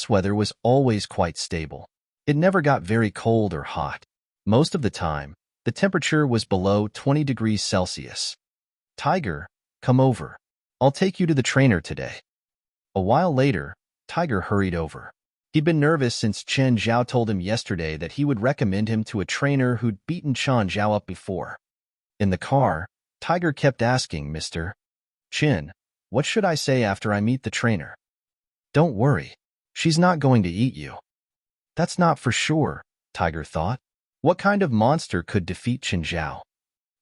Weather was always quite stable. It never got very cold or hot. Most of the time, the temperature was below 20 degrees Celsius. Tiger, come over. I'll take you to the trainer today. A while later, Tiger hurried over. He'd been nervous since Chen Zhao told him yesterday that he would recommend him to a trainer who'd beaten Chen Zhao up before. In the car, Tiger kept asking, Mr. Chen, what should I say after I meet the trainer? Don't worry. She's not going to eat you. That's not for sure, Tiger thought. What kind of monster could defeat Chen Zhao?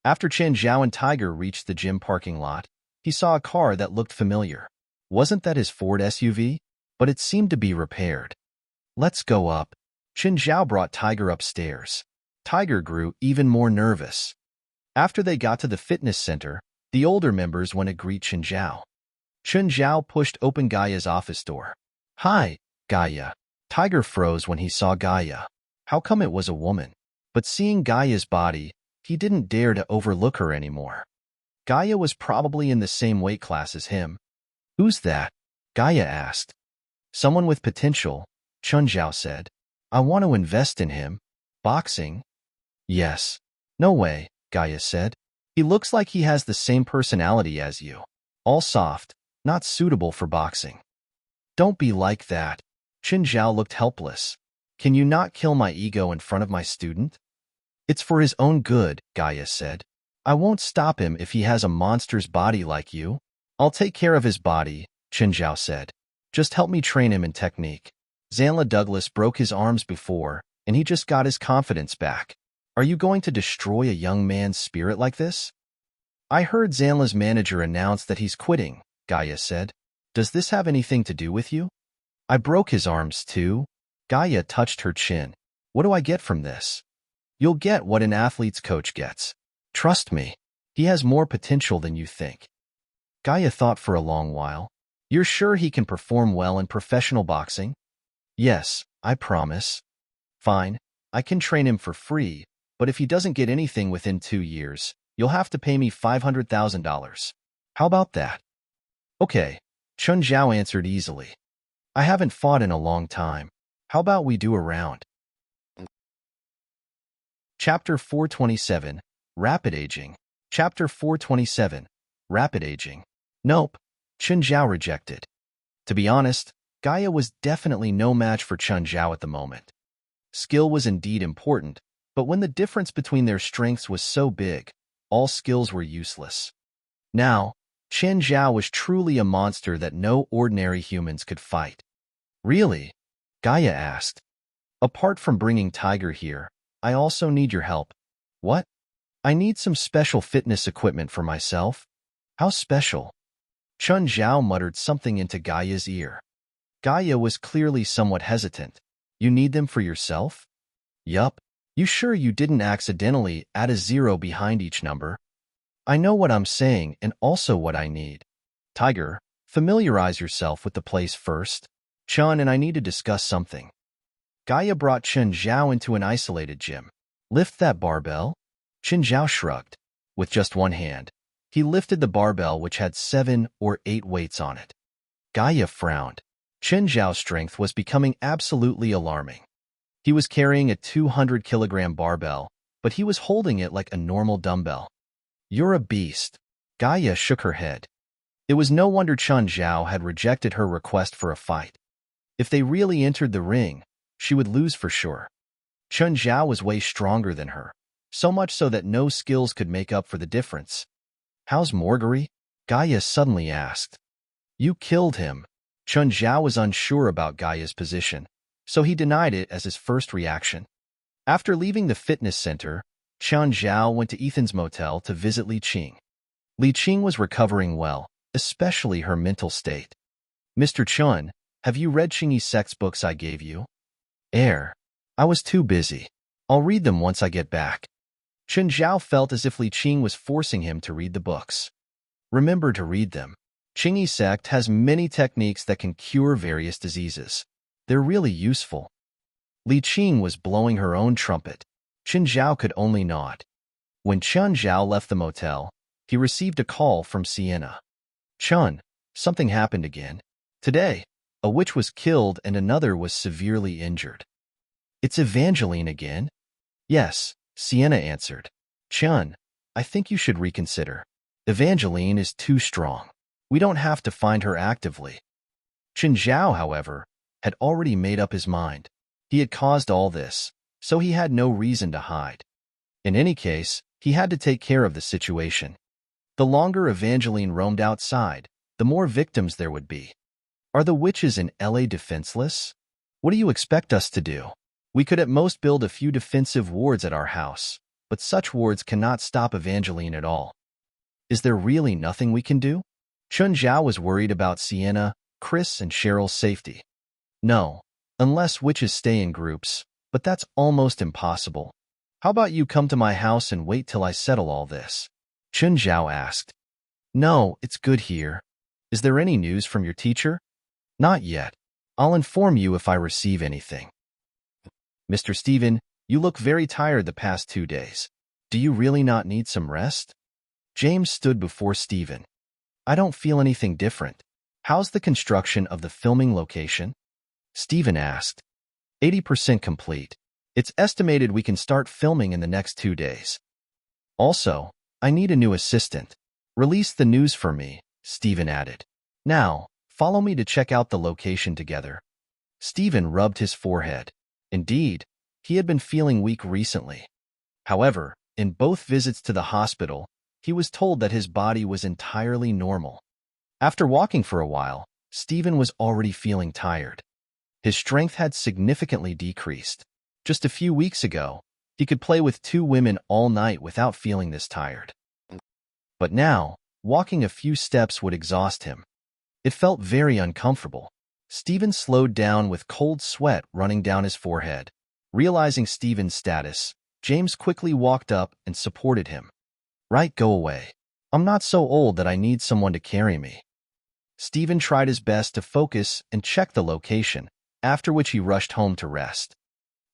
After Chen Zhao and Tiger reached the gym parking lot, he saw a car that looked familiar. Wasn't that his Ford SUV? But it seemed to be repaired. Let's go up. Chen Zhao brought Tiger upstairs. Tiger grew even more nervous. After they got to the fitness center, the older members went to greet Chen Zhao. Chen Zhao pushed open Gaia's office door. Hi, Gaia. Tiger froze when he saw Gaia. How come it was a woman? But seeing Gaia's body, he didn't dare to overlook her anymore. Gaia was probably in the same weight class as him. Who's that? Gaia asked. Someone with potential, Chen Zhao said. I want to invest in him. Boxing? Yes. No way, Gaia said. He looks like he has the same personality as you. All soft, not suitable for boxing. Don't be like that. Chen Zhao looked helpless. Can you not kill my ego in front of my student? It's for his own good, Gaia said. I won't stop him if he has a monster's body like you. I'll take care of his body, Chen Zhao said. Just help me train him in technique. Zanla Douglas broke his arms before, and he just got his confidence back. Are you going to destroy a young man's spirit like this? I heard Zanla's manager announce that he's quitting, Gaia said. Does this have anything to do with you? I broke his arms too. Gaia touched her chin. What do I get from this? You'll get what an athlete's coach gets. Trust me, he has more potential than you think. Gaia thought for a long while. You're sure he can perform well in professional boxing? Yes, I promise. Fine, I can train him for free, but if he doesn't get anything within 2 years, you'll have to pay me $500,000. How about that? Okay, Chen Zhao answered easily. I haven't fought in a long time. How about we do a round? Chapter 427, Rapid Aging. Chapter 427, Rapid Aging. Nope, Chen Zhao rejected. To be honest, Gaia was definitely no match for Chen Zhao at the moment. Skill was indeed important, but when the difference between their strengths was so big, all skills were useless. Now, Chen Zhao was truly a monster that no ordinary humans could fight. Really? Gaia asked. Apart from bringing Tiger here, I also need your help. What? I need some special fitness equipment for myself. How special? Chen Zhao muttered something into Gaia's ear. Gaia was clearly somewhat hesitant. You need them for yourself? Yup. You sure you didn't accidentally add a 0 behind each number? I know what I'm saying and also what I need. Tiger, familiarize yourself with the place first. Chen and I need to discuss something. Gaia brought Chen Zhao into an isolated gym. Lift that barbell? Chen Zhao shrugged. With just one hand, he lifted the barbell which had 7 or 8 weights on it. Gaia frowned. Chen Zhao's strength was becoming absolutely alarming. He was carrying a 200-kilogram barbell, but he was holding it like a normal dumbbell. You're a beast. Gaia shook her head. It was no wonder Chen Zhao had rejected her request for a fight. If they really entered the ring, she would lose for sure. Chen Zhao was way stronger than her, so much so that no skills could make up for the difference. How's Morgari? Gaia suddenly asked. You killed him. Chen Zhao was unsure about Gaia's position, so he denied it as his first reaction. After leaving the fitness center, Chen Zhao went to Ethan's motel to visit Li Qing. Li Qing was recovering well, especially her mental state. Mr. Chen, have you read Qingyi's sex books I gave you? I was too busy. I'll read them once I get back. Chen Zhao felt as if Li Qing was forcing him to read the books. Remember to read them. Qingyi sect has many techniques that can cure various diseases. They're really useful. Li Qing was blowing her own trumpet. Chen Zhao could only nod. When Chen Zhao left the motel, he received a call from Sienna. Chen, something happened again. Today, A witch was killed and another was severely injured. It's Evangeline again? Yes, Sienna answered. Chun, I think you should reconsider. Evangeline is too strong. We don't have to find her actively. Chen Zhao, however, had already made up his mind. He had caused all this, so he had no reason to hide. In any case, he had to take care of the situation. The longer Evangeline roamed outside, the more victims there would be. Are the witches in LA defenseless? What do you expect us to do? We could at most build a few defensive wards at our house, but such wards cannot stop Evangeline at all. Is there really nothing we can do? Chun Zhao was worried about Sienna, Chris, and Cheryl's safety. No, unless witches stay in groups, but that's almost impossible. How about you come to my house and wait till I settle all this? Chun Zhao asked. No, it's good here. Is there any news from your teacher? Not yet. I'll inform you if I receive anything. Mr. Stephen, you look very tired the past 2 days. Do you really not need some rest? James stood before Stephen. I don't feel anything different. How's the construction of the filming location? Stephen asked. 80% complete. It's estimated we can start filming in the next 2 days. Also, I need a new assistant. Release the news for me, Stephen added. Now, follow me to check out the location together. Stephen rubbed his forehead. Indeed, he had been feeling weak recently. However, in both visits to the hospital, he was told that his body was entirely normal. After walking for a while, Stephen was already feeling tired. His strength had significantly decreased. Just a few weeks ago, he could play with 2 women all night without feeling this tired. But now, walking a few steps would exhaust him. It felt very uncomfortable. Stephen slowed down with cold sweat running down his forehead. Realizing Stephen's status, James quickly walked up and supported him. Right, go away. I'm not so old that I need someone to carry me. Stephen tried his best to focus and check the location, after which he rushed home to rest.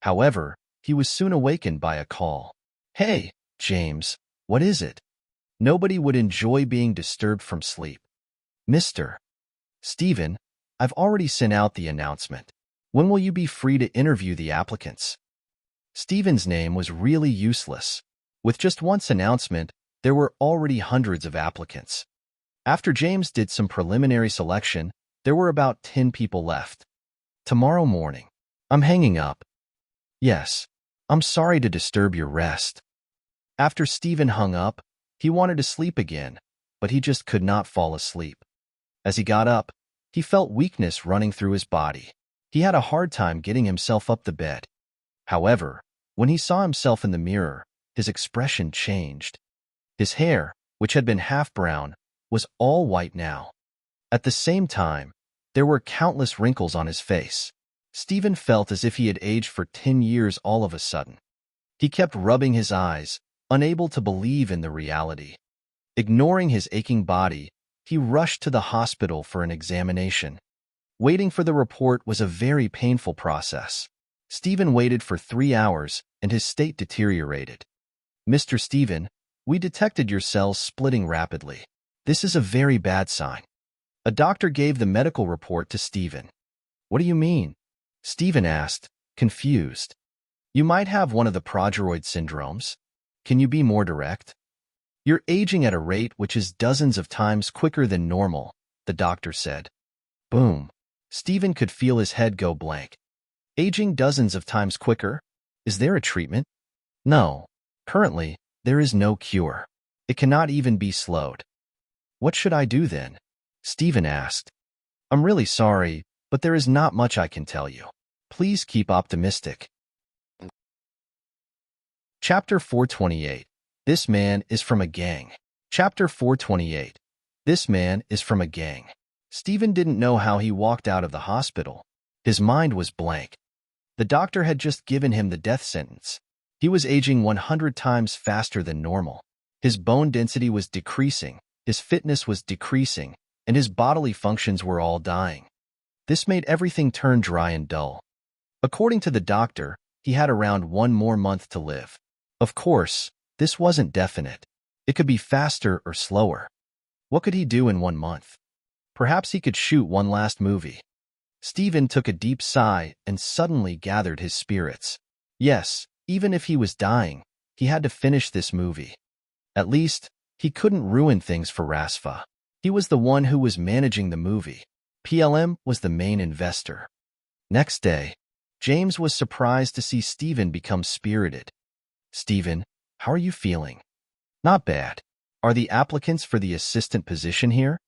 However, he was soon awakened by a call. Hey, James, what is it? Nobody would enjoy being disturbed from sleep. Mr. Stephen, I've already sent out the announcement. When will you be free to interview the applicants? Stephen's name was really useless. With just once announcement, there were already hundreds of applicants. After James did some preliminary selection, there were about 10 people left. Tomorrow morning. I'm hanging up. Yes, I'm sorry to disturb your rest. After Stephen hung up, he wanted to sleep again, but he just could not fall asleep. As he got up, he felt weakness running through his body. He had a hard time getting himself up the bed. However, when he saw himself in the mirror, his expression changed. His hair, which had been half brown, was all white now. At the same time, there were countless wrinkles on his face. Stephen felt as if he had aged for 10 years all of a sudden. He kept rubbing his eyes, unable to believe in the reality. Ignoring his aching body, he rushed to the hospital for an examination. Waiting for the report was a very painful process. Stephen waited for 3 hours, and his state deteriorated. Mr. Stephen, we detected your cells splitting rapidly. This is a very bad sign. A doctor gave the medical report to Stephen. What do you mean? Stephen asked, confused. You might have one of the progeroid syndromes. Can you be more direct? You're aging at a rate which is dozens of times quicker than normal, the doctor said. Boom. Stephen could feel his head go blank. Aging dozens of times quicker? Is there a treatment? No. Currently, there is no cure. It cannot even be slowed. What should I do then? Stephen asked. I'm really sorry, but there is not much I can tell you. Please keep optimistic. Chapter 428. This man is from a gang. Chapter 428. This man is from a gang. Stephen didn't know how he walked out of the hospital. His mind was blank. The doctor had just given him the death sentence. He was aging 100 times faster than normal. His bone density was decreasing, his fitness was decreasing, and his bodily functions were all dying. This made everything turn dry and dull. According to the doctor, he had around 1 more month to live. Of course, this wasn't definite. It could be faster or slower. What could he do in 1 month? Perhaps he could shoot one last movie. Stephen took a deep sigh and suddenly gathered his spirits. Yes, even if he was dying, he had to finish this movie. At least, he couldn't ruin things for Rasfa. He was the one who was managing the movie. PLM was the main investor. Next day, James was surprised to see Stephen become spirited. "Stephen, how are you feeling?" "Not bad. Are the applicants for the assistant position here?"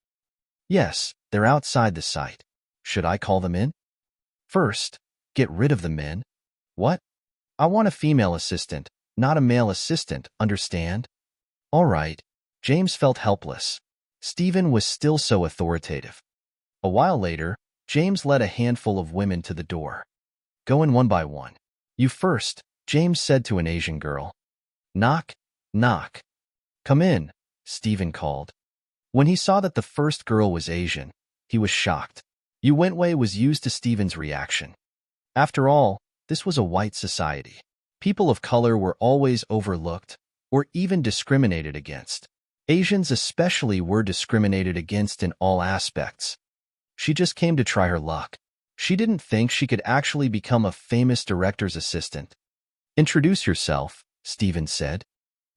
"Yes, they're outside the site. Should I call them in?" "First, get rid of the men." "What?" "I want a female assistant, not a male assistant, understand?" "All right." James felt helpless. Stephen was still so authoritative. A while later, James led a handful of women to the door. "Go in one by one." "You first," James said to an Asian girl. "Knock, knock." "Come in," Stephen called. When he saw that the first girl was Asian, he was shocked. Wenhui was used to Stephen's reaction. After all, this was a white society. People of color were always overlooked or even discriminated against. Asians especially were discriminated against in all aspects. She just came to try her luck. She didn't think she could actually become a famous director's assistant. "Introduce yourself," Stephen said.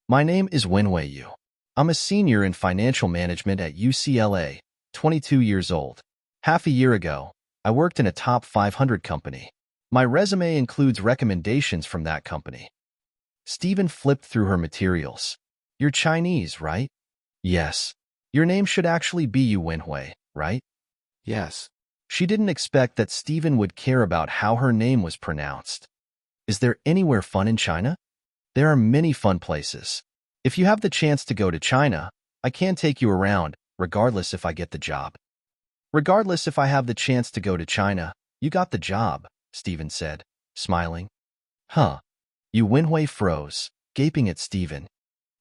"My name is Wenhui. I'm a senior in financial management at UCLA, 22 years old. Half a year ago, I worked in a top 500 company. My resume includes recommendations from that company." Stephen flipped through her materials. "You're Chinese, right?" "Yes." "Your name should actually be Wenhui, right?" Yes. She didn't expect that Stephen would care about how her name was pronounced. "Is there anywhere fun in China?" "There are many fun places. If you have the chance to go to China, I can take you around, regardless if I get the job." "Regardless if I have the chance to go to China, you got the job," Stephen said, smiling. "Huh." Wenhui froze, gaping at Stephen.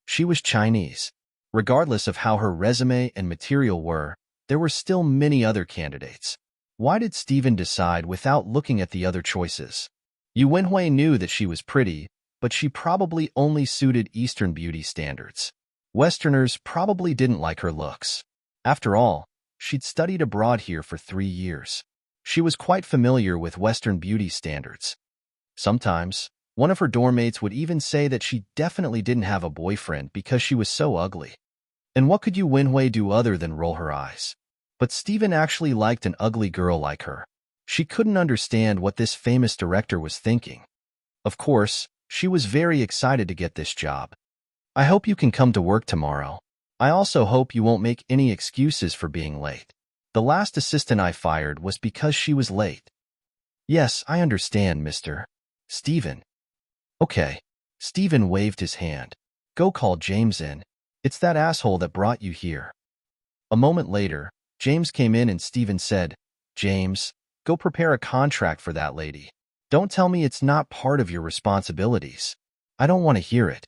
She was Chinese. Regardless of how her resume and material were, there were still many other candidates. Why did Stephen decide without looking at the other choices? Wenhui knew that she was pretty, but she probably only suited Eastern beauty standards. Westerners probably didn't like her looks. After all, she'd studied abroad here for 3 years. She was quite familiar with Western beauty standards. Sometimes, one of her dormmates would even say that she definitely didn't have a boyfriend because she was so ugly. And what could Wenhui do other than roll her eyes? But Stephen actually liked an ugly girl like her. She couldn't understand what this famous director was thinking. Of course, she was very excited to get this job. "I hope you can come to work tomorrow. I also hope you won't make any excuses for being late. The last assistant I fired was because she was late." "Yes, I understand, Mr. Stephen." "Okay." Stephen waved his hand. "Go call James in. It's that asshole that brought you here." A moment later, James came in and Stephen said, "James, go prepare a contract for that lady. Don't tell me it's not part of your responsibilities. I don't want to hear it."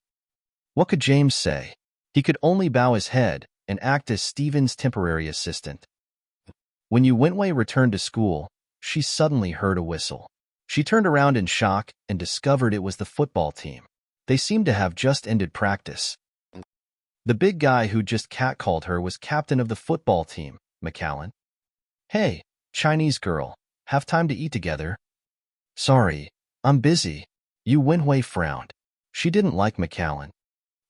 What could James say? He could only bow his head and act as Stephen's temporary assistant. When Wenhui returned to school, she suddenly heard a whistle. She turned around in shock and discovered it was the football team. They seemed to have just ended practice. The big guy who just catcalled her was captain of the football team, McAllen. "Hey, Chinese girl, have time to eat together?" "Sorry, I'm busy." Wenhui frowned. She didn't like McAllen.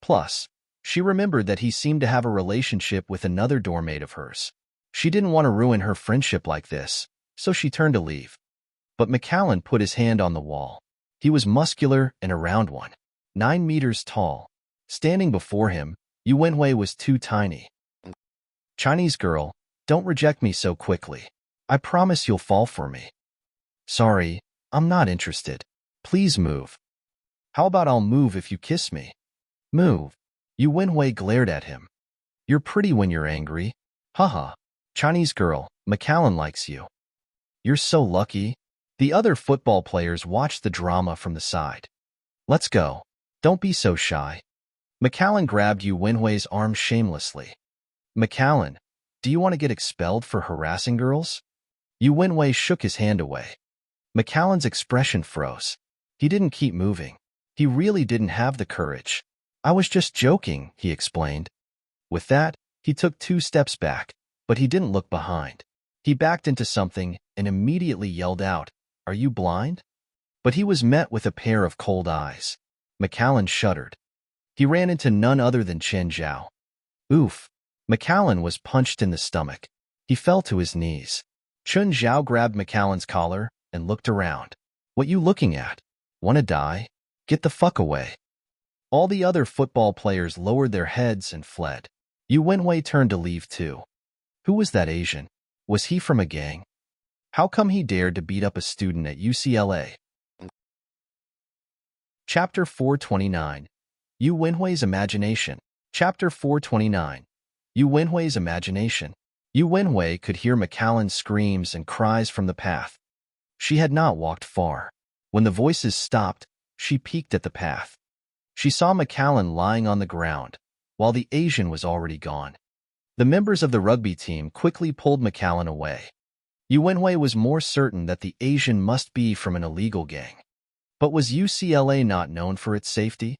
Plus, she remembered that he seemed to have a relationship with another dormmate of hers. She didn't want to ruin her friendship like this, so she turned to leave. But McAllen put his hand on the wall. He was muscular and a round one, 9 meters tall. Standing before him, Wenhui was too tiny. "Chinese girl, don't reject me so quickly. I promise you'll fall for me." "Sorry, I'm not interested. Please move." "How about I'll move if you kiss me?" "Move." Wenhui glared at him. "You're pretty when you're angry. Haha. Chinese girl, McAllen likes you." "You're so lucky." The other football players watched the drama from the side. "Let's go. Don't be so shy." McAllen grabbed Wenhui's arm shamelessly. "McAllen, do you want to get expelled for harassing girls?" Wenhui shook his hand away. McAllen's expression froze. He didn't keep moving. He really didn't have the courage. "I was just joking," he explained. With that, he took 2 steps back, but he didn't look behind. He backed into something and immediately yelled out, "Are you blind?" But he was met with a pair of cold eyes. Macallan shuddered. He ran into none other than Chen Zhao. Oof! Macallan was punched in the stomach. He fell to his knees. Chen Zhao grabbed Macallan's collar and looked around. "What you looking at? Wanna die? Get the fuck away." All the other football players lowered their heads and fled. Wenhui turned to leave too. Who was that Asian? Was he from a gang? How come he dared to beat up a student at UCLA? Chapter 429. Wenhui's Imagination. Chapter 429. Wenhui's Imagination. Wenhui could hear Macallan's screams and cries from the path. She had not walked far. When the voices stopped, she peeked at the path. She saw Macallan lying on the ground, while the Asian was already gone. The members of the rugby team quickly pulled Macallan away. Wenhui was more certain that the Asian must be from an illegal gang. But was UCLA not known for its safety?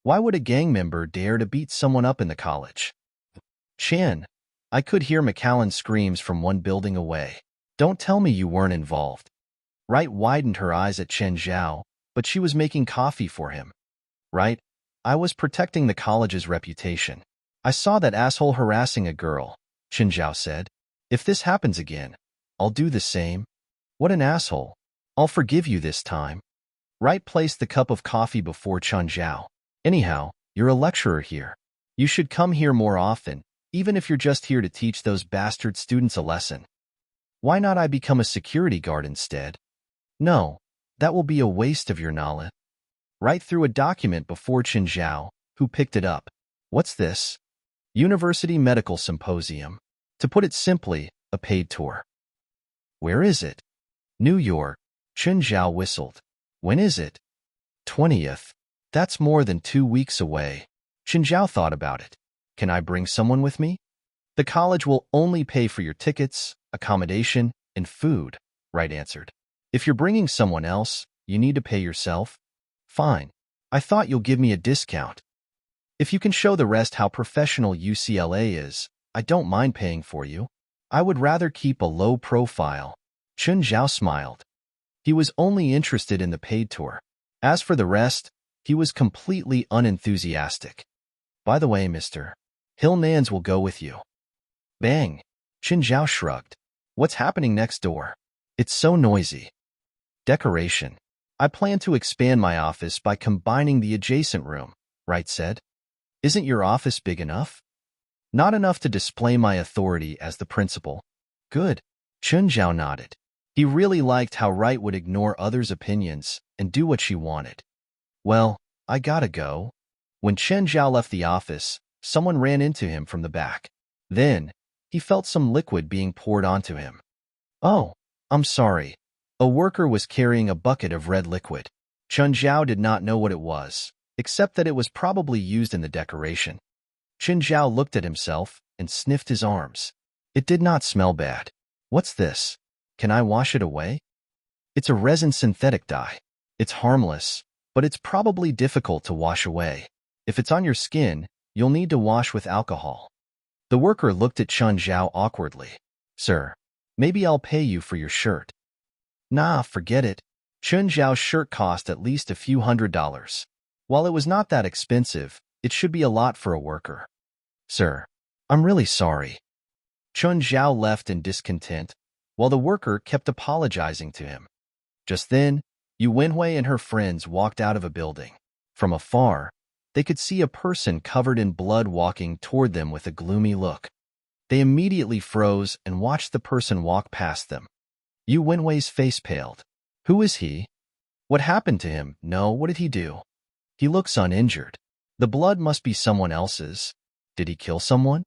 Why would a gang member dare to beat someone up in the college? "Chan," I could hear Macallan's screams from one building away. "Don't tell me you weren't involved." Right widened her eyes at Chen Zhao, but she was making coffee for him. "Right, I was protecting the college's reputation. I saw that asshole harassing a girl," Chen Zhao said. "If this happens again, I'll do the same." "What an asshole. I'll forgive you this time." Right placed the cup of coffee before Chen Zhao. "Anyhow, you're a lecturer here. You should come here more often, even if you're just here to teach those bastard students a lesson. Why not I become a security guard instead?" "No, that will be a waste of your knowledge." Right threw a document before Chen Zhao, who picked it up. "What's this?" "University Medical Symposium. To put it simply, a paid tour." "Where is it?" "New York." Chen Zhao whistled. "When is it?" 20th. That's more than 2 weeks away." Chen Zhao thought about it. "Can I bring someone with me?" "The college will only pay for your tickets, accommodation, and food," Wright answered. "If you're bringing someone else, you need to pay yourself." "Fine. I thought you'll give me a discount. If you can show the rest how professional UCLA is, I don't mind paying for you. I would rather keep a low profile." Chen Zhao smiled. He was only interested in the paid tour. As for the rest, he was completely unenthusiastic. "By the way, Mr. Nans will go with you." Bang! Chen Zhao shrugged. "What's happening next door? It's so noisy." "Decoration. I plan to expand my office by combining the adjacent room," Wright said. "Isn't your office big enough?" "Not enough to display my authority as the principal." "Good." Chen Zhao nodded. He really liked how Wright would ignore others' opinions and do what she wanted. "Well, I gotta go." When Chen Zhao left the office, someone ran into him from the back. Then, he felt some liquid being poured onto him. "Oh, I'm sorry." A worker was carrying a bucket of red liquid. Chen Zhao did not know what it was, except that it was probably used in the decoration. Chen Zhao looked at himself and sniffed his arms. It did not smell bad. "What's this? Can I wash it away?" "It's a resin synthetic dye. It's harmless, but it's probably difficult to wash away. If it's on your skin, you'll need to wash with alcohol." The worker looked at Chen Zhao awkwardly. "Sir, maybe I'll pay you for your shirt." "Nah, forget it." Chen Zhao's shirt cost at least a few $100s. While it was not that expensive, it should be a lot for a worker. "Sir, I'm really sorry." Chen Zhao left in discontent, while the worker kept apologizing to him. Just then, Wenhui and her friends walked out of a building. From afar, they could see a person covered in blood walking toward them with a gloomy look. They immediately froze and watched the person walk past them. Wenhui's face paled. "Who is he? What happened to him? No, what did he do? He looks uninjured. The blood must be someone else's. Did he kill someone?"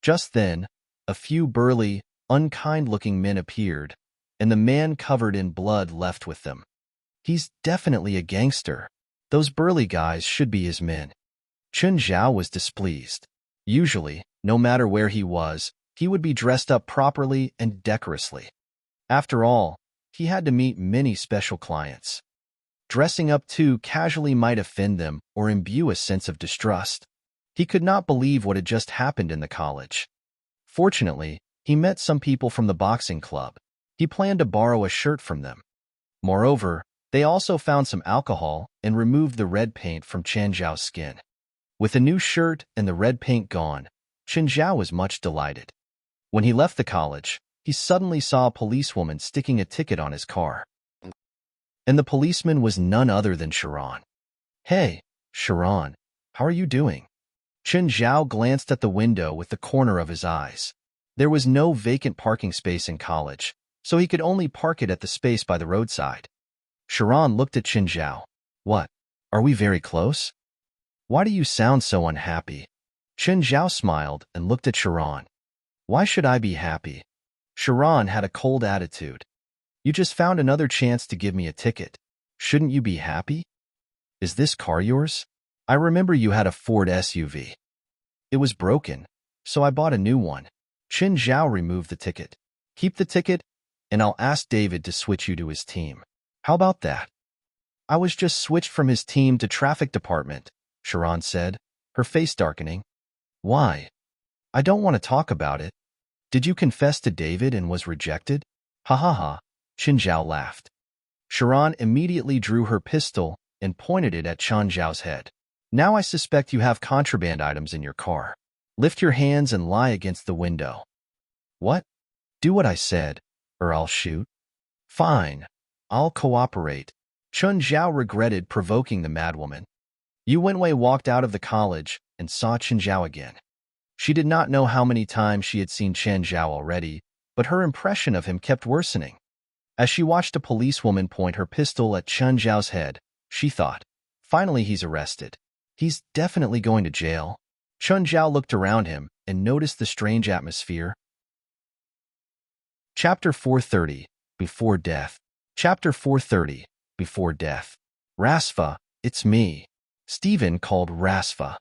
Just then, a few burly, unkind-looking men appeared, and the man covered in blood left with them. "He's definitely a gangster. Those burly guys should be his men." Chen Zhao was displeased. Usually, no matter where he was, he would be dressed up properly and decorously. After all, he had to meet many special clients. Dressing up too casually might offend them or imbue a sense of distrust. He could not believe what had just happened in the college. Fortunately, He met some people from the boxing club. He planned to borrow a shirt from them. Moreover, they also found some alcohol and removed the red paint from Chen Zhao's skin. With the new shirt and the red paint gone, Chen Zhao was much delighted. When he left the college, he suddenly saw a policewoman sticking a ticket on his car. And the policeman was none other than Sharon. "Hey, Sharon, how are you doing?" Chen Zhao glanced at the window with the corner of his eyes. There was no vacant parking space in college, so he could only park it at the space by the roadside. Sharon looked at Chen Zhao. "What? Are we very close? Why do you sound so unhappy?" Chen Zhao smiled and looked at Sharon. "Why should I be happy?" Sharon had a cold attitude. "You just found another chance to give me a ticket. Shouldn't you be happy? Is this car yours? I remember you had a Ford SUV. It was broken, so I bought a new one." Chen Zhao removed the ticket. "Keep the ticket, and I'll ask David to switch you to his team. How about that?" "I was just switched from his team to traffic department," Sharon said, her face darkening. "Why? I don't want to talk about it. Did you confess to David and was rejected?" "Ha ha ha," Chen Zhao laughed. Sharon immediately drew her pistol and pointed it at Chen Zhao's head. "Now I suspect you have contraband items in your car. Lift your hands and lie against the window." "What? Do what I said, or I'll shoot." "Fine. I'll cooperate." Chen Zhao regretted provoking the madwoman. Wenhui walked out of the college and saw Chen Zhao again. She did not know how many times she had seen Chen Zhao already, but her impression of him kept worsening. As she watched a policewoman point her pistol at Chen Zhao's head, she thought, "Finally he's arrested. He's definitely going to jail." Chen Zhao looked around him and noticed the strange atmosphere. Chapter 430, Before Death. Chapter 430, Before Death. "Rasfa, it's me." Steven called Rasfa.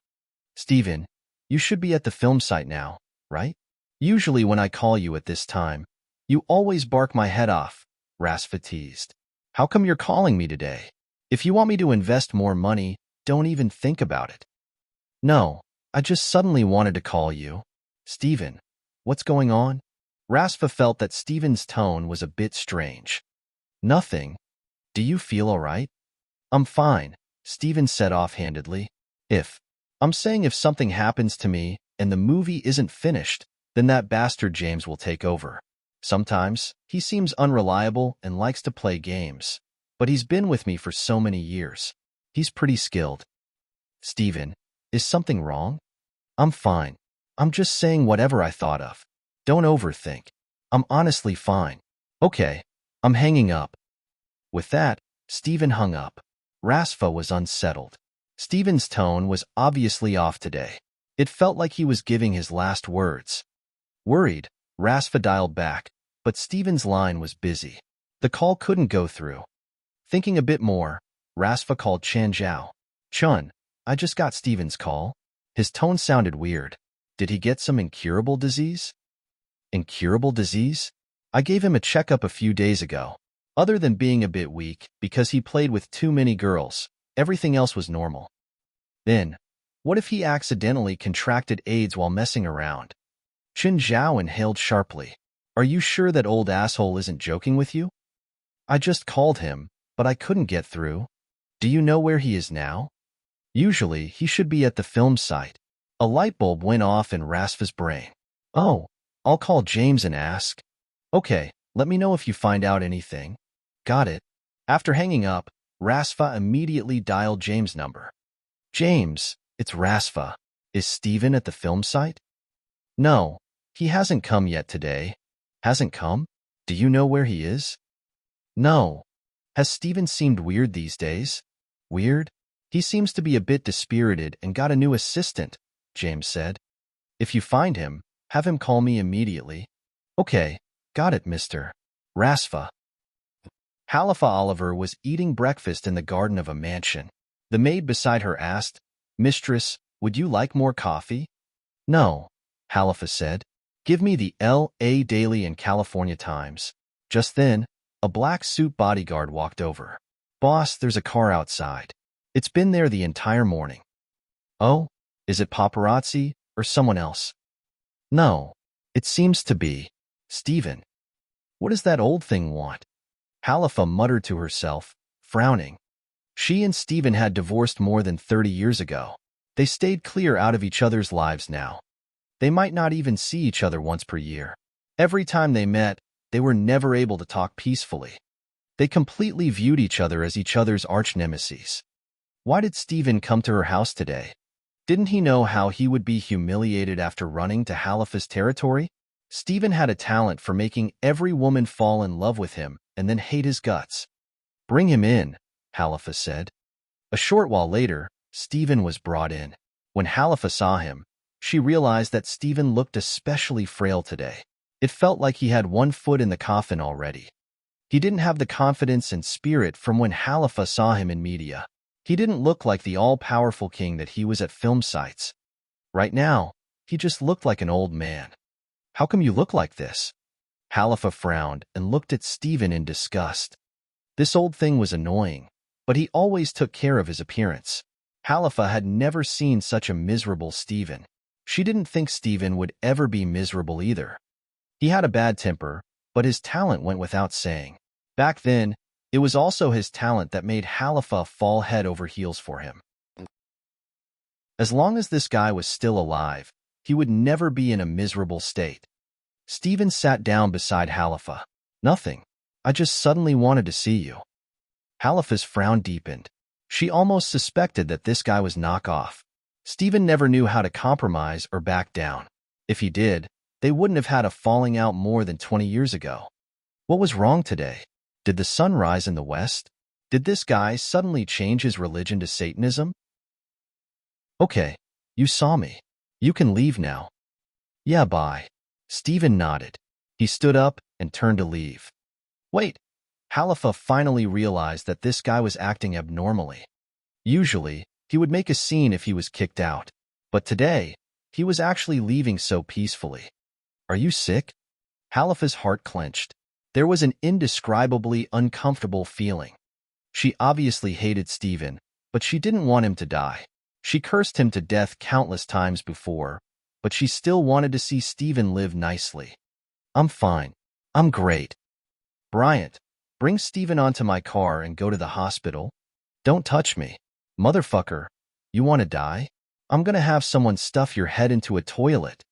"Steven, you should be at the film site now, right? Usually when I call you at this time, you always bark my head off," Rasfa teased. "How come you're calling me today? If you want me to invest more money, don't even think about it." "No, I just suddenly wanted to call you." "Steven, what's going on?" Rasfa felt that Steven's tone was a bit strange. "Nothing. Do you feel all right?" "I'm fine," Steven said offhandedly. I'm saying if something happens to me and the movie isn't finished, then that bastard James will take over. Sometimes he seems unreliable and likes to play games, but he's been with me for so many years. He's pretty skilled." "Steven, is something wrong?" "I'm fine. I'm just saying whatever I thought of. Don't overthink. I'm honestly fine." "Okay, I'm hanging up." With that, Steven hung up. Rasfa was unsettled. Steven's tone was obviously off today. It felt like he was giving his last words. Worried, Rasfa dialed back, but Steven's line was busy. The call couldn't go through. Thinking a bit more, Rasfa called Chen Zhao. "Chun, I just got Steven's call." His tone sounded weird. "Did he get some incurable disease?" "Incurable disease?" "I gave him a checkup a few days ago. Other than being a bit weak because he played with too many girls, everything else was normal." "Then, what if he accidentally contracted AIDS while messing around?" Chen Zhao inhaled sharply. "Are you sure that old asshole isn't joking with you?" "I just called him, but I couldn't get through." "Do you know where he is now?" "Usually, he should be at the film site." A light bulb went off in Rasfa's brain. "Oh, I'll call James and ask." "Okay, let me know if you find out anything." "Got it." After hanging up, Rasfa immediately dialed James' number. "James, it's Rasfa. Is Steven at the film site?" "No, he hasn't come yet today." "Hasn't come? Do you know where he is?" "No." "Has Steven seemed weird these days?" "Weird? He seems to be a bit dispirited and got a new assistant," James said. "If you find him, have him call me immediately." "Okay, got it, Mr. Rasfa." Halifa Oliver was eating breakfast in the garden of a mansion. The maid beside her asked, "Mistress, would you like more coffee?" "No," Halifa said. "Give me the L.A. Daily and California Times." Just then, a black suit bodyguard walked over. "Boss, there's a car outside. It's been there the entire morning." "Oh, is it paparazzi or someone else?" "No, it seems to be." Stephen, what does that old thing want? Halifa muttered to herself, frowning. She and Stephen had divorced more than 30 years ago. They stayed clear out of each other's lives now. They might not even see each other once per year. Every time they met, they were never able to talk peacefully. They completely viewed each other as each other's arch-nemeses. Why did Stephen come to her house today? Didn't he know how he would be humiliated after running to Halifa's territory? Stephen had a talent for making every woman fall in love with him and then hate his guts. Bring him in, Halifa said. A short while later, Stephen was brought in. When Halifa saw him, she realized that Stephen looked especially frail today. It felt like he had one foot in the coffin already. He didn't have the confidence and spirit from when Halifa saw him in media. He didn't look like the all-powerful king that he was at film sites. Right now, he just looked like an old man. How come you look like this? Halifa frowned and looked at Stephen in disgust. This old thing was annoying, but he always took care of his appearance. Halifa had never seen such a miserable Stephen. She didn't think Stephen would ever be miserable either. He had a bad temper, but his talent went without saying. Back then, it was also his talent that made Halifa fall head over heels for him. As long as this guy was still alive, he would never be in a miserable state. Stephen sat down beside Halifa. Nothing. I just suddenly wanted to see you. Halifa's frown deepened. She almost suspected that this guy was knockoff. Stephen never knew how to compromise or back down. If he did, they wouldn't have had a falling out more than 20 years ago. What was wrong today? Did the sun rise in the west? Did this guy suddenly change his religion to Satanism? Okay, you saw me. You can leave now. Yeah, bye. Stephen nodded. He stood up and turned to leave. Wait. Halifa finally realized that this guy was acting abnormally. Usually, he would make a scene if he was kicked out. But today, he was actually leaving so peacefully. Are you sick? Halifa's heart clenched. There was an indescribably uncomfortable feeling. She obviously hated Stephen, but she didn't want him to die. She cursed him to death countless times before, but she still wanted to see Stephen live nicely. I'm fine. I'm great. Bryant, bring Stephen onto my car and go to the hospital. Don't touch me. Motherfucker, you want to die? I'm gonna have someone stuff your head into a toilet.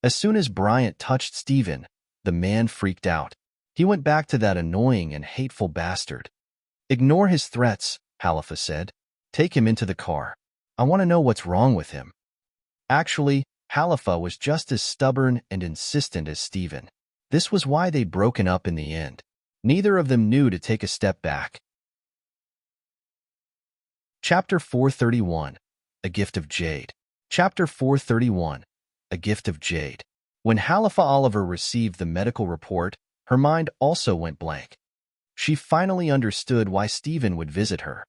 As soon as Bryant touched Stephen, the man freaked out. He went back to that annoying and hateful bastard. Ignore his threats, Halifa said. Take him into the car. I want to know what's wrong with him. Actually, Halifa was just as stubborn and insistent as Stephen. This was why they'd broken up in the end. Neither of them knew to take a step back. Chapter 431, A Gift of Jade. Chapter 431, A Gift of Jade. When Halifa Oliver received the medical report, her mind also went blank. She finally understood why Stephen would visit her.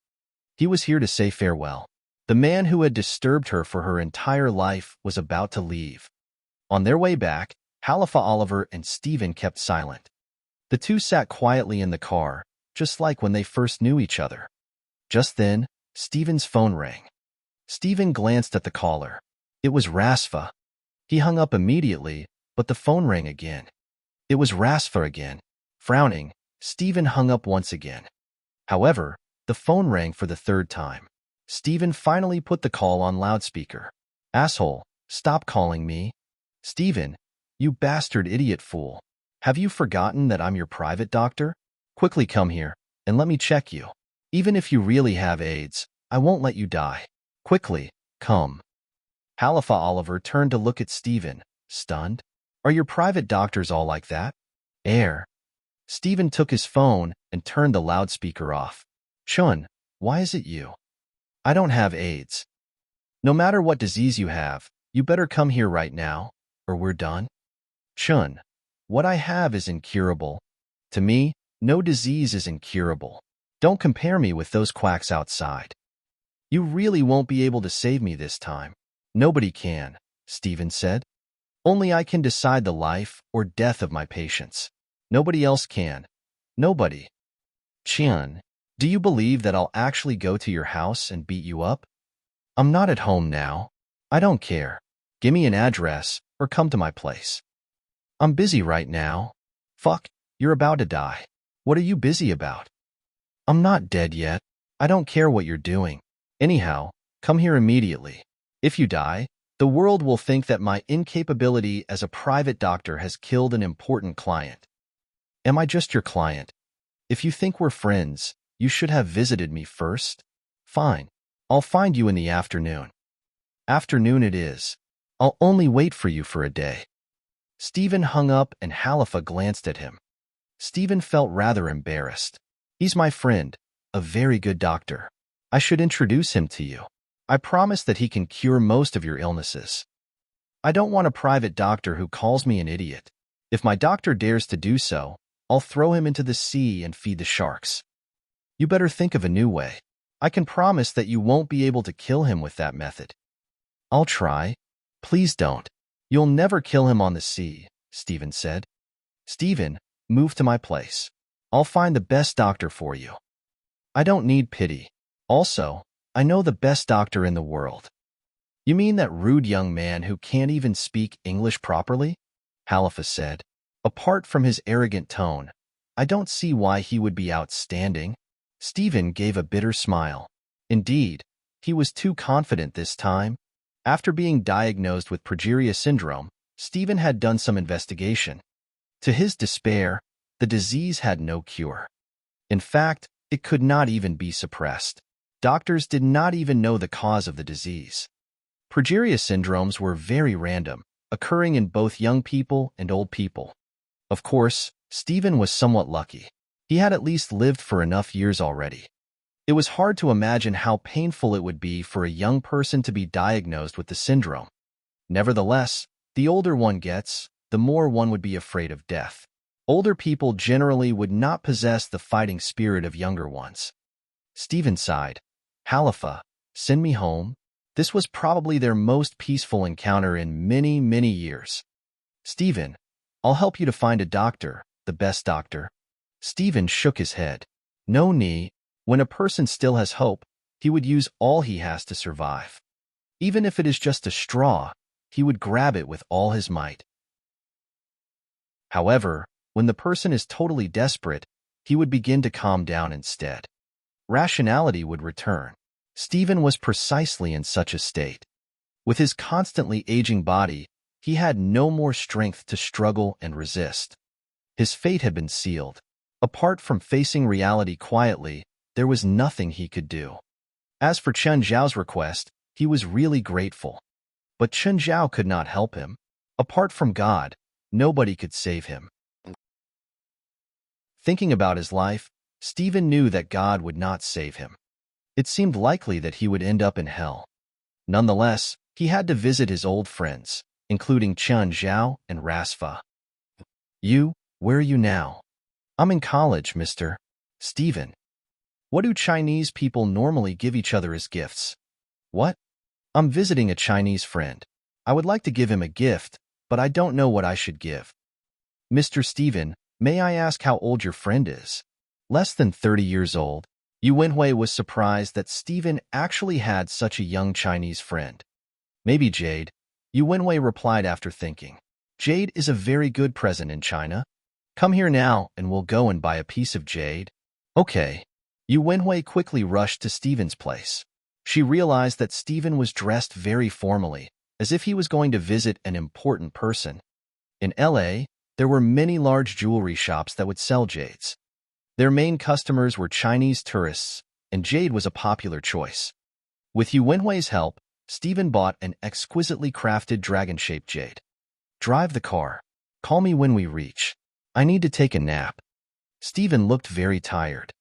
He was here to say farewell. The man who had disturbed her for her entire life was about to leave. On their way back, Halifa Oliver and Stephen kept silent. The two sat quietly in the car, just like when they first knew each other. Just then, Stephen's phone rang. Stephen glanced at the caller. It was Rasfa. He hung up immediately, but the phone rang again. It was Rasfa again. Frowning, Stephen hung up once again. However, the phone rang for the third time. Stephen finally put the call on loudspeaker. Asshole, stop calling me. Stephen, you bastard idiot fool. Have you forgotten that I'm your private doctor? Quickly come here, and let me check you. Even if you really have AIDS, I won't let you die. Quickly, come. Halifa Oliver turned to look at Stephen, stunned. Are your private doctors all like that? Air. Stephen took his phone and turned the loudspeaker off. Chun, why is it you? I don't have AIDS. No matter what disease you have, you better come here right now, or we're done. Chun, what I have is incurable. To me, no disease is incurable. Don't compare me with those quacks outside. You really won't be able to save me this time. Nobody can, Stephen said. Only I can decide the life or death of my patients. Nobody else can. Nobody. Chun, do you believe that I'll actually go to your house and beat you up? I'm not at home now. I don't care. Give me an address or come to my place. I'm busy right now. Fuck, you're about to die. What are you busy about? I'm not dead yet. I don't care what you're doing. Anyhow, come here immediately. If you die, the world will think that my incapability as a private doctor has killed an important client. Am I just your client? If you think we're friends, you should have visited me first. Fine. I'll find you in the afternoon. Afternoon it is. I'll only wait for you for a day. Stephen hung up and Halifa glanced at him. Stephen felt rather embarrassed. He's my friend, a very good doctor. I should introduce him to you. I promise that he can cure most of your illnesses. I don't want a private doctor who calls me an idiot. If my doctor dares to do so, I'll throw him into the sea and feed the sharks. You better think of a new way. I can promise that you won't be able to kill him with that method. I'll try. Please don't. You'll never kill him on the sea, Stephen said. Stephen, move to my place. I'll find the best doctor for you. I don't need pity. Also, I know the best doctor in the world. You mean that rude young man who can't even speak English properly? Halifa said. Apart from his arrogant tone, I don't see why he would be outstanding. Stephen gave a bitter smile. Indeed, he was too confident this time. After being diagnosed with progeria syndrome, Stephen had done some investigation. To his despair, the disease had no cure. In fact, it could not even be suppressed. Doctors did not even know the cause of the disease. Progeria syndromes were very random, occurring in both young people and old people. Of course, Stephen was somewhat lucky. He had at least lived for enough years already. It was hard to imagine how painful it would be for a young person to be diagnosed with the syndrome. Nevertheless, the older one gets, the more one would be afraid of death. Older people generally would not possess the fighting spirit of younger ones. Stephen sighed. Halifa, send me home. This was probably their most peaceful encounter in many, many years. Stephen, I'll help you to find a doctor, the best doctor. Stephen shook his head. No need. When a person still has hope, he would use all he has to survive. Even if it is just a straw, he would grab it with all his might. However, when the person is totally desperate, he would begin to calm down instead. Rationality would return. Stephen was precisely in such a state. With his constantly aging body, he had no more strength to struggle and resist. His fate had been sealed. Apart from facing reality quietly, there was nothing he could do. As for Chen Zhao's request, he was really grateful. But Chen Zhao could not help him. Apart from God, nobody could save him. Thinking about his life, Stephen knew that God would not save him. It seemed likely that he would end up in hell. Nonetheless, he had to visit his old friends, including Chen Zhao and Rasfa. Where are you now? I'm in college, Mr. Stephen. What do Chinese people normally give each other as gifts? What? I'm visiting a Chinese friend. I would like to give him a gift, but I don't know what I should give. Mr. Stephen, may I ask how old your friend is? Less than 30 years old. Wenhui was surprised that Stephen actually had such a young Chinese friend. Maybe Jade. Wenhui replied after thinking. Jade is a very good present in China. Come here now and we'll go and buy a piece of jade. Okay. Wenhui quickly rushed to Stephen's place. She realized that Stephen was dressed very formally, as if he was going to visit an important person. In LA, there were many large jewelry shops that would sell jades. Their main customers were Chinese tourists, and jade was a popular choice. With Wenhui's help, Stephen bought an exquisitely crafted dragon-shaped jade. Drive the car. Call me when we reach. I need to take a nap. Stephen looked very tired.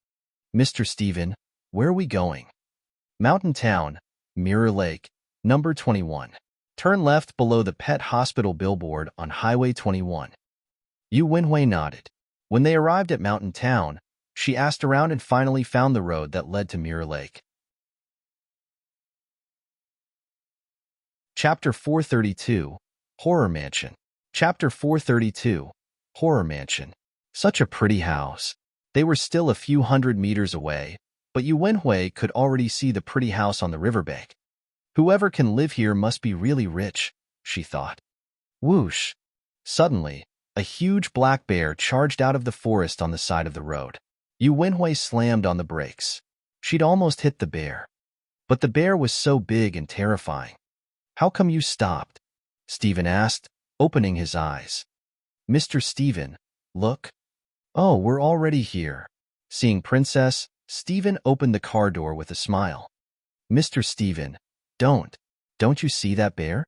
Mr. Stephen, where are we going? Mountain Town, Mirror Lake, number 21. Turn left below the pet hospital billboard on Highway 21. Wenhui nodded. When they arrived at Mountain Town, she asked around and finally found the road that led to Mirror Lake. Chapter 432, Horror Mansion. Chapter 432, Horror Mansion. Such a pretty house. They were still a few hundred meters away, but Wenhui could already see the pretty house on the riverbank. Whoever can live here must be really rich, she thought. Whoosh! Suddenly, A huge black bear charged out of the forest on the side of the road. Wenhui slammed on the brakes. She'd almost hit the bear. But the bear was so big and terrifying. How come you stopped? Stephen asked, opening his eyes. Mr. Stephen, look. Oh, we're already here. Seeing Princess, Stephen opened the car door with a smile. Mr. Stephen, don't you see that bear?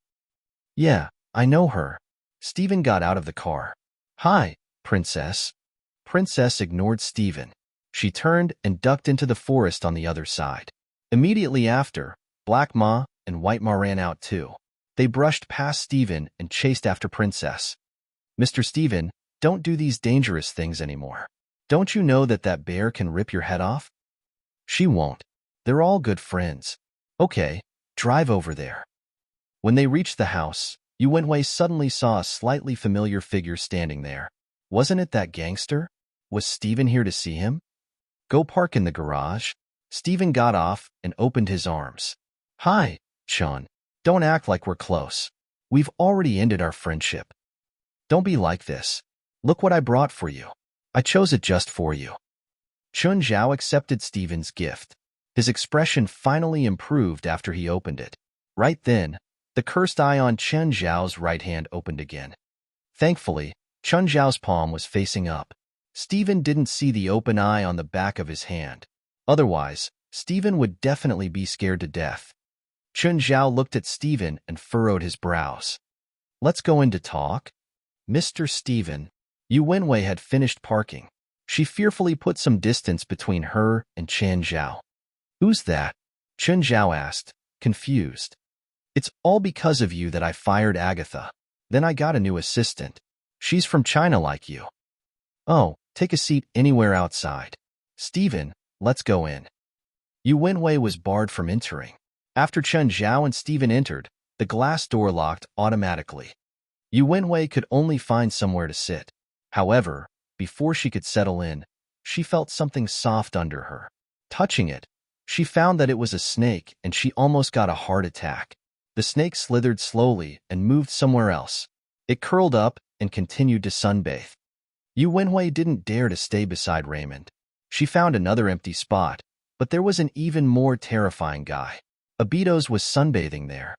Yeah, I know her. Stephen got out of the car. Hi, Princess. Princess ignored Stephen. She turned and ducked into the forest on the other side. Immediately after, Black Ma and White Ma ran out too. They brushed past Stephen and chased after Princess. Mr. Stephen, don't do these dangerous things anymore. Don't you know that that bear can rip your head off? She won't. They're all good friends. Okay, drive over there. When they reached the house, Wenhui suddenly saw a slightly familiar figure standing there. Wasn't it that gangster? Was Stephen here to see him? Go park in the garage. Stephen got off and opened his arms. Hi, Chun. Don't act like we're close. We've already ended our friendship. Don't be like this. Look what I brought for you. I chose it just for you. Chun Zhao accepted Stephen's gift. His expression finally improved after he opened it. Right then, the cursed eye on Chun Zhao's right hand opened again. Thankfully, Chun Zhao's palm was facing up. Stephen didn't see the open eye on the back of his hand. Otherwise, Stephen would definitely be scared to death. Chun Zhao looked at Stephen and furrowed his brows. Let's go in to talk. Mr. Stephen. Wenhui had finished parking. She fearfully put some distance between her and Chun Zhao. Who's that? Chun Zhao asked, confused. It's all because of you that I fired Agatha. Then I got a new assistant. She's from China like you. Oh, take a seat anywhere outside. Stephen, let's go in. Wenhui was barred from entering. After Chun Zhao and Stephen entered, the glass door locked automatically. Wenhui could only find somewhere to sit. However, before she could settle in, she felt something soft under her. Touching it, she found that it was a snake and she almost got a heart attack. The snake slithered slowly and moved somewhere else. It curled up and continued to sunbathe. Wenhui didn't dare to stay beside Raymond. She found another empty spot, but there was an even more terrifying guy. Abitos was sunbathing there.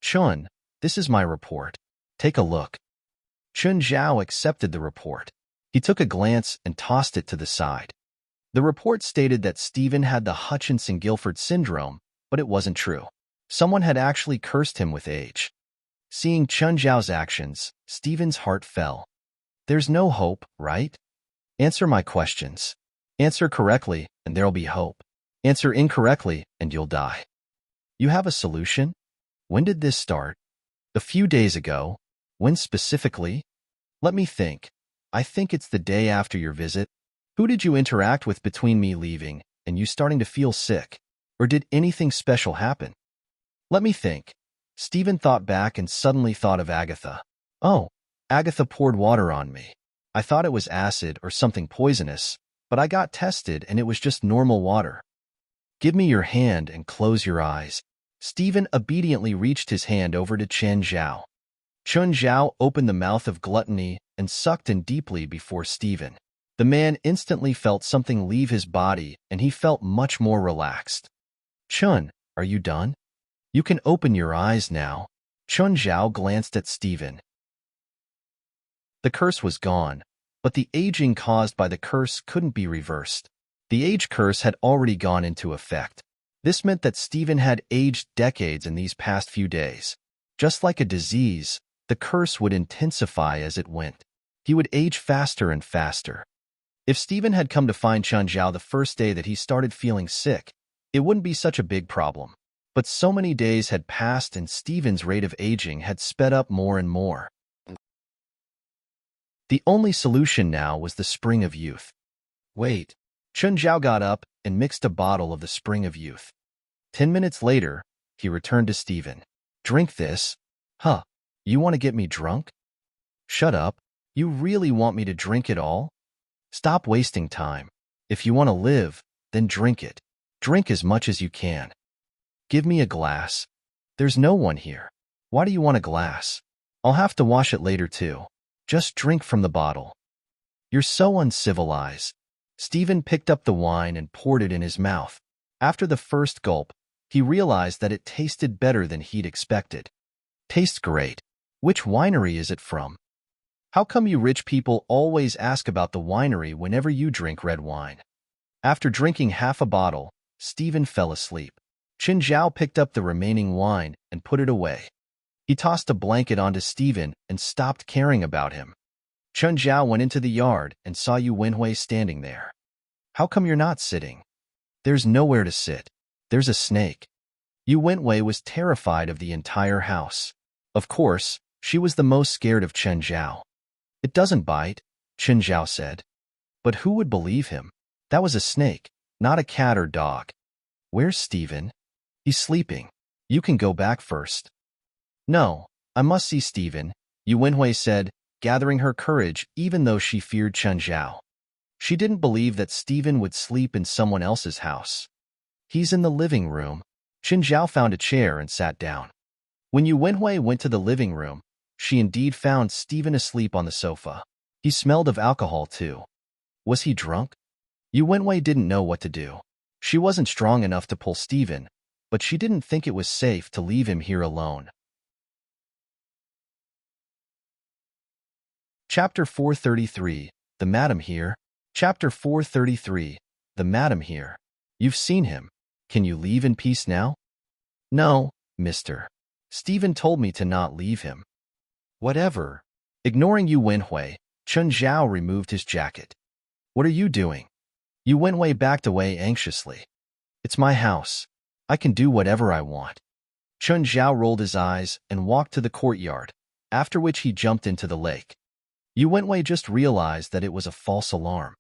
Chun, this is my report. Take a look. Chun Zhao accepted the report. He took a glance and tossed it to the side. The report stated that Stephen had the Hutchinson-Gilford syndrome, but it wasn't true. Someone had actually cursed him with age. Seeing Chun Zhao's actions, Stephen's heart fell. There's no hope, right? Answer my questions. Answer correctly, and there'll be hope. Answer incorrectly, and you'll die. You have a solution? When did this start? A few days ago. When specifically? Let me think. I think it's the day after your visit. Who did you interact with between me leaving and you starting to feel sick? Or did anything special happen? Let me think. Stephen thought back and suddenly thought of Agatha. Oh, Agatha poured water on me. I thought it was acid or something poisonous, but I got tested and it was just normal water. Give me your hand and close your eyes. Stephen obediently reached his hand over to Chun Zhao. Chun Zhao opened the mouth of gluttony and sucked in deeply before Stephen. The man instantly felt something leave his body and he felt much more relaxed. Chun, are you done? You can open your eyes now. Chun Zhao glanced at Stephen. The curse was gone, but the aging caused by the curse couldn't be reversed. The age curse had already gone into effect. This meant that Stephen had aged decades in these past few days. Just like a disease, the curse would intensify as it went. He would age faster and faster. If Stephen had come to find Chun Zhao the first day that he started feeling sick, it wouldn't be such a big problem. But so many days had passed and Stephen's rate of aging had sped up more and more. The only solution now was the Spring of Youth. Wait. Chun Zhao got up and mixed a bottle of the Spring of Youth. 10 minutes later, he returned to Stephen. Drink this. Huh. You want to get me drunk? Shut up. You really want me to drink it all? Stop wasting time. If you want to live, then drink it. Drink as much as you can. Give me a glass. There's no one here. Why do you want a glass? I'll have to wash it later too. Just drink from the bottle. You're so uncivilized. Stephen picked up the wine and poured it in his mouth. After the first gulp, he realized that it tasted better than he'd expected. Tastes great. Which winery is it from? How come you rich people always ask about the winery whenever you drink red wine? After drinking half a bottle, Stephen fell asleep. Qingyi picked up the remaining wine and put it away. He tossed a blanket onto Stephen and stopped caring about him. Qingyi went into the yard and saw Wenhui standing there. How come you're not sitting? There's nowhere to sit. There's a snake. Wenhui was terrified of the entire house. Of course, she was the most scared of Qingyi. It doesn't bite, Qingyi said. But who would believe him? That was a snake, not a cat or dog. Where's Stephen? He's sleeping. You can go back first. No, I must see Stephen, Wenhui said, gathering her courage even though she feared Qingyi. She didn't believe that Stephen would sleep in someone else's house. He's in the living room. Qingyi found a chair and sat down. When Wenhui went to the living room, she indeed found Stephen asleep on the sofa. He smelled of alcohol too. Was he drunk? Wenhui didn't know what to do. She wasn't strong enough to pull Stephen, but she didn't think it was safe to leave him here alone. Chapter 433, The Madam Here. Chapter 433, The Madam Here. You've seen him. Can you leave in peace now? No, mister. Stephen told me to not leave him. Whatever. Ignoring Wenhui, Qingyi removed his jacket. What are you doing? Wenhui backed away anxiously. It's my house. I can do whatever I want. Qingyi rolled his eyes and walked to the courtyard, after which he jumped into the lake. Wenhui just realized that it was a false alarm.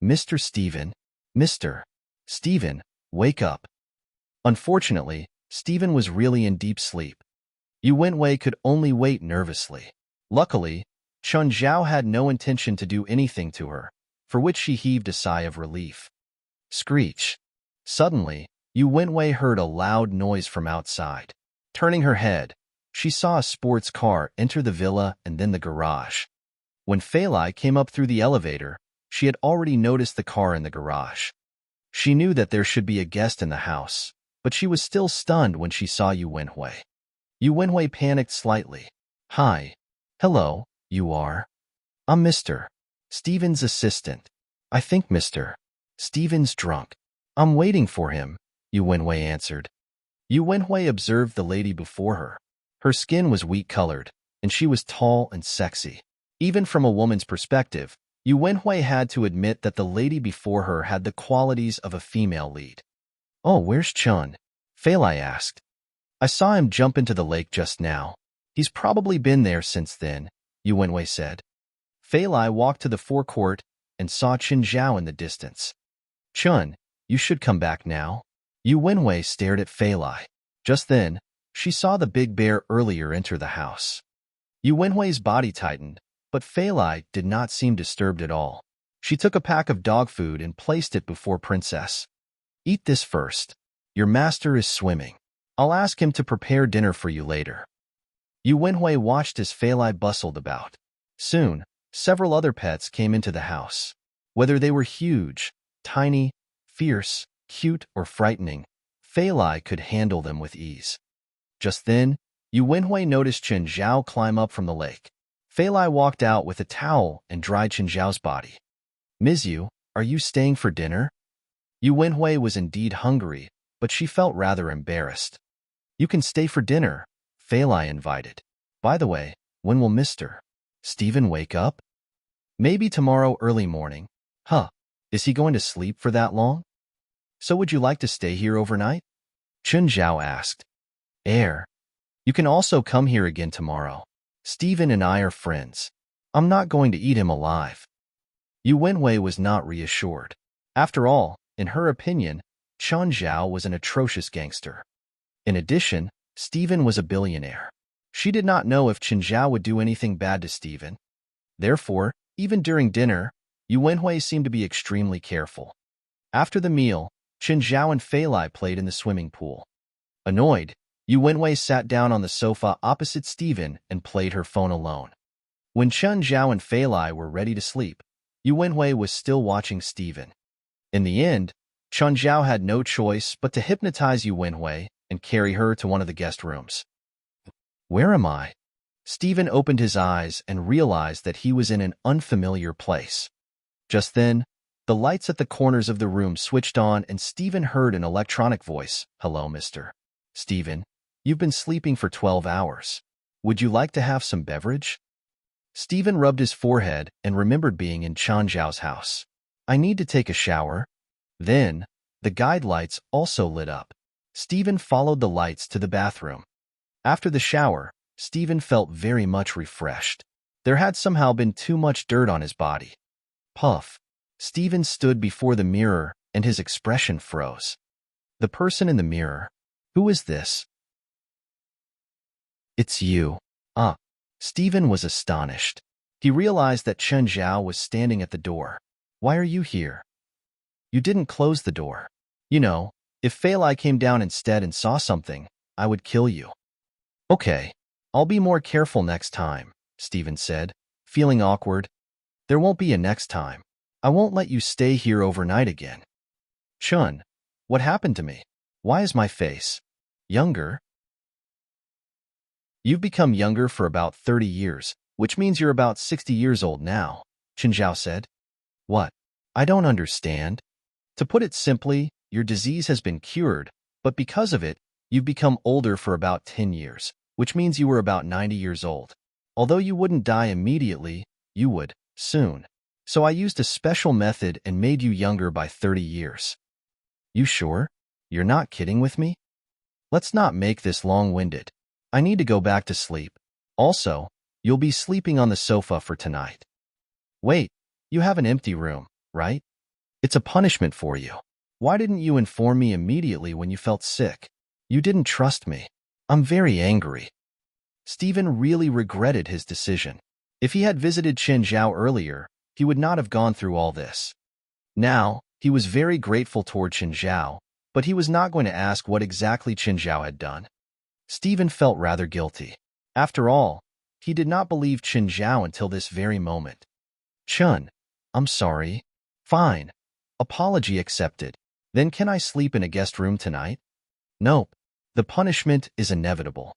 Mr. Stephen, Mr. Stephen, wake up. Unfortunately, Stephen was really in deep sleep. Wenhui could only wait nervously. Luckily, Qingyi had no intention to do anything to her, for which she heaved a sigh of relief. Screech. Suddenly, Wenhui heard a loud noise from outside. Turning her head, she saw a sports car enter the villa and then the garage. When Feilai came up through the elevator, she had already noticed the car in the garage. She knew that there should be a guest in the house, but she was still stunned when she saw Wenhui. Wenhui panicked slightly. Hi. Hello, you are? I'm Mr. Stephen's assistant. I think Mr. Stephen's drunk. I'm waiting for him, Wenhui answered. Wenhui observed the lady before her. Her skin was wheat-colored, and she was tall and sexy. Even from a woman's perspective, Wenhui had to admit that the lady before her had the qualities of a female lead. Oh, where's Chun? Feilai asked. I saw him jump into the lake just now. He's probably been there since then, Wenhui said. Feilai walked to the forecourt and saw Qingyi in the distance. Chun, you should come back now. Wenhui stared at Feilai. Just then, she saw the big bear earlier enter the house. Wenhui's body tightened, but Feilai did not seem disturbed at all. She took a pack of dog food and placed it before Princess. Eat this first. Your master is swimming. I'll ask him to prepare dinner for you later. Wenhui watched as Feilai bustled about. Soon, several other pets came into the house. Whether they were huge, tiny, fierce, cute, or frightening, Feilai could handle them with ease. Just then, Wenhui noticed Qingyi climb up from the lake. Feilai walked out with a towel and dried Qingyi's body. Mizu, are you staying for dinner? Wenhui was indeed hungry, but she felt rather embarrassed. You can stay for dinner, Feilai invited. By the way, when will Mr. Stephen wake up? Maybe tomorrow early morning. Huh, is he going to sleep for that long? So would you like to stay here overnight? Qingyi asked. You can also come here again tomorrow. Stephen and I are friends. I'm not going to eat him alive. Wenhui was not reassured. After all, in her opinion, Qingyi was an atrocious gangster. In addition, Stephen was a billionaire. She did not know if Qingyi would do anything bad to Stephen. Therefore, even during dinner, Wenhui seemed to be extremely careful. After the meal, Qingyi and Feilai played in the swimming pool. Annoyed, Wenhui sat down on the sofa opposite Stephen and played her phone alone. When Chen Zhao and Fei Lai were ready to sleep, Yu Wenhui was still watching Stephen. In the end, Chen Zhao had no choice but to hypnotize Yu Wenhui and carry her to one of the guest rooms. Where am I? Stephen opened his eyes and realized that he was in an unfamiliar place. Just then, the lights at the corners of the room switched on and Stephen heard an electronic voice. Hello, Mr. Stephen. You've been sleeping for 12 hours. Would you like to have some beverage? Stephen rubbed his forehead and remembered being in Chen Zhao's house. I need to take a shower. Then, the guide lights also lit up. Stephen followed the lights to the bathroom. After the shower, Stephen felt very much refreshed. There had somehow been too much dirt on his body. Puff. Stephen stood before the mirror and his expression froze. The person in the mirror. Who is this? It's you. Ah. Stephen was astonished. He realized that Chen Zhao was standing at the door. Why are you here? You didn't close the door. You know, if Fei Lai came down instead and saw something, I would kill you. Okay, I'll be more careful next time, Stephen said, feeling awkward. There won't be a next time. I won't let you stay here overnight again. Chun, what happened to me? Why is my face younger? You've become younger for about 30 years, which means you're about 60 years old now, Chen Zhao said. What? I don't understand. To put it simply, your disease has been cured, but because of it, you've become older for about 10 years, which means you were about 90 years old. Although you wouldn't die immediately, you would, soon. So I used a special method and made you younger by 30 years. You sure? You're not kidding with me? Let's not make this long-winded. I need to go back to sleep. Also, you'll be sleeping on the sofa for tonight. Wait, you have an empty room, right? It's a punishment for you. Why didn't you inform me immediately when you felt sick? You didn't trust me. I'm very angry. Stephen really regretted his decision. If he had visited Chen Zhao earlier, he would not have gone through all this. Now, he was very grateful toward Chen Zhao, but he was not going to ask what exactly Chen Zhao had done. Stephen felt rather guilty. After all, he did not believe Chen Zhao until this very moment. Chun, I'm sorry. Fine. Apology accepted. Then can I sleep in a guest room tonight? Nope. The punishment is inevitable.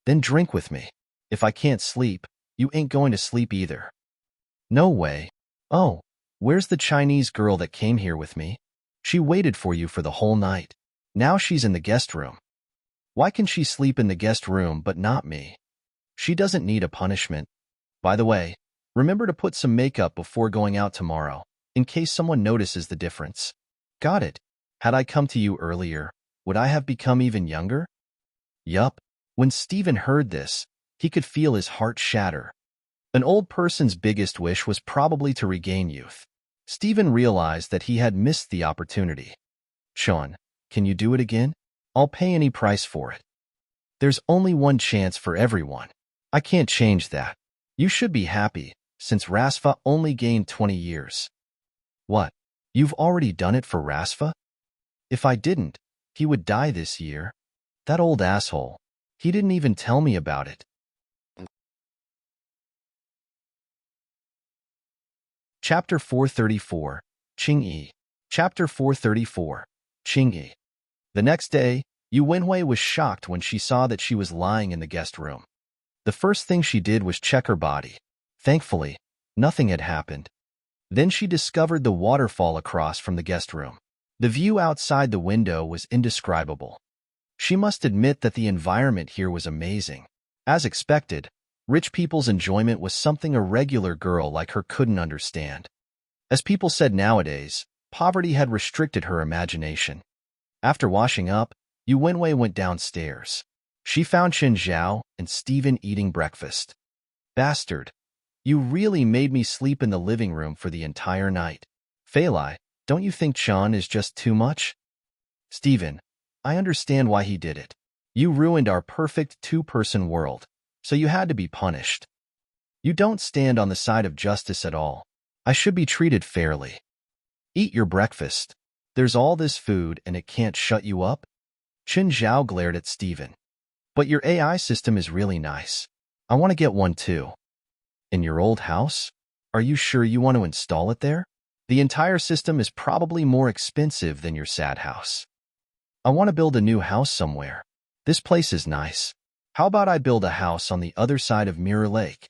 Then drink with me. If I can't sleep, you ain't going to sleep either. No way. Oh, where's the Chinese girl that came here with me? She waited for you for the whole night. Now she's in the guest room. Why can she sleep in the guest room but not me? She doesn't need a punishment. By the way, remember to put some makeup before going out tomorrow, in case someone notices the difference. Got it. Had I come to you earlier, would I have become even younger? Yup. When Stephen heard this, he could feel his heart shatter. An old person's biggest wish was probably to regain youth. Stephen realized that he had missed the opportunity. Sean, can you do it again? I'll pay any price for it. There's only one chance for everyone. I can't change that. You should be happy, since Rasfa only gained 20 years. What? You've already done it for Rasfa? If I didn't, he would die this year. That old asshole. He didn't even tell me about it. Chapter 434, Qingyi. Chapter 434, Qingyi. The next day, Yu Wenhui was shocked when she saw that she was lying in the guest room. The first thing she did was check her body. Thankfully, nothing had happened. Then she discovered the waterfall across from the guest room. The view outside the window was indescribable. She must admit that the environment here was amazing. As expected, rich people's enjoyment was something a regular girl like her couldn't understand. As people said nowadays, poverty had restricted her imagination. After washing up, Yu Wenhui went downstairs. She found Chen Zhao and Stephen eating breakfast. Bastard, you really made me sleep in the living room for the entire night. Fei Lai, don't you think Chan is just too much? Stephen, I understand why he did it. You ruined our perfect two-person world, so you had to be punished. You don't stand on the side of justice at all. I should be treated fairly. Eat your breakfast. There's all this food and it can't shut you up? Chen Zhao glared at Stephen. But your AI system is really nice. I want to get one too. In your old house? Are you sure you want to install it there? The entire system is probably more expensive than your sad house. I want to build a new house somewhere. This place is nice. How about I build a house on the other side of Mirror Lake?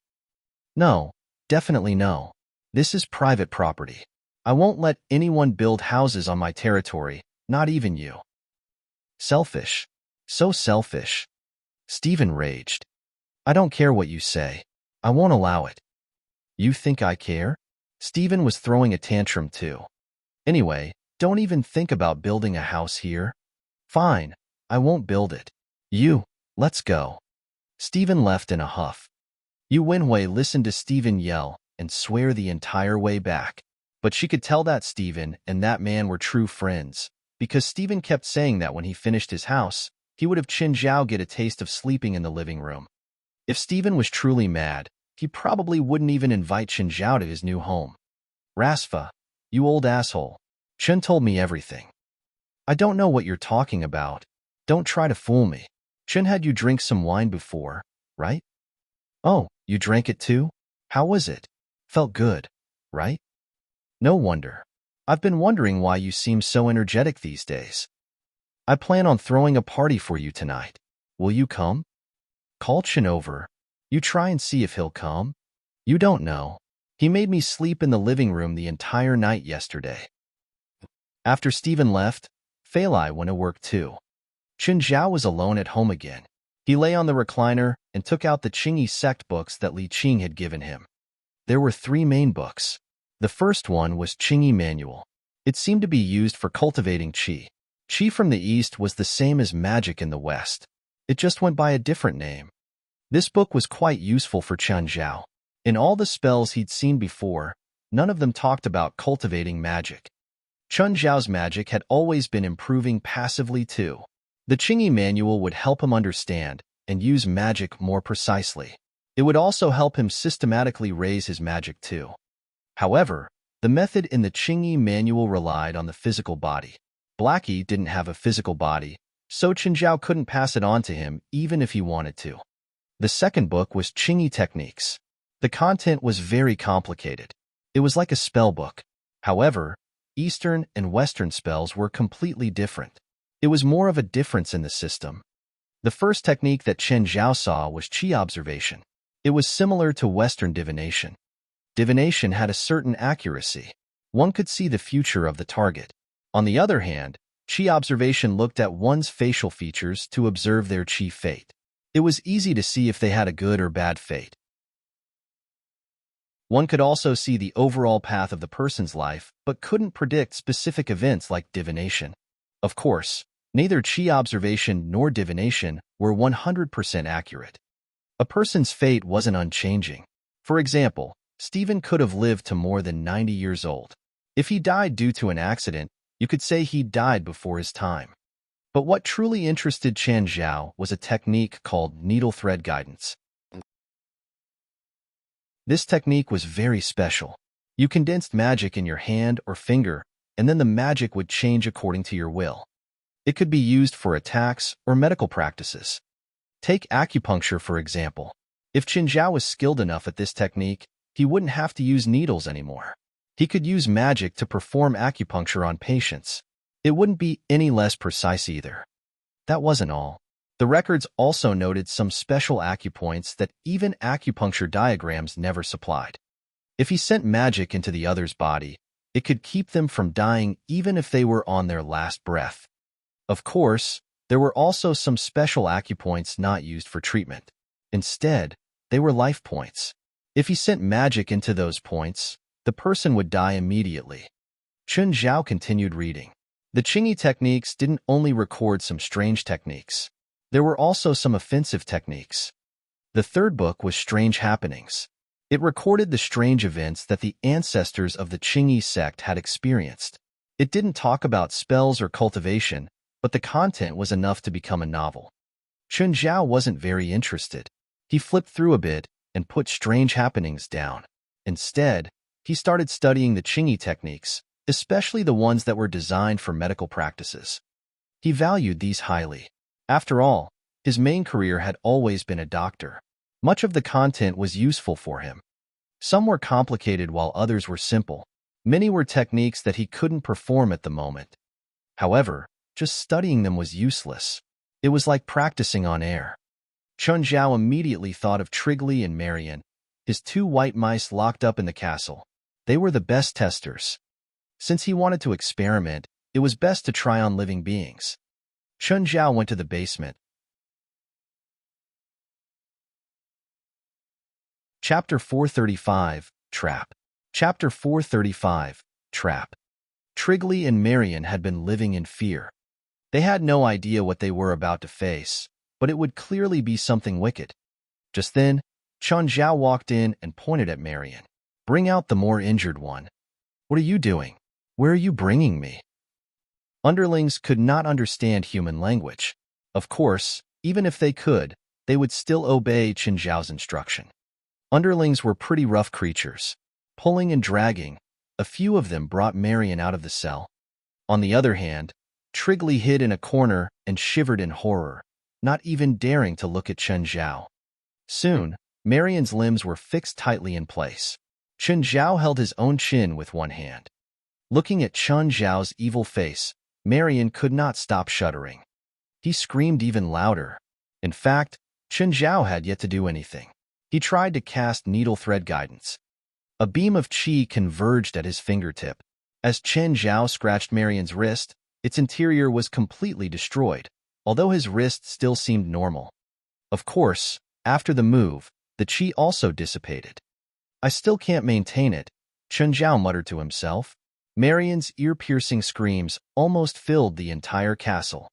No, definitely no. This is private property. I won't let anyone build houses on my territory, not even you. Selfish. So selfish. Stephen raged. I don't care what you say. I won't allow it. You think I care? Stephen was throwing a tantrum too. Anyway, don't even think about building a house here. Fine, I won't build it. Let's go. Stephen left in a huff. Wenhui listened to Stephen yell and swear the entire way back. But she could tell that Stephen and that man were true friends, because Stephen kept saying that when he finished his house, he would have Qingyi get a taste of sleeping in the living room. If Stephen was truly mad, he probably wouldn't even invite Qingyi to his new home. Rasfa, you old asshole. Chen told me everything. I don't know what you're talking about. Don't try to fool me. Chen had you drink some wine before, right? Oh, you drank it too? How was it? Felt good, right? No wonder. I've been wondering why you seem so energetic these days. I plan on throwing a party for you tonight. Will you come? Call Chen over. You try and see if he'll come. You don't know. He made me sleep in the living room the entire night yesterday. After Stephen left, Fei Lai went to work too. Qingyi was alone at home again. He lay on the recliner and took out the Qingyi sect books that Li Qing had given him. There were 3 main books. The first one was Qingyi Manual. It seemed to be used for cultivating qi. Qi from the East was the same as magic in the West. It just went by a different name. This book was quite useful for Qingyi. In all the spells he'd seen before, none of them talked about cultivating magic. Qingyi's magic had always been improving passively too. The Qingyi Manual would help him understand and use magic more precisely. It would also help him systematically raise his magic too. However, the method in the Qingyi Manual relied on the physical body. Blackie didn't have a physical body, so Qingyi couldn't pass it on to him even if he wanted to. The second book was Qingyi Techniques. The content was very complicated. It was like a spell book. However, Eastern and Western spells were completely different. It was more of a difference in the system. The first technique that Qingyi saw was qi observation. It was similar to Western divination. Divination had a certain accuracy. One could see the future of the target. On the other hand, qi observation looked at one's facial features to observe their qi fate. It was easy to see if they had a good or bad fate. One could also see the overall path of the person's life, but couldn't predict specific events like divination. Of course, neither qi observation nor divination were 100% accurate. A person's fate wasn't unchanging. For example, Stephen could have lived to more than 90 years old. If he died due to an accident, you could say he died before his time. But what truly interested Qingyi was a technique called needle thread guidance. This technique was very special. You condensed magic in your hand or finger, and then the magic would change according to your will. It could be used for attacks or medical practices. Take acupuncture, for example. If Qingyi was skilled enough at this technique, he wouldn't have to use needles anymore. He could use magic to perform acupuncture on patients. It wouldn't be any less precise either. That wasn't all. The records also noted some special acupoints that even acupuncture diagrams never supplied. If he sent magic into the other's body, it could keep them from dying even if they were on their last breath. Of course, there were also some special acupoints not used for treatment. Instead, they were life points. If he sent magic into those points, the person would die immediately. Qingyi continued reading. The Qingyi techniques didn't only record some strange techniques. There were also some offensive techniques. The third book was Strange Happenings. It recorded the strange events that the ancestors of the Qingyi sect had experienced. It didn't talk about spells or cultivation, but the content was enough to become a novel. Qingyi wasn't very interested. He flipped through a bit and put Strange Happenings down. Instead, he started studying the Qingyi techniques, especially the ones that were designed for medical practices. He valued these highly. After all, his main career had always been a doctor. Much of the content was useful for him. Some were complicated while others were simple. Many were techniques that he couldn't perform at the moment. However, just studying them was useless. It was like practicing on air. Chun Zhao immediately thought of Qingyi and Marian, his two white mice locked up in the castle. They were the best testers. Since he wanted to experiment, it was best to try on living beings. Chun Zhao went to the basement. Chapter 435, Trap. Chapter 435, Trap. Qingyi and Marian had been living in fear. They had no idea what they were about to face, but it would clearly be something wicked. Just then, Chun Zhao walked in and pointed at Marian. "Bring out the more injured one." "What are you doing? Where are you bringing me?" Underlings could not understand human language. Of course, even if they could, they would still obey Chun Zhao's instruction. Underlings were pretty rough creatures. Pulling and dragging, a few of them brought Marian out of the cell. On the other hand, Qingyi hid in a corner and shivered in horror, not even daring to look at Chun Zhao. Soon, Marian's limbs were fixed tightly in place. Chun Zhao held his own chin with one hand. Looking at Chun Zhao's evil face, Marian could not stop shuddering. He screamed even louder. In fact, Chun Zhao had yet to do anything. He tried to cast needle thread guidance. A beam of qi converged at his fingertip. As Chun Zhao scratched Marian's wrist, its interior was completely destroyed, although his wrist still seemed normal. Of course, after the move, the qi also dissipated. "I still can't maintain it," Chun Zhao muttered to himself. Marian's ear-piercing screams almost filled the entire castle.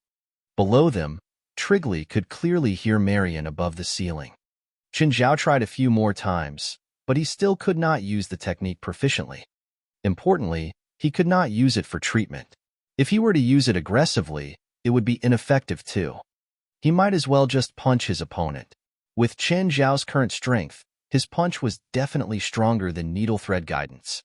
Below them, Qingyi could clearly hear Marian above the ceiling. Chun Zhao tried a few more times, but he still could not use the technique proficiently. Importantly, he could not use it for treatment. If he were to use it aggressively, it would be ineffective too. He might as well just punch his opponent. With Chun Zhao's current strength, his punch was definitely stronger than needle thread guidance.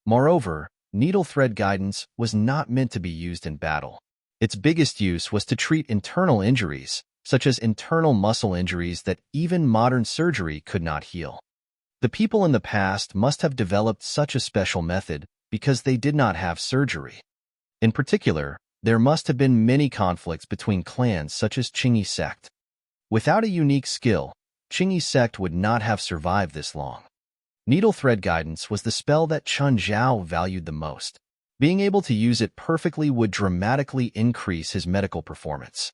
Moreover, needle thread guidance was not meant to be used in battle. Its biggest use was to treat internal injuries, such as internal muscle injuries that even modern surgery could not heal. The people in the past must have developed such a special method because they did not have surgery. In particular, there must have been many conflicts between clans such as Qingyi sect. Without a unique skill, Qingyi sect would not have survived this long. Needle thread guidance was the spell that Chun Zhao valued the most. Being able to use it perfectly would dramatically increase his medical performance.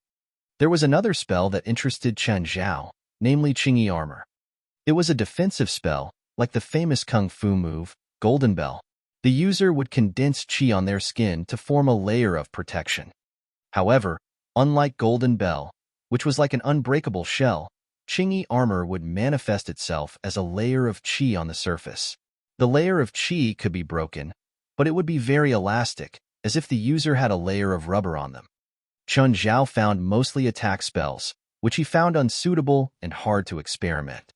There was another spell that interested Chun Zhao, namely Qingyi armor. It was a defensive spell, like the famous kung fu move, Golden Bell. The user would condense qi on their skin to form a layer of protection. However, unlike Golden Bell, which was like an unbreakable shell, Qingyi armor would manifest itself as a layer of qi on the surface. The layer of qi could be broken, but it would be very elastic, as if the user had a layer of rubber on them. Chun Zhao found mostly attack spells, which he found unsuitable and hard to experiment.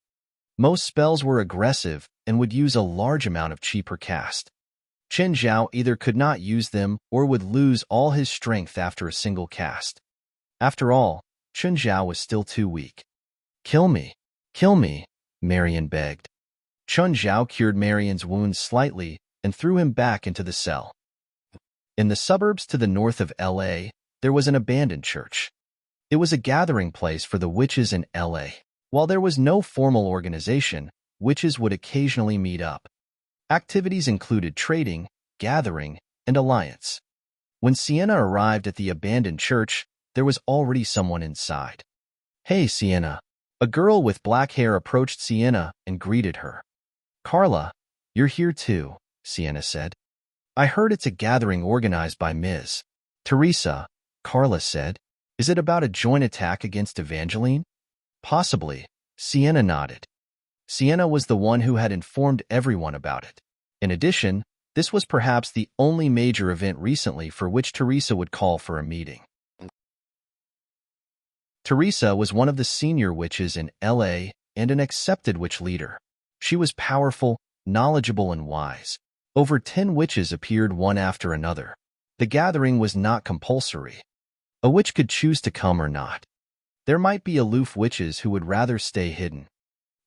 Most spells were aggressive and would use a large amount of qi per cast. Chun Zhao either could not use them or would lose all his strength after a single cast. After all, Chun Zhao was still too weak. Kill me, Marian begged. Chun Zhao cured Marian's wounds slightly and threw him back into the cell. In the suburbs to the north of L.A., there was an abandoned church. It was a gathering place for the witches in L.A. While there was no formal organization, witches would occasionally meet up. Activities included trading, gathering, and alliance. When Sienna arrived at the abandoned church, there was already someone inside. "Hey, Sienna." A girl with black hair approached Sienna and greeted her. "Carla, you're here too," Sienna said. "I heard it's a gathering organized by Ms. Teresa," Carla said. "Is it about a joint attack against Evangeline?" "Possibly," Sienna nodded. Sienna was the one who had informed everyone about it. In addition, this was perhaps the only major event recently for which Teresa would call for a meeting. Teresa was one of the senior witches in L.A. and an accepted witch leader. She was powerful, knowledgeable, and wise. Over 10 witches appeared one after another. The gathering was not compulsory. A witch could choose to come or not. There might be aloof witches who would rather stay hidden.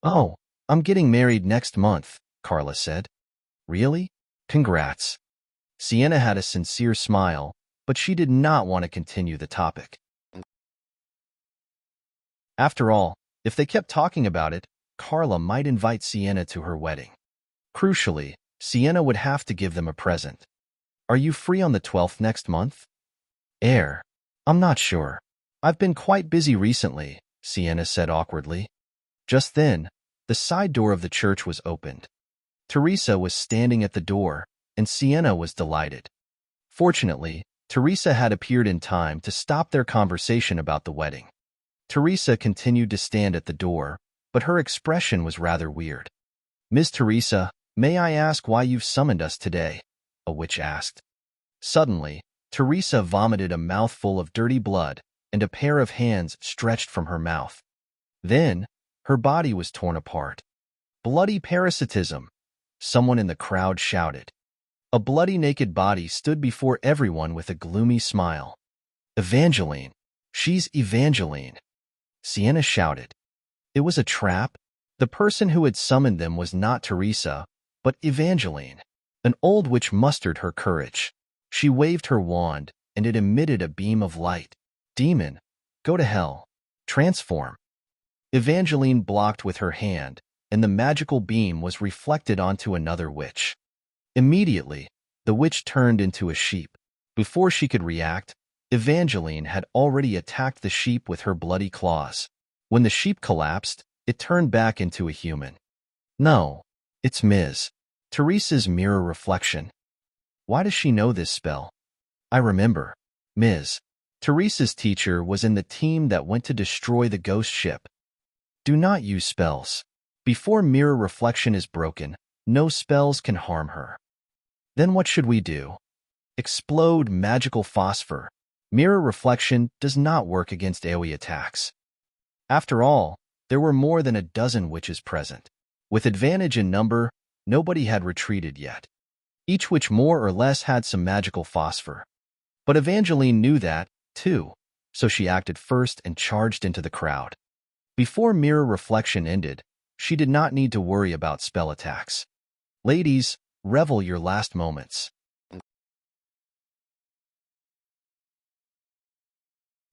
"Oh, I'm getting married next month," Carla said. Really? Congrats. Sienna had a sincere smile, but she did not want to continue the topic. After all, if they kept talking about it, Carla might invite Sienna to her wedding. Crucially, Sienna would have to give them a present. Are you free on the 12th next month? I'm not sure. I've been quite busy recently, Sienna said awkwardly. Just then, the side door of the church was opened. Teresa was standing at the door, and Sienna was delighted. Fortunately, Teresa had appeared in time to stop their conversation about the wedding. Teresa continued to stand at the door, but her expression was rather weird. Miss Teresa, may I ask why you've summoned us today? A witch asked. Suddenly, Teresa vomited a mouthful of dirty blood, and a pair of hands stretched from her mouth. Then, her body was torn apart. Bloody parasitism, someone in the crowd shouted. A bloody naked body stood before everyone with a gloomy smile. Evangeline. She's Evangeline. Sienna shouted. It was a trap. The person who had summoned them was not Teresa, but Evangeline. An old witch mustered her courage. She waved her wand, and it emitted a beam of light. Demon, go to hell. Transform. Evangeline blocked with her hand, and the magical beam was reflected onto another witch. Immediately, the witch turned into a sheep. Before she could react, Evangeline had already attacked the sheep with her bloody claws. When the sheep collapsed, it turned back into a human. No, it's Ms. Teresa's mirror reflection. Why does she know this spell? I remember. Ms. Teresa's teacher was in the team that went to destroy the ghost ship. Do not use spells. Before mirror reflection is broken, no spells can harm her. Then what should we do? Explode magical phosphor. Mirror reflection does not work against AoE attacks. After all, there were more than a dozen witches present. With advantage in number, nobody had retreated yet. Each witch more or less had some magical phosphor. But Evangeline knew that, too, so she acted first and charged into the crowd. Before mirror reflection ended, she did not need to worry about spell attacks. Ladies, revel your last moments.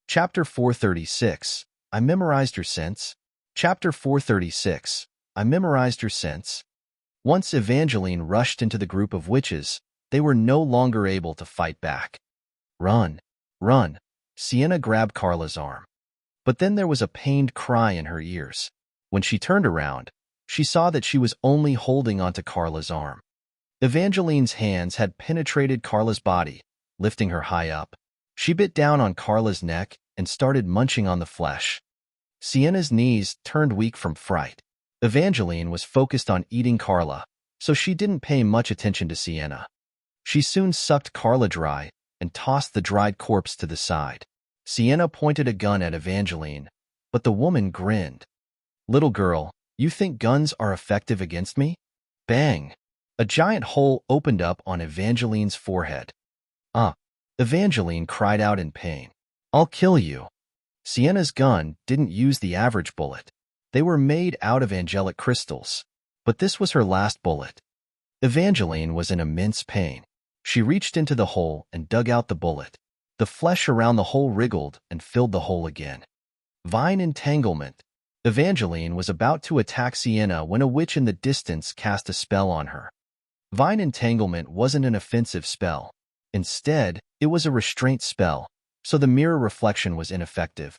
Chapter 436. I memorized her sense. Chapter 436. I memorized her sense. Once Evangeline rushed into the group of witches, they were no longer able to fight back. Run, run. Sienna grabbed Carla's arm. But then there was a pained cry in her ears. When she turned around, she saw that she was only holding onto Carla's arm. Evangeline's hands had penetrated Carla's body, lifting her high up. She bit down on Carla's neck and started munching on the flesh. Sienna's knees turned weak from fright. Evangeline was focused on eating Carla, so she didn't pay much attention to Sienna. She soon sucked Carla dry and tossed the dried corpse to the side. Sienna pointed a gun at Evangeline, but the woman grinned. Little girl, you think guns are effective against me? Bang! A giant hole opened up on Evangeline's forehead. Evangeline cried out in pain. I'll kill you. Sienna's gun didn't use the average bullet. They were made out of angelic crystals. But this was her last bullet. Evangeline was in immense pain. She reached into the hole and dug out the bullet. The flesh around the hole wriggled and filled the hole again. Vine entanglement. Evangeline was about to attack Sienna when a witch in the distance cast a spell on her. Vine entanglement wasn't an offensive spell. Instead, it was a restraint spell, so the mirror reflection was ineffective.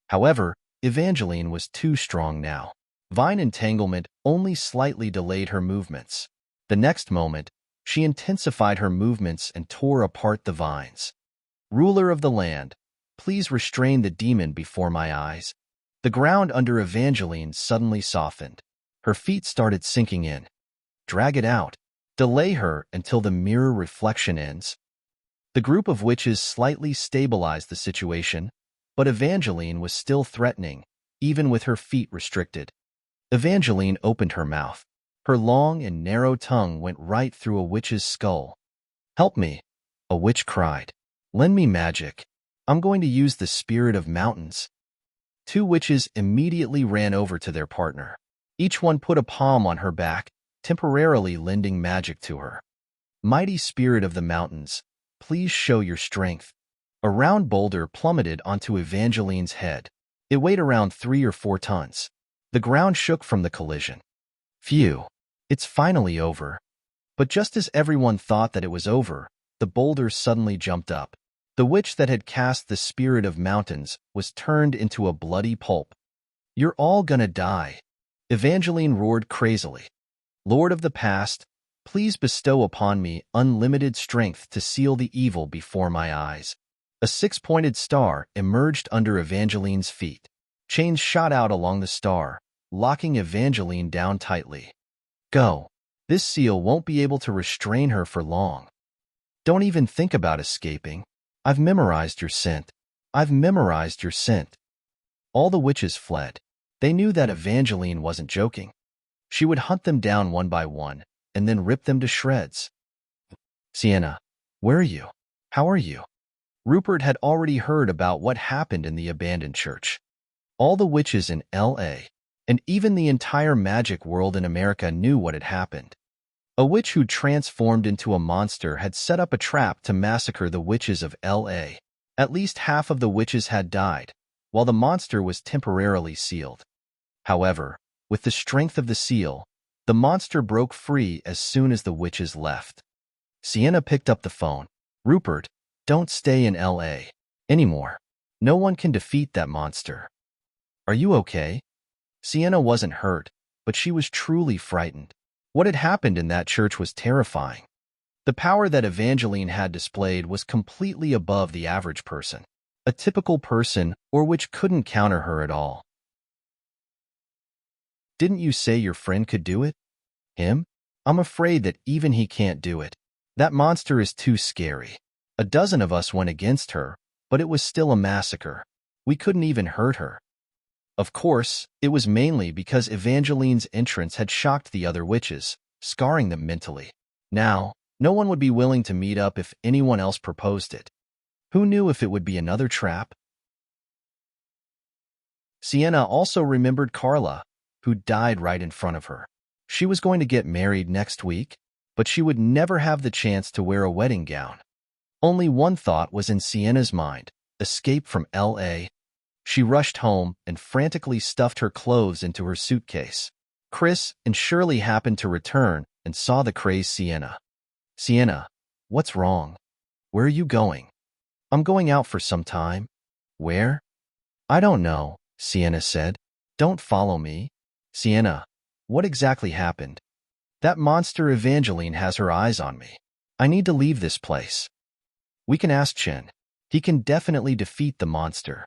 However, Evangeline was too strong now. Vine entanglement only slightly delayed her movements. The next moment, she intensified her movements and tore apart the vines. Ruler of the land, please restrain the demon before my eyes. The ground under Evangeline suddenly softened. Her feet started sinking in. Drag it out. Delay her until the mirror reflection ends. The group of witches slightly stabilized the situation, but Evangeline was still threatening, even with her feet restricted. Evangeline opened her mouth. Her long and narrow tongue went right through a witch's skull. Help me, a witch cried. Lend me magic. I'm going to use the spirit of mountains. Two witches immediately ran over to their partner. Each one put a palm on her back temporarily lending magic to her. Mighty spirit of the mountains, please show your strength. A round boulder plummeted onto Evangeline's head. It weighed around 3 or 4 tons. The ground shook from the collision. Phew, it's finally over. But just as everyone thought that it was over, the boulder suddenly jumped up. The witch that had cast the spirit of mountains was turned into a bloody pulp. You're all gonna die. Evangeline roared crazily. Lord of the past, please bestow upon me unlimited strength to seal the evil before my eyes. A 6-pointed star emerged under Evangeline's feet. Chains shot out along the star, locking Evangeline down tightly. Go. This seal won't be able to restrain her for long. Don't even think about escaping. I've memorized your scent. I've memorized your scent. All the witches fled. They knew that Evangeline wasn't joking. She would hunt them down one by one, and then rip them to shreds. Sienna, where are you? How are you? Rupert had already heard about what happened in the abandoned church. All the witches in L.A., and even the entire magic world in America knew what had happened. A witch who transformed into a monster had set up a trap to massacre the witches of L.A. At least half of the witches had died, while the monster was temporarily sealed. However, with the strength of the seal, the monster broke free as soon as the witches left. Sienna picked up the phone. Rupert, don't stay in L.A. anymore. No one can defeat that monster. Are you okay? Sienna wasn't hurt, but she was truly frightened. What had happened in that church was terrifying. The power that Evangeline had displayed was completely above the average person. A typical person or witch couldn't counter her at all. Didn't you say your friend could do it? Him? I'm afraid that even he can't do it. That monster is too scary. A dozen of us went against her, but it was still a massacre. We couldn't even hurt her. Of course, it was mainly because Evangeline's entrance had shocked the other witches, scarring them mentally. Now, no one would be willing to meet up if anyone else proposed it. Who knew if it would be another trap? Sienna also remembered Carla, who died right in front of her. She was going to get married next week, but she would never have the chance to wear a wedding gown. Only one thought was in Sienna's mind: escape from L.A. She rushed home and frantically stuffed her clothes into her suitcase. Chris and Shirley happened to return and saw the crazed Sienna. Sienna, what's wrong? Where are you going? I'm going out for some time. Where? I don't know, Sienna said. Don't follow me. Sienna, what exactly happened? That monster Evangeline has her eyes on me. I need to leave this place. We can ask Chen. He can definitely defeat the monster.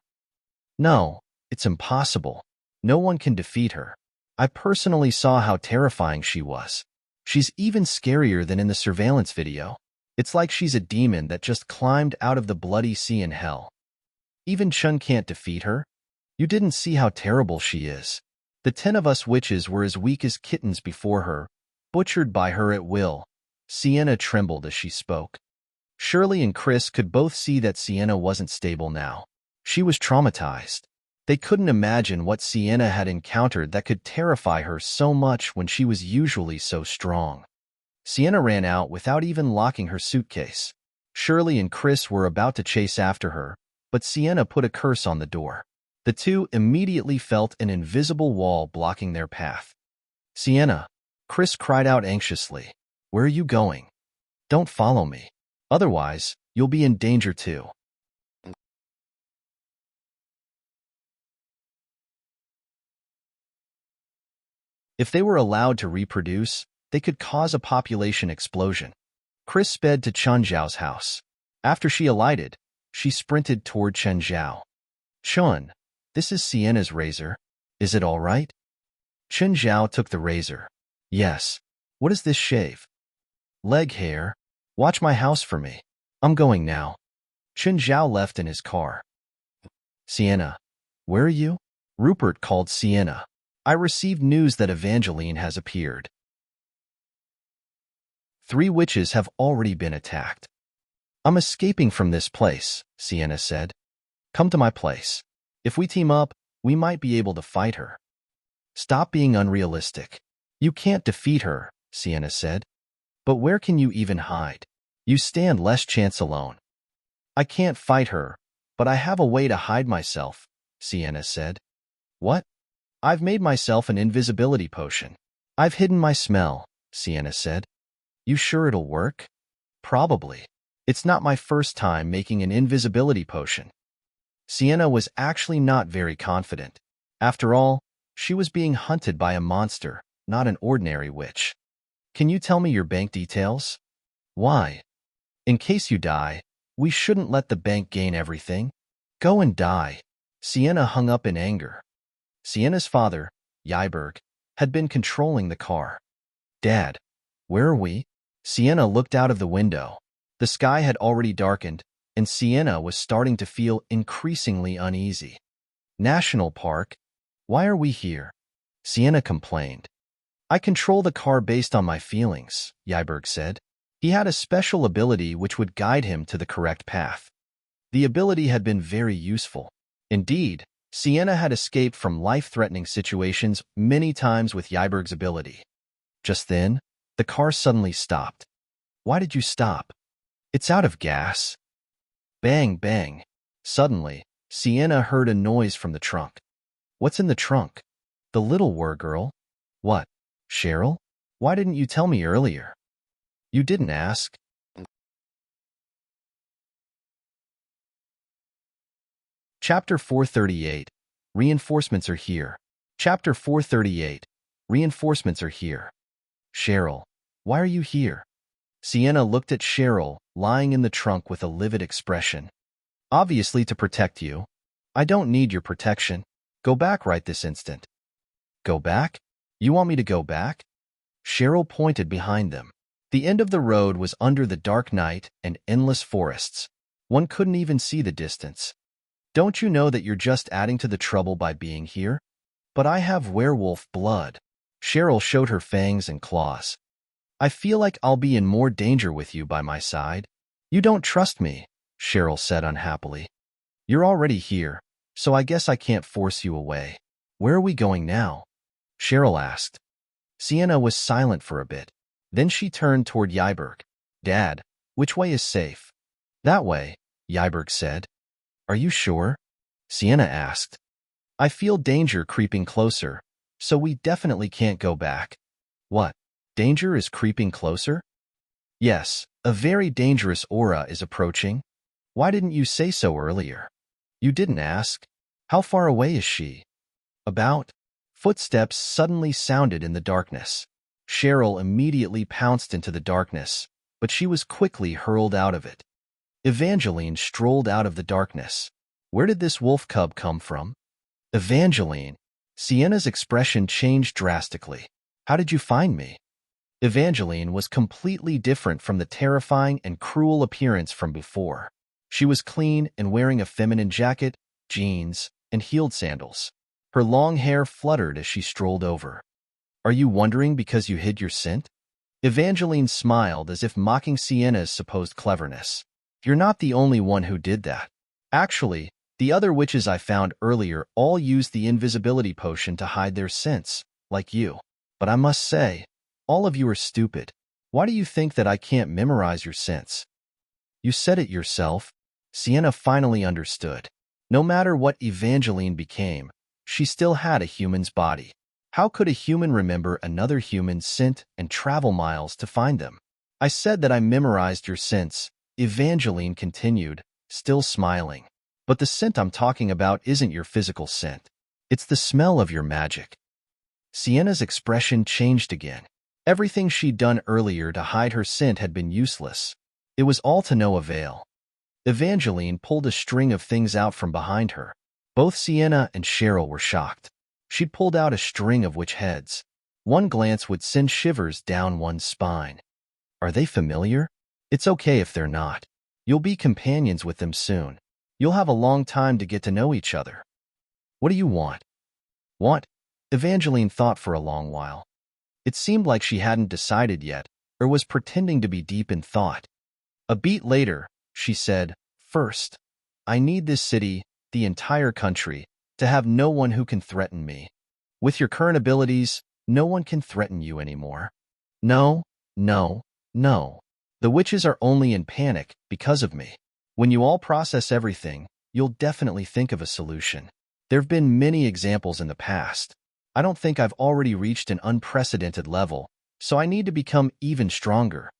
No, it's impossible. No one can defeat her. I personally saw how terrifying she was. She's even scarier than in the surveillance video. It's like she's a demon that just climbed out of the bloody sea in hell. Even Chen can't defeat her. You didn't see how terrible she is. The 10 of us witches were as weak as kittens before her, butchered by her at will. Sienna trembled as she spoke. Shirley and Chris could both see that Sienna wasn't stable now. She was traumatized. They couldn't imagine what Sienna had encountered that could terrify her so much when she was usually so strong. Sienna ran out without even locking her suitcase. Shirley and Chris were about to chase after her, but Sienna put a curse on the door. The two immediately felt an invisible wall blocking their path. Sienna, Chris cried out anxiously. Where are you going? Don't follow me. Otherwise, you'll be in danger too. If they were allowed to reproduce, they could cause a population explosion. Chris sped to Chen Zhao's house. After she alighted, she sprinted toward Chen Zhao. Chen, this is Sienna's razor. Is it all right? Chen Zhao took the razor. Yes. What is this shave? Leg hair. Watch my house for me. I'm going now. Chen Zhao left in his car. Sienna, where are you? Rupert called Sienna. I received news that Evangeline has appeared. 3 witches have already been attacked. I'm escaping from this place, Sienna said. Come to my place. If we team up, we might be able to fight her. Stop being unrealistic. You can't defeat her, Sienna said. But where can you even hide? You stand less chance alone. I can't fight her, but I have a way to hide myself, Sienna said. What? I've made myself an invisibility potion. I've hidden my smell, Sienna said. You sure it'll work? Probably. It's not my first time making an invisibility potion. Sienna was actually not very confident. After all, she was being hunted by a monster, not an ordinary witch. Can you tell me your bank details? Why? In case you die, we shouldn't let the bank gain everything. Go and die. Sienna hung up in anger. Sienna's father, Yiberg, had been controlling the car. Dad, where are we? Sienna looked out of the window. The sky had already darkened, and Sienna was starting to feel increasingly uneasy. National Park? Why are we here? Sienna complained. I control the car based on my feelings, Yiberg said. He had a special ability which would guide him to the correct path. The ability had been very useful. Indeed, Sienna had escaped from life-threatening situations many times with Yiberg's ability. Just then, the car suddenly stopped. Why did you stop? It's out of gas. Bang, bang. Suddenly, Sienna heard a noise from the trunk. What's in the trunk? The little girl? What? Cheryl? Why didn't you tell me earlier? You didn't ask. Chapter 438. Reinforcements are here. Chapter 438. Reinforcements are here. Cheryl, why are you here? Sienna looked at Cheryl, lying in the trunk with a livid expression. Obviously to protect you. I don't need your protection. Go back right this instant. Go back? You want me to go back? Cheryl pointed behind them. The end of the road was under the dark night and endless forests. One couldn't even see the distance. Don't you know that you're just adding to the trouble by being here? But I have werewolf blood. Cheryl showed her fangs and claws. I feel like I'll be in more danger with you by my side. You don't trust me, Cheryl said unhappily. You're already here, so I guess I can't force you away. Where are we going now? Cheryl asked. Sienna was silent for a bit. Then she turned toward Yiberg. Dad, which way is safe? That way, Yiberg said. Are you sure? Sienna asked. I feel danger creeping closer, so we definitely can't go back. What? Danger is creeping closer? Yes, a very dangerous aura is approaching. Why didn't you say so earlier? You didn't ask. How far away is she? About. Footsteps suddenly sounded in the darkness. Cheryl immediately pounced into the darkness, but she was quickly hurled out of it. Evangeline strolled out of the darkness. Where did this wolf cub come from? Evangeline. Sienna's expression changed drastically. How did you find me? Evangeline was completely different from the terrifying and cruel appearance from before. She was clean and wearing a feminine jacket, jeans, and heeled sandals. Her long hair fluttered as she strolled over. Are you wondering because you hid your scent? Evangeline smiled as if mocking Sienna's supposed cleverness. You're not the only one who did that. Actually, the other witches I found earlier all used the invisibility potion to hide their scents, like you. But I must say, all of you are stupid. Why do you think that I can't memorize your scents? You said it yourself. Sienna finally understood. No matter what Evangeline became, she still had a human's body. How could a human remember another human's scent and travel miles to find them? I said that I memorized your scents, Evangeline continued, still smiling. But the scent I'm talking about isn't your physical scent. It's the smell of your magic. Sienna's expression changed again. Everything she'd done earlier to hide her scent had been useless. It was all to no avail. Evangeline pulled a string of things out from behind her. Both Sienna and Cheryl were shocked. She'd pulled out a string of witch heads. One glance would send shivers down one's spine. Are they familiar? It's okay if they're not. You'll be companions with them soon. You'll have a long time to get to know each other. What do you want? Want? Evangeline thought for a long while. It seemed like she hadn't decided yet, or was pretending to be deep in thought. A beat later, she said, First, I need this city, the entire country, to have no one who can threaten me. With your current abilities, no one can threaten you anymore. No, no, no. The witches are only in panic because of me. When you all process everything, you'll definitely think of a solution. There have been many examples in the past. I don't think I've already reached an unprecedented level, so I need to become even stronger.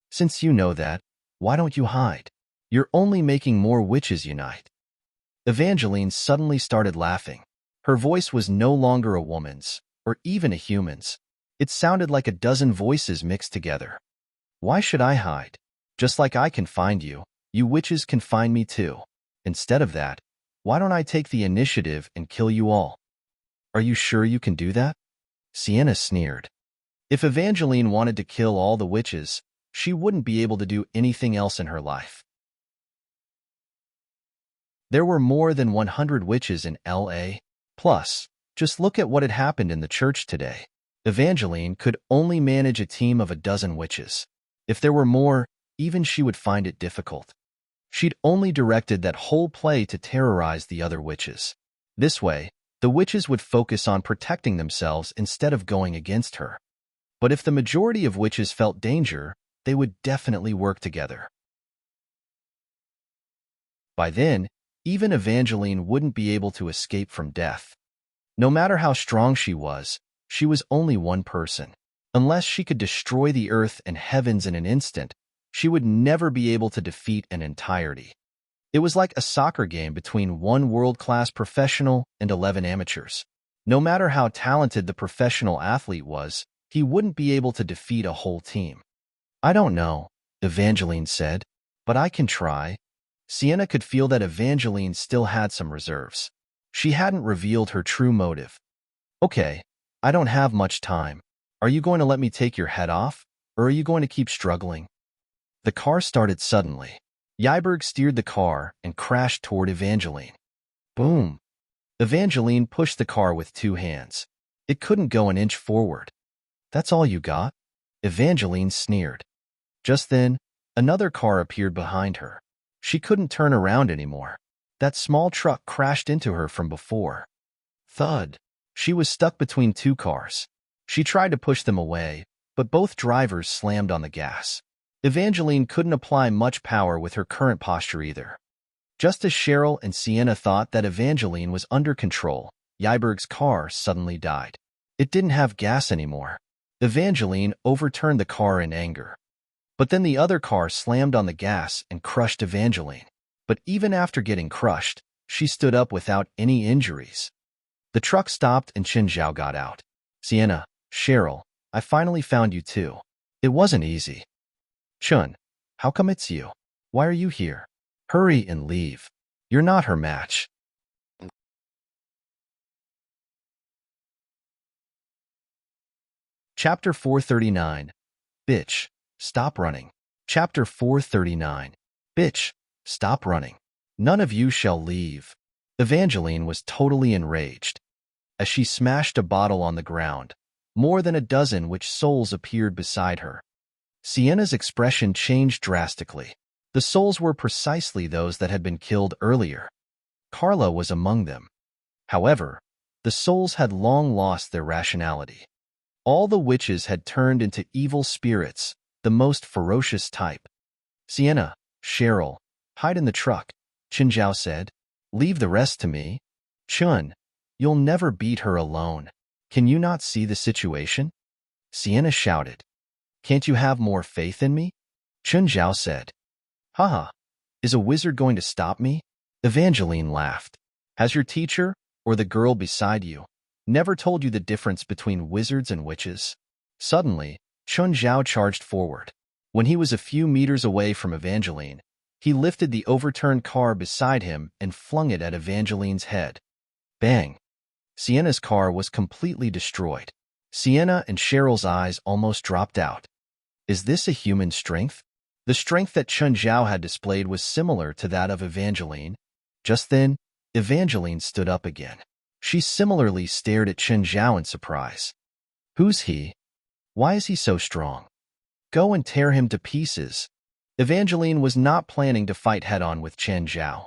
Since you know that, why don't you hide? You're only making more witches unite. Evangeline suddenly started laughing. Her voice was no longer a woman's, or even a human's. It sounded like a dozen voices mixed together. Why should I hide? Just like I can find you, you witches can find me too. Instead of that, why don't I take the initiative and kill you all? Are you sure you can do that? Sienna sneered. If Evangeline wanted to kill all the witches, she wouldn't be able to do anything else in her life. There were more than 100 witches in L.A. Plus, just look at what had happened in the church today. Evangeline could only manage a team of a dozen witches. If there were more, even she would find it difficult. She'd only directed that whole play to terrorize the other witches. This way, the witches would focus on protecting themselves instead of going against her. But if the majority of witches felt danger, they would definitely work together. By then, even Evangeline wouldn't be able to escape from death. No matter how strong she was only one person. Unless she could destroy the earth and heavens in an instant, she would never be able to defeat an entirety. It was like a soccer game between one world-class professional and 11 amateurs. No matter how talented the professional athlete was, he wouldn't be able to defeat a whole team. I don't know, Evangeline said, but I can try. Sienna could feel that Evangeline still had some reserves. She hadn't revealed her true motive. Okay, I don't have much time. Are you going to let me take your head off, or are you going to keep struggling? The car started suddenly. Yberg steered the car and crashed toward Evangeline. Boom! Evangeline pushed the car with two hands. It couldn't go an inch forward. That's all you got? Evangeline sneered. Just then, another car appeared behind her. She couldn't turn around anymore. That small truck crashed into her from before. Thud. She was stuck between two cars. She tried to push them away, but both drivers slammed on the gas. Evangeline couldn't apply much power with her current posture either. Just as Cheryl and Sienna thought that Evangeline was under control, Yberg's car suddenly died. It didn't have gas anymore. Evangeline overturned the car in anger. But then the other car slammed on the gas and crushed Evangeline. But even after getting crushed, she stood up without any injuries. The truck stopped and Qingyi got out. Sienna, Cheryl, I finally found you too. It wasn't easy. Chun, how come it's you? Why are you here? Hurry and leave. You're not her match. Chapter 439. Bitch, stop running. Chapter 439. Bitch, stop running. None of you shall leave. Evangeline was totally enraged. As she smashed a bottle on the ground, more than a dozen witch souls appeared beside her. Sienna's expression changed drastically. The souls were precisely those that had been killed earlier. Carla was among them. However, the souls had long lost their rationality. All the witches had turned into evil spirits, the most ferocious type. Sienna, Cheryl, hide in the truck, Qingyi said. Leave the rest to me. Chun, you'll never beat her alone. Can you not see the situation? Sienna shouted. Can't you have more faith in me? Qingyi said. Haha, is a wizard going to stop me? Evangeline laughed. Has your teacher, or the girl beside you, never told you the difference between wizards and witches? Suddenly, Qingyi charged forward. When he was a few meters away from Evangeline, he lifted the overturned car beside him and flung it at Evangeline's head. Bang! Sienna's car was completely destroyed. Sienna and Cheryl's eyes almost dropped out. Is this a human strength? The strength that Qingyi had displayed was similar to that of Evangeline. Just then, Evangeline stood up again. She similarly stared at Qingyi in surprise. Who's he? Why is he so strong? Go and tear him to pieces. Evangeline was not planning to fight head-on with Qingyi.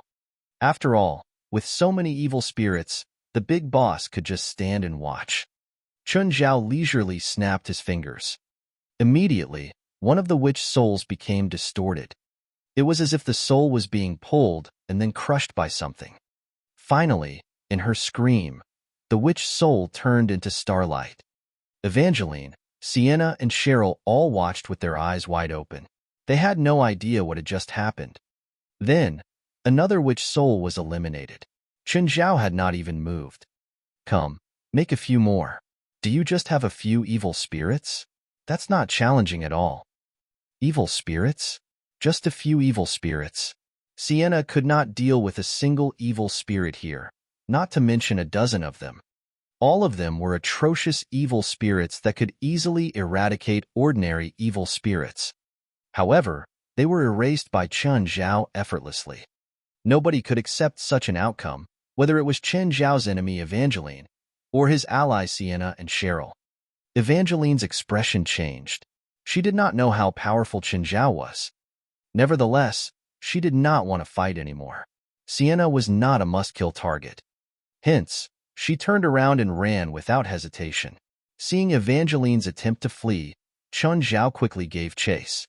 After all, with so many evil spirits, the big boss could just stand and watch. Qingyi leisurely snapped his fingers. Immediately, one of the witch souls became distorted. It was as if the soul was being pulled and then crushed by something. Finally, in her scream, the witch soul turned into starlight. Evangeline, Sienna, and Cheryl all watched with their eyes wide open. They had no idea what had just happened. Then, another witch soul was eliminated. Qingyi had not even moved. Come, make a few more. Do you just have a few evil spirits? That's not challenging at all. Evil spirits? Just a few evil spirits. Sienna could not deal with a single evil spirit here, not to mention a dozen of them. All of them were atrocious evil spirits that could easily eradicate ordinary evil spirits. However, they were erased by Qingyi effortlessly. Nobody could accept such an outcome, whether it was Qingyi's enemy Evangeline or his allies Sienna and Cheryl. Evangeline's expression changed. She did not know how powerful Qingyi was. Nevertheless, she did not want to fight anymore. Sienna was not a must-kill target. Hence, she turned around and ran without hesitation. Seeing Evangeline's attempt to flee, Qingyi quickly gave chase.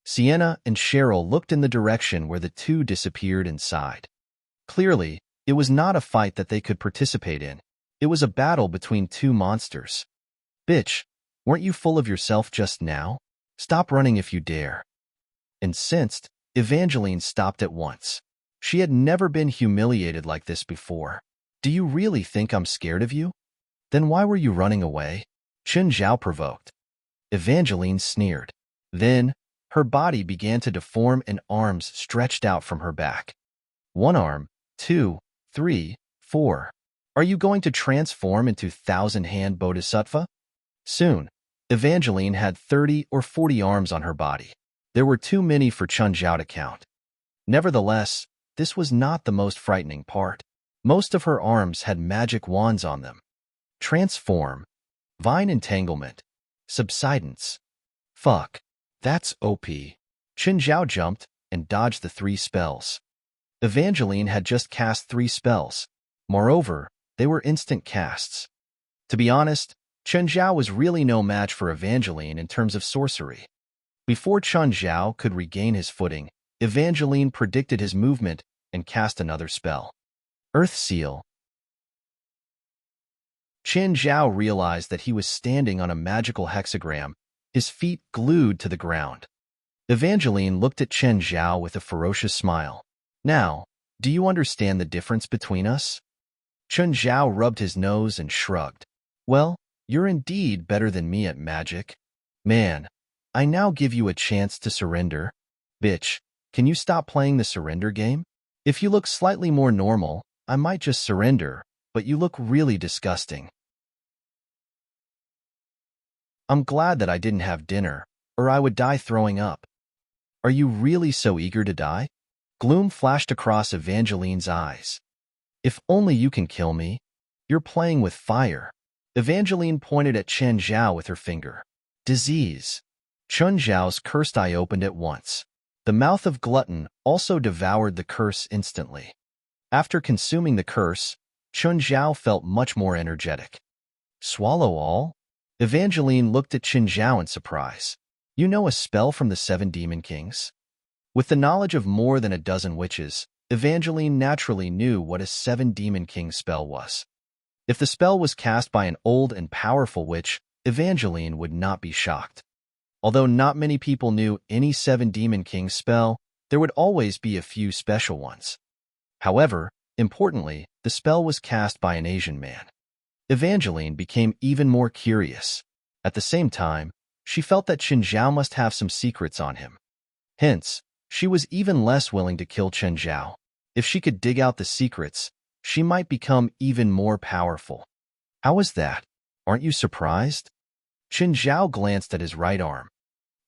Sienna and Cheryl looked in the direction where the two disappeared inside. Clearly, it was not a fight that they could participate in. It was a battle between two monsters. Bitch, weren't you full of yourself just now? Stop running if you dare. Incensed, Evangeline stopped at once. She had never been humiliated like this before. Do you really think I'm scared of you? Then why were you running away? Qingyi provoked. Evangeline sneered. Then, her body began to deform and arms stretched out from her back. One arm, 2, 3, 4. Are you going to transform into thousand-hand bodhisattva? Soon, Evangeline had 30 or 40 arms on her body. There were too many for Qingyi to count. Nevertheless, this was not the most frightening part. Most of her arms had magic wands on them. Transform. Vine entanglement. Subsidence. Fuck. That's OP. Qingyi jumped and dodged the 3 spells. Evangeline had just cast 3 spells. Moreover, they were instant casts. To be honest, Qingyi was really no match for Evangeline in terms of sorcery. Before Qingyi could regain his footing, Evangeline predicted his movement and cast another spell. Earth Seal. Qingyi realized that he was standing on a magical hexagram, his feet glued to the ground. Evangeline looked at Qingyi with a ferocious smile. Now, do you understand the difference between us? Qingyi rubbed his nose and shrugged. Well, you're indeed better than me at magic. Man, I now give you a chance to surrender. Bitch, can you stop playing the surrender game? If you look slightly more normal, I might just surrender, but you look really disgusting. I'm glad that I didn't have dinner, or I would die throwing up. Are you really so eager to die? Gloom flashed across Evangeline's eyes. If only you can kill me. You're playing with fire. Evangeline pointed at Qingyi with her finger. Disease. Qingyi's cursed eye opened at once. The mouth of Glutton also devoured the curse instantly. After consuming the curse, Qingyi felt much more energetic. Swallow all? Evangeline looked at Qingyi in surprise. You know a spell from the 7 Demon Kings? With the knowledge of more than a dozen witches, Evangeline naturally knew what a 7 Demon King spell was. If the spell was cast by an old and powerful witch, Evangeline would not be shocked. Although not many people knew any 7 Demon King spell, there would always be a few special ones. However, importantly, the spell was cast by an Asian man. Evangeline became even more curious. At the same time, she felt that Qingyi must have some secrets on him. Hence, she was even less willing to kill Qingyi. If she could dig out the secrets, she might become even more powerful. How is that? Aren't you surprised? Qingyi glanced at his right arm.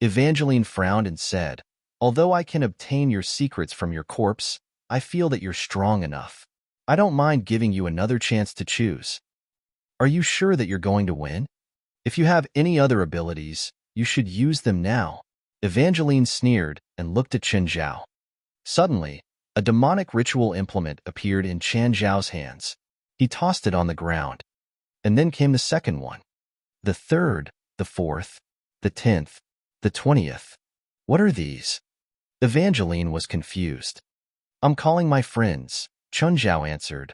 Evangeline frowned and said, Although I can obtain your secrets from your corpse, I feel that you're strong enough. I don't mind giving you another chance to choose. Are you sure that you're going to win? If you have any other abilities, you should use them now. Evangeline sneered and looked at Qingyi. Suddenly, a demonic ritual implement appeared in Qingyi's hands. He tossed it on the ground. And then came the second one. The third, the fourth. The 10th? The 20th? What are these? Evangeline was confused. I'm calling my friends, Chunzhao answered.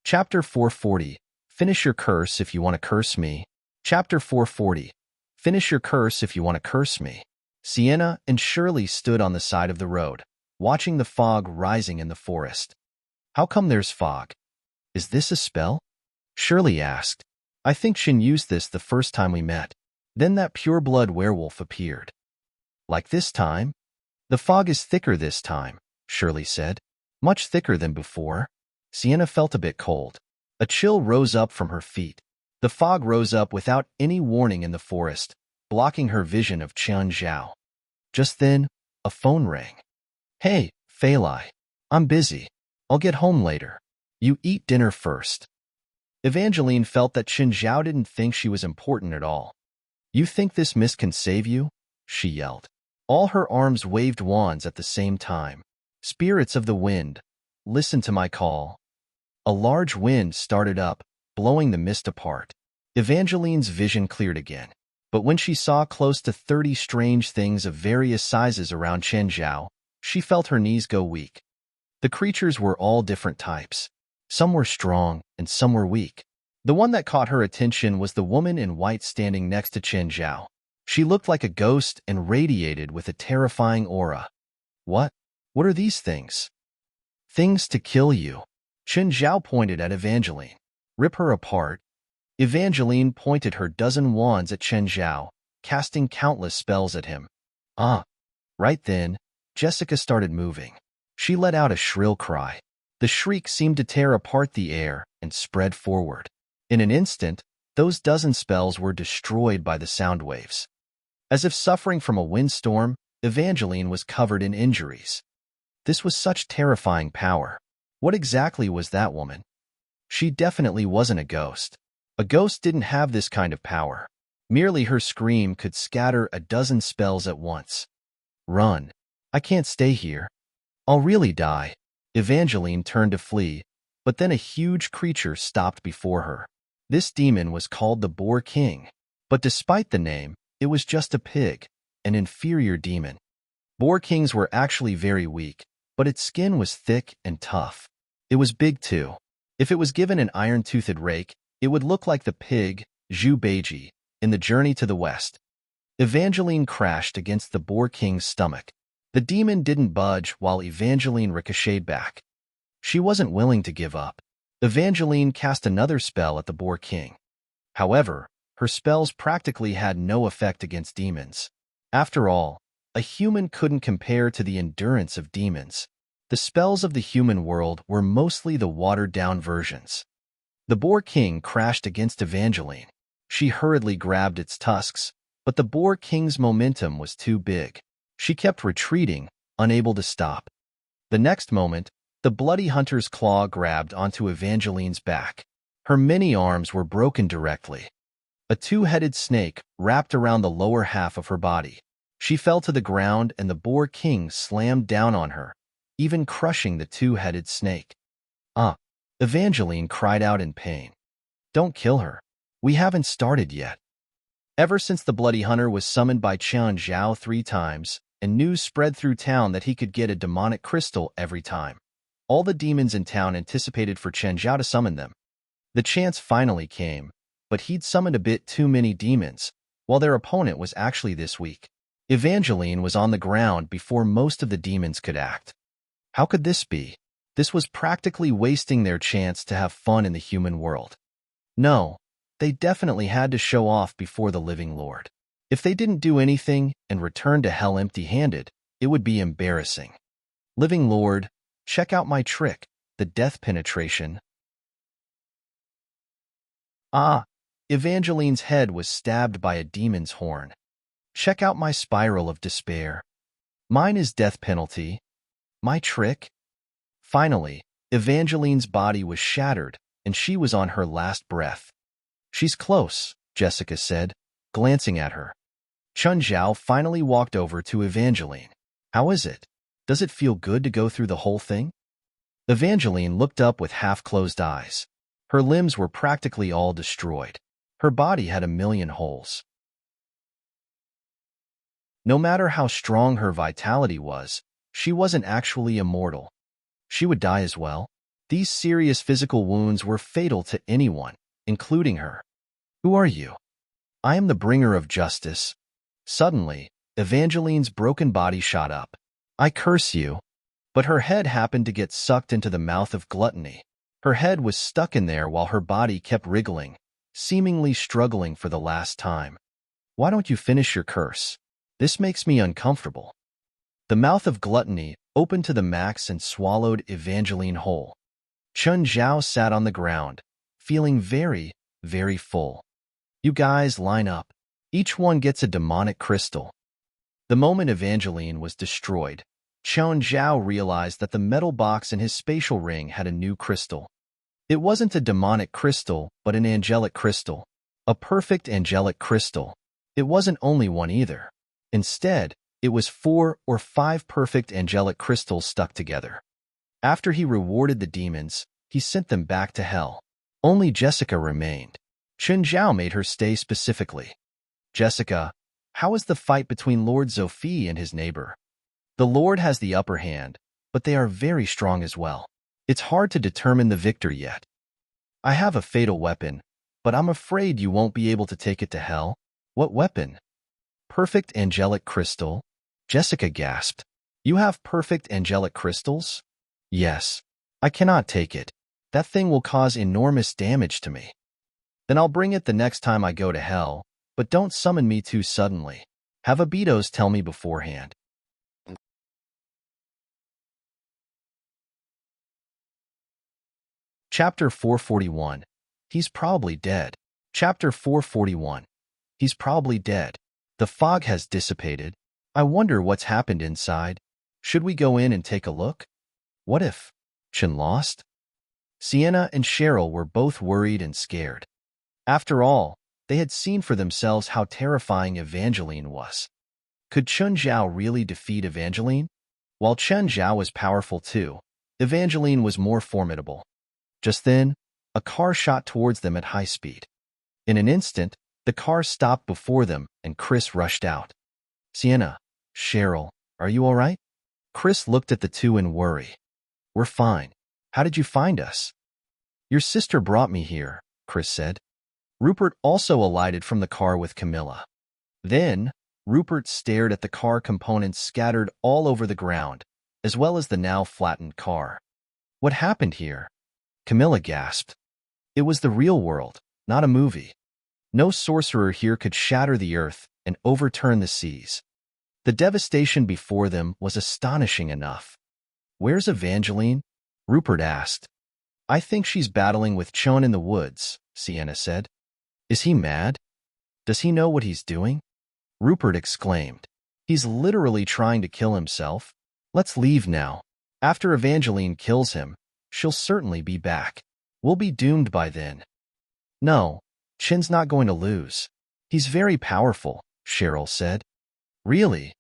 Chapter 440. Finish your curse if you want to curse me. Chapter 440. Finish your curse if you want to curse me. Sienna and Shirley stood on the side of the road, watching the fog rising in the forest. How come there's fog? Is this a spell? Shirley asked. I think Xin used this the first time we met. Then that pure-blood werewolf appeared. Like this time? The fog is thicker this time, Shirley said. Much thicker than before. Sienna felt a bit cold. A chill rose up from her feet. The fog rose up without any warning in the forest, blocking her vision of Qiangliu. Just then, a phone rang. Hey, Fei Lai. I'm busy. I'll get home later. You eat dinner first. Evangeline felt that Qiangliu didn't think she was important at all. You think this mist can save you? She yelled. All her arms waved wands at the same time. Spirits of the wind, listen to my call. A large wind started up, blowing the mist apart. Evangeline's vision cleared again. But when she saw close to 30 strange things of various sizes around Qiangliu, she felt her knees go weak. The creatures were all different types. Some were strong, and some were weak. The one that caught her attention was the woman in white standing next to Qiangliu. She looked like a ghost and radiated with a terrifying aura. What? What are these things? Things to kill you. Qiangliu pointed at Evangeline. Rip her apart. Evangeline pointed her dozen wands at Qiangliu, casting countless spells at him. Right then, Jessica started moving. She let out a shrill cry. The shriek seemed to tear apart the air and spread forward. In an instant, those dozen spells were destroyed by the sound waves. As if suffering from a windstorm, Evangeline was covered in injuries. This was such terrifying power. What exactly was that woman? She definitely wasn't a ghost. A ghost didn't have this kind of power. Merely her scream could scatter a dozen spells at once. Run. I can't stay here. I'll really die. Evangeline turned to flee, but then a huge creature stopped before her. This demon was called the Boar King. But despite the name, it was just a pig, an inferior demon. Boar Kings were actually very weak, but its skin was thick and tough. It was big too. If it was given an iron-toothed rake, it would look like the pig, Zhu Beiji, in the Journey to the West. Evangeline crashed against the Boar King's stomach. The demon didn't budge while Evangeline ricocheted back. She wasn't willing to give up. Evangeline cast another spell at the Boar King. However, her spells practically had no effect against demons. After all, a human couldn't compare to the endurance of demons. The spells of the human world were mostly the watered-down versions. The Boar King crashed against Evangeline. She hurriedly grabbed its tusks, but the Boar King's momentum was too big. She kept retreating, unable to stop. The next moment, the bloody hunter's claw grabbed onto Evangeline's back. Her many arms were broken directly. A two-headed snake wrapped around the lower half of her body. She fell to the ground and the Boar King slammed down on her, even crushing the two-headed snake. Evangeline cried out in pain. Don't kill her. We haven't started yet. Ever since the Bloody Hunter was summoned by Qiangliu 3 times, and news spread through town that he could get a demonic crystal every time, all the demons in town anticipated for Qiangliu to summon them. The chance finally came, but he'd summoned a bit too many demons, while their opponent was actually this weak. Evangeline was on the ground before most of the demons could act. How could this be? This was practically wasting their chance to have fun in the human world. No, they definitely had to show off before the living Lord. If they didn't do anything and returned to hell empty-handed, it would be embarrassing. Living Lord, check out my trick, the death penetration. Evangeline's head was stabbed by a demon's horn. Check out my spiral of despair. Mine is death penalty. My trick? Finally, Evangeline's body was shattered, and she was on her last breath. She's close, Jessica said, glancing at her. Chunzhao finally walked over to Evangeline. How is it? Does it feel good to go through the whole thing? Evangeline looked up with half-closed eyes. Her limbs were practically all destroyed. Her body had a million holes. No matter how strong her vitality was, she wasn't actually immortal. She would die as well. These serious physical wounds were fatal to anyone, including her. Who are you? I am the bringer of justice. Suddenly, Evangeline's broken body shot up. I curse you. But her head happened to get sucked into the mouth of gluttony. Her head was stuck in there while her body kept wriggling, seemingly struggling for the last time. Why don't you finish your curse? This makes me uncomfortable. The mouth of gluttony opened to the max and swallowed Evangeline whole. Chun Zhao sat on the ground, feeling very, very full. You guys line up. Each one gets a demonic crystal. The moment Evangeline was destroyed, Chun Zhao realized that the metal box in his spatial ring had a new crystal. It wasn't a demonic crystal, but an angelic crystal. A perfect angelic crystal. It wasn't only one either. Instead, it was 4 or 5 perfect angelic crystals stuck together. After he rewarded the demons, he sent them back to hell. Only Jessica remained. Chun Zhao made her stay specifically. Jessica, how is the fight between Lord Zofie and his neighbor? The Lord has the upper hand, but they are very strong as well. It's hard to determine the victor yet. I have a fatal weapon, but I'm afraid you won't be able to take it to hell. What weapon? Perfect angelic crystal? Jessica gasped. You have perfect angelic crystals? Yes. I cannot take it. That thing will cause enormous damage to me. Then I'll bring it the next time I go to hell, but don't summon me too suddenly. Have Abitos tell me beforehand. Chapter 441. He's probably dead. Chapter 441. He's probably dead. The fog has dissipated. I wonder what's happened inside. Should we go in and take a look? What if Chen lost? Sienna and Cheryl were both worried and scared. After all, they had seen for themselves how terrifying Evangeline was. Could Chun Zhao really defeat Evangeline? While Chun Zhao was powerful too, Evangeline was more formidable. Just then, a car shot towards them at high speed. In an instant, the car stopped before them and Chris rushed out. Sienna, Cheryl, are you all right? Chris looked at the two in worry. We're fine. How did you find us? Your sister brought me here, Chris said. Rupert also alighted from the car with Camilla. Then, Rupert stared at the car components scattered all over the ground, as well as the now flattened car. What happened here? Camilla gasped. It was the real world, not a movie. No sorcerer here could shatter the earth and overturn the seas. The devastation before them was astonishing enough. Where's Evangeline? Rupert asked. I think she's battling with Chon in the woods, Sienna said. Is he mad? Does he know what he's doing? Rupert exclaimed. He's literally trying to kill himself. Let's leave now. After Evangeline kills him, she'll certainly be back. We'll be doomed by then. No, Chin's not going to lose. He's very powerful, Cheryl said. Really?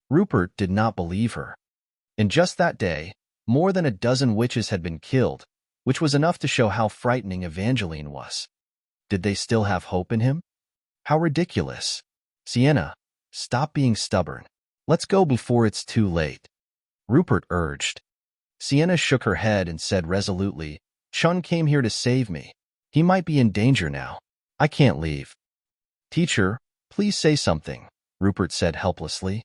Rupert did not believe her. In just that day, more than a dozen witches had been killed, which was enough to show how frightening Evangeline was. Did they still have hope in him? How ridiculous. Sienna, stop being stubborn. Let's go before it's too late. Rupert urged. Sienna shook her head and said resolutely, Chun came here to save me. He might be in danger now. I can't leave. Teacher, please say something, Rupert said helplessly.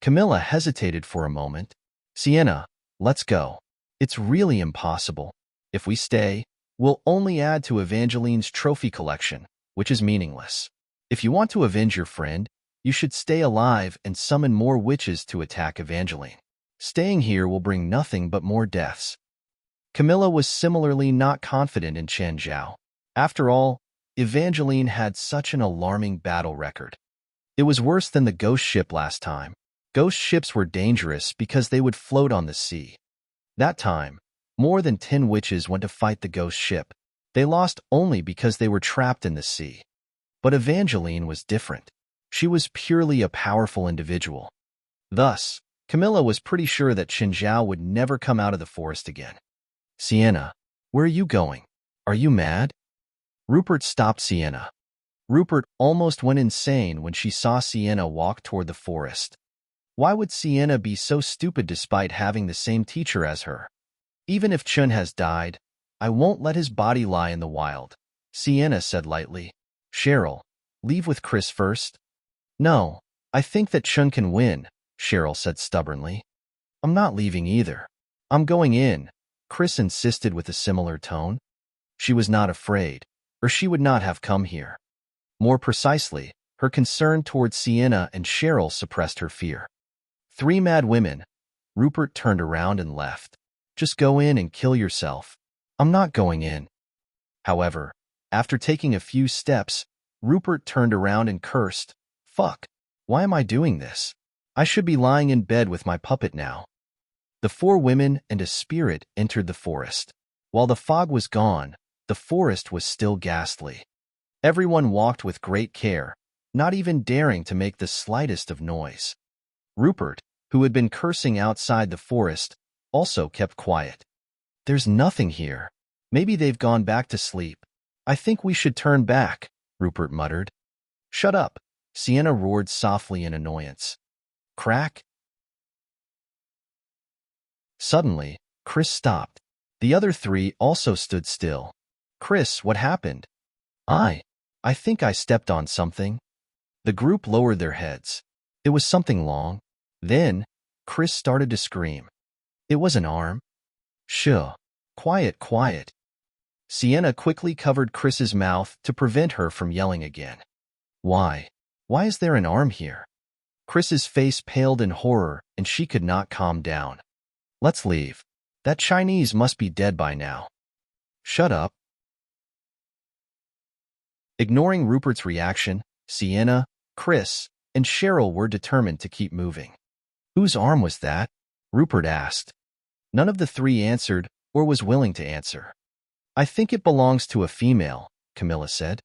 Camilla hesitated for a moment. Sienna, let's go. It's really impossible. If we stay, we'll only add to Evangeline's trophy collection, which is meaningless. If you want to avenge your friend, you should stay alive and summon more witches to attack Evangeline. Staying here will bring nothing but more deaths. Camilla was similarly not confident in Chen Zhao. After all, Evangeline had such an alarming battle record. It was worse than the ghost ship last time. Ghost ships were dangerous because they would float on the sea. That time, more than 10 witches went to fight the ghost ship. They lost only because they were trapped in the sea. But Evangeline was different. She was purely a powerful individual. Thus, Camilla was pretty sure that Qin Zhao would never come out of the forest again. Sienna, where are you going? Are you mad? Rupert stopped Sienna. Rupert almost went insane when she saw Sienna walk toward the forest. Why would Sienna be so stupid despite having the same teacher as her? Even if Chun has died, I won't let his body lie in the wild, Sienna said lightly. Cheryl, leave with Chris first. No, I think that Chun can win, Cheryl said stubbornly. I'm not leaving either. I'm going in, Chris insisted with a similar tone. She was not afraid, or she would not have come here. More precisely, her concern towards Sienna and Cheryl suppressed her fear. Three mad women. Rupert turned around and left. Just go in and kill yourself. I'm not going in. However, after taking a few steps, Rupert turned around and cursed. Fuck, why am I doing this? I should be lying in bed with my puppet now. The four women and a spirit entered the forest. While the fog was gone, the forest was still ghastly. Everyone walked with great care, not even daring to make the slightest of noise. Rupert, who had been cursing outside the forest, also kept quiet. There's nothing here. Maybe they've gone back to sleep. I think we should turn back, Rupert muttered. Shut up, Sienna roared softly in annoyance. Crack. Suddenly, Chris stopped. The other three also stood still. Chris, what happened? I think I stepped on something. The group lowered their heads. It was something long. Then, Chris started to scream. It was an arm. Shh. Quiet, quiet. Sienna quickly covered Chris's mouth to prevent her from yelling again. Why? Why is there an arm here? Chris's face paled in horror, and she could not calm down. Let's leave. That Chinese must be dead by now. Shut up. Ignoring Rupert's reaction, Sienna, Chris, and Cheryl were determined to keep moving. Whose arm was that? Rupert asked. None of the three answered or was willing to answer. I think it belongs to a female, Camilla said.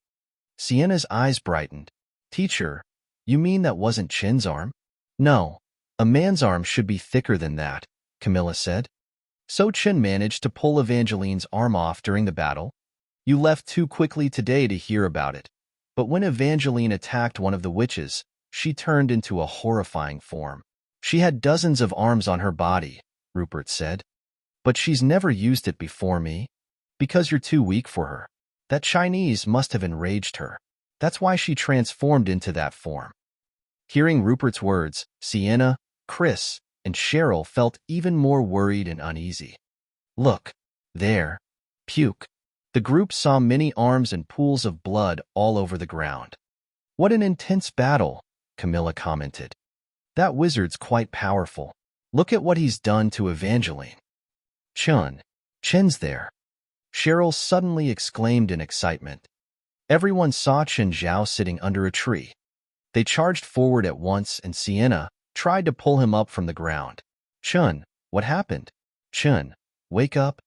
Sienna's eyes brightened. Teacher, you mean that wasn't Chin's arm? No, a man's arm should be thicker than that, Camilla said. So Qin managed to pull Evangeline's arm off during the battle? You left too quickly today to hear about it. But when Evangeline attacked one of the witches, she turned into a horrifying form. She had dozens of arms on her body, Rupert said. But she's never used it before me. Because you're too weak for her. That Chinese must have enraged her. That's why she transformed into that form. Hearing Rupert's words, Sienna, Chris, and Cheryl felt even more worried and uneasy. Look, there. Puke. The group saw many arms and pools of blood all over the ground. What an intense battle, Camilla commented. That wizard's quite powerful. Look at what he's done to Evangeline. Chin's there. Cheryl suddenly exclaimed in excitement. Everyone saw Chen Zhao sitting under a tree. They charged forward at once and Sienna tried to pull him up from the ground. Chun, what happened? Chun, wake up.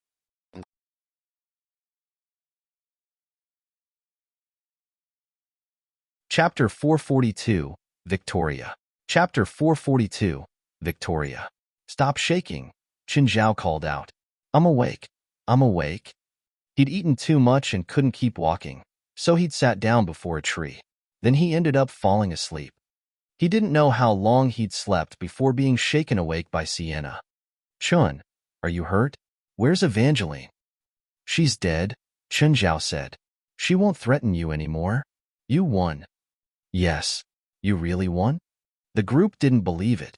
Chapter 442, Victoria. Chapter 442, Victoria. Stop shaking, Chen Zhao called out. I'm awake. I'm awake. He'd eaten too much and couldn't keep walking, so he'd sat down before a tree. Then he ended up falling asleep. He didn't know how long he'd slept before being shaken awake by Sienna. Chun, are you hurt? Where's Evangeline? She's dead, Chen Zhao said. She won't threaten you anymore. You won. Yes. You really won? The group didn't believe it.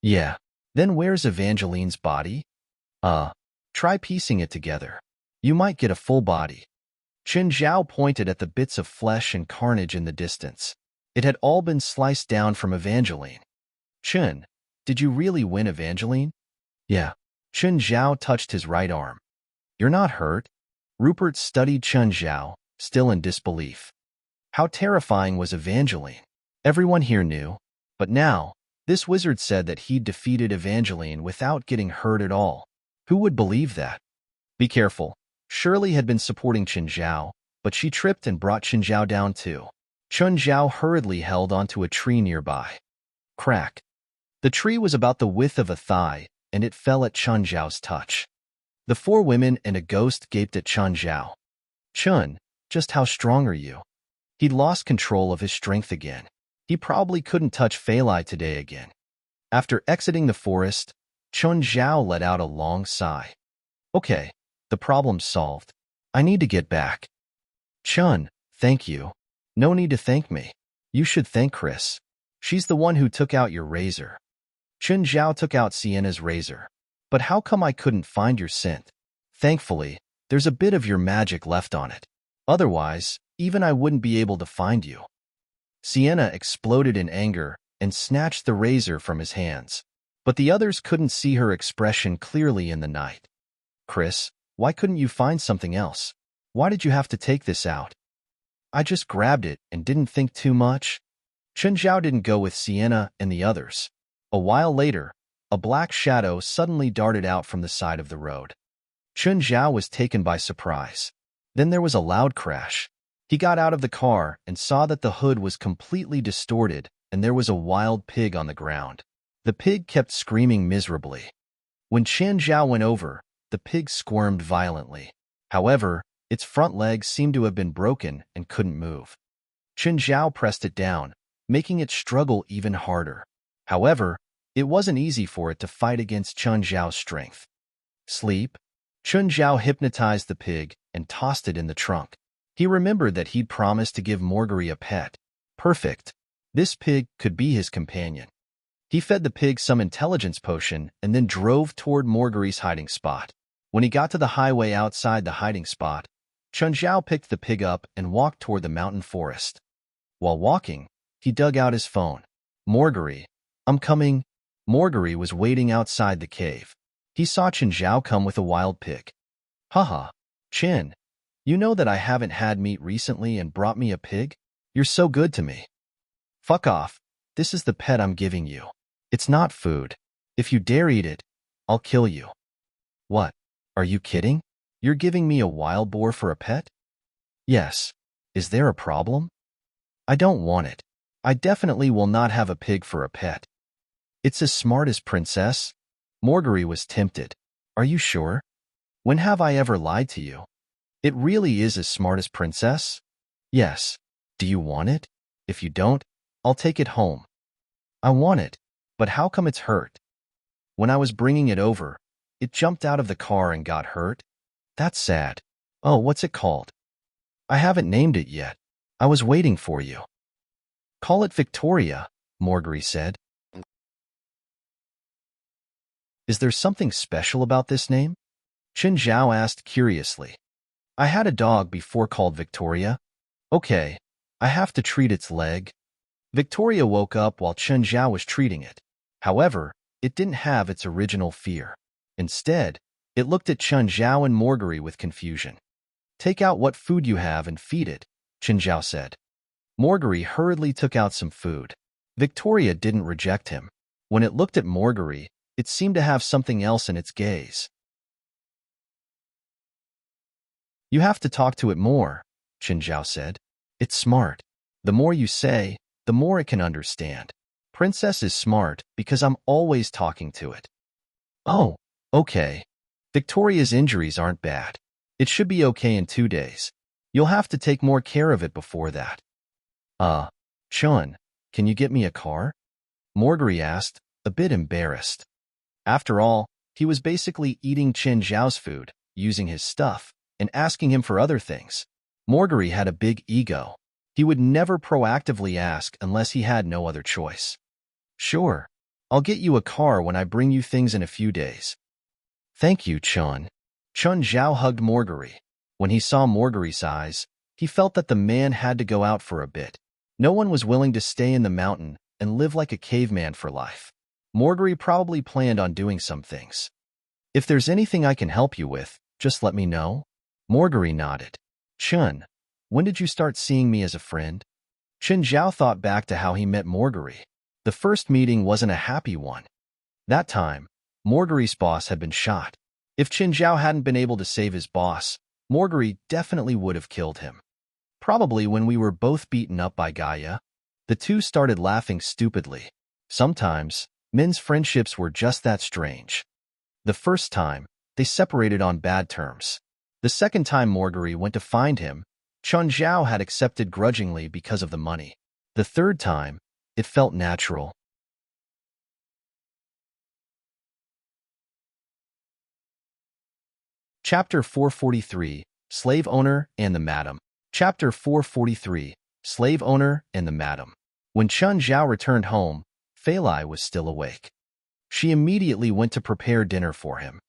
Yeah. Then where's Evangeline's body? Try piecing it together. You might get a full body. Chen Zhao pointed at the bits of flesh and carnage in the distance. It had all been sliced down from Evangeline. Chen, did you really win Evangeline? Yeah. Chen Zhao touched his right arm. You're not hurt? Rupert studied Chen Zhao, still in disbelief. How terrifying was Evangeline? Everyone here knew. But now, this wizard said that he'd defeated Evangeline without getting hurt at all. Who would believe that? Be careful. Shirley had been supporting Chen Zhao, but she tripped and brought Chen Zhao down too. Chen Zhao hurriedly held onto a tree nearby. Crack. The tree was about the width of a thigh, and it fell at Chen Zhao's touch. The four women and a ghost gaped at Chen Zhao. Chun, just how strong are you? He'd lost control of his strength again. He probably couldn't touch Feilai today again. After exiting the forest, Chun Zhao let out a long sigh. Okay, the problem's solved. I need to get back. Chun, thank you. No need to thank me. You should thank Chris. She's the one who took out your razor. Chun Zhao took out Sienna's razor. But how come I couldn't find your scent? Thankfully, there's a bit of your magic left on it. Otherwise, even I wouldn't be able to find you. Sienna exploded in anger and snatched the razor from his hands. But the others couldn't see her expression clearly in the night. Chris, why couldn't you find something else? Why did you have to take this out? I just grabbed it and didn't think too much. Chun Zhao didn't go with Sienna and the others. A while later, a black shadow suddenly darted out from the side of the road. Chun Zhao was taken by surprise. Then there was a loud crash. He got out of the car and saw that the hood was completely distorted and there was a wild pig on the ground. The pig kept screaming miserably. When Chun Zhao went over, the pig squirmed violently. However, its front legs seemed to have been broken and couldn't move. Chun Zhao pressed it down, making it struggle even harder. However, it wasn't easy for it to fight against Chun Zhao's strength. Sleep? Chun Zhao hypnotized the pig and tossed it in the trunk. He remembered that he'd promised to give Marguerite a pet. Perfect. This pig could be his companion. He fed the pig some intelligence potion and then drove toward Marguerite's hiding spot. When he got to the highway outside the hiding spot, Chun Zhao picked the pig up and walked toward the mountain forest. While walking, he dug out his phone. Marguerite, I'm coming. Marguerite was waiting outside the cave. He saw Chun Zhao come with a wild pig. Haha, Chin, you know that I haven't had meat recently and brought me a pig? You're so good to me. Fuck off. This is the pet I'm giving you. It's not food. If you dare eat it, I'll kill you. What? Are you kidding? You're giving me a wild boar for a pet? Yes. Is there a problem? I don't want it. I definitely will not have a pig for a pet. It's as smart as Princess. Marguerite was tempted. Are you sure? When have I ever lied to you? It really is as smart as Princess? Yes. Do you want it? If you don't, I'll take it home. I want it, but how come it's hurt? When I was bringing it over, it jumped out of the car and got hurt. That's sad. Oh, what's it called? I haven't named it yet. I was waiting for you. Call it Victoria, Marguerite said. Is there something special about this name? Chun Zhao asked curiously. I had a dog before called Victoria. Okay, I have to treat its leg. Victoria woke up while Chun Zhao was treating it. However, it didn't have its original fear. Instead, it looked at Chun Zhao and Marguerite with confusion. Take out what food you have and feed it, Chun Zhao said. Marguerite hurriedly took out some food. Victoria didn't reject him. When it looked at Marguerite, it seemed to have something else in its gaze. You have to talk to it more, Chun Zhao said. It's smart. The more you say, the more it can understand. Princess is smart because I'm always talking to it. Oh, okay. Victoria's injuries aren't bad. It should be okay in 2 days. You'll have to take more care of it before that. Chun, can you get me a car? Marguerite asked, a bit embarrassed. After all, he was basically eating Chun Zhao's food, using his stuff, and asking him for other things. Marguerite had a big ego. He would never proactively ask unless he had no other choice. Sure, I'll get you a car when I bring you things in a few days. Thank you, Chun. Chun Zhao hugged Marguerite. When he saw Marguerite's eyes, he felt that the man had to go out for a bit. No one was willing to stay in the mountain and live like a caveman for life. Marguerite probably planned on doing some things. If there's anything I can help you with, just let me know. Marguerite nodded. Chun, when did you start seeing me as a friend? Chun Zhao thought back to how he met Marguerite. The first meeting wasn't a happy one. That time, Marguerite's boss had been shot. If Chun Zhao hadn't been able to save his boss, Marguerite definitely would have killed him. Probably when we were both beaten up by Gaia. The two started laughing stupidly. Sometimes, men's friendships were just that strange. The first time, they separated on bad terms. The second time Marguerite went to find him, Chun Zhao had accepted grudgingly because of the money. The third time, it felt natural. Chapter 443, Slave Owner and the Madam. Chapter 443, Slave Owner and the Madam. When Chun Zhao returned home, Fei Lai was still awake. She immediately went to prepare dinner for him.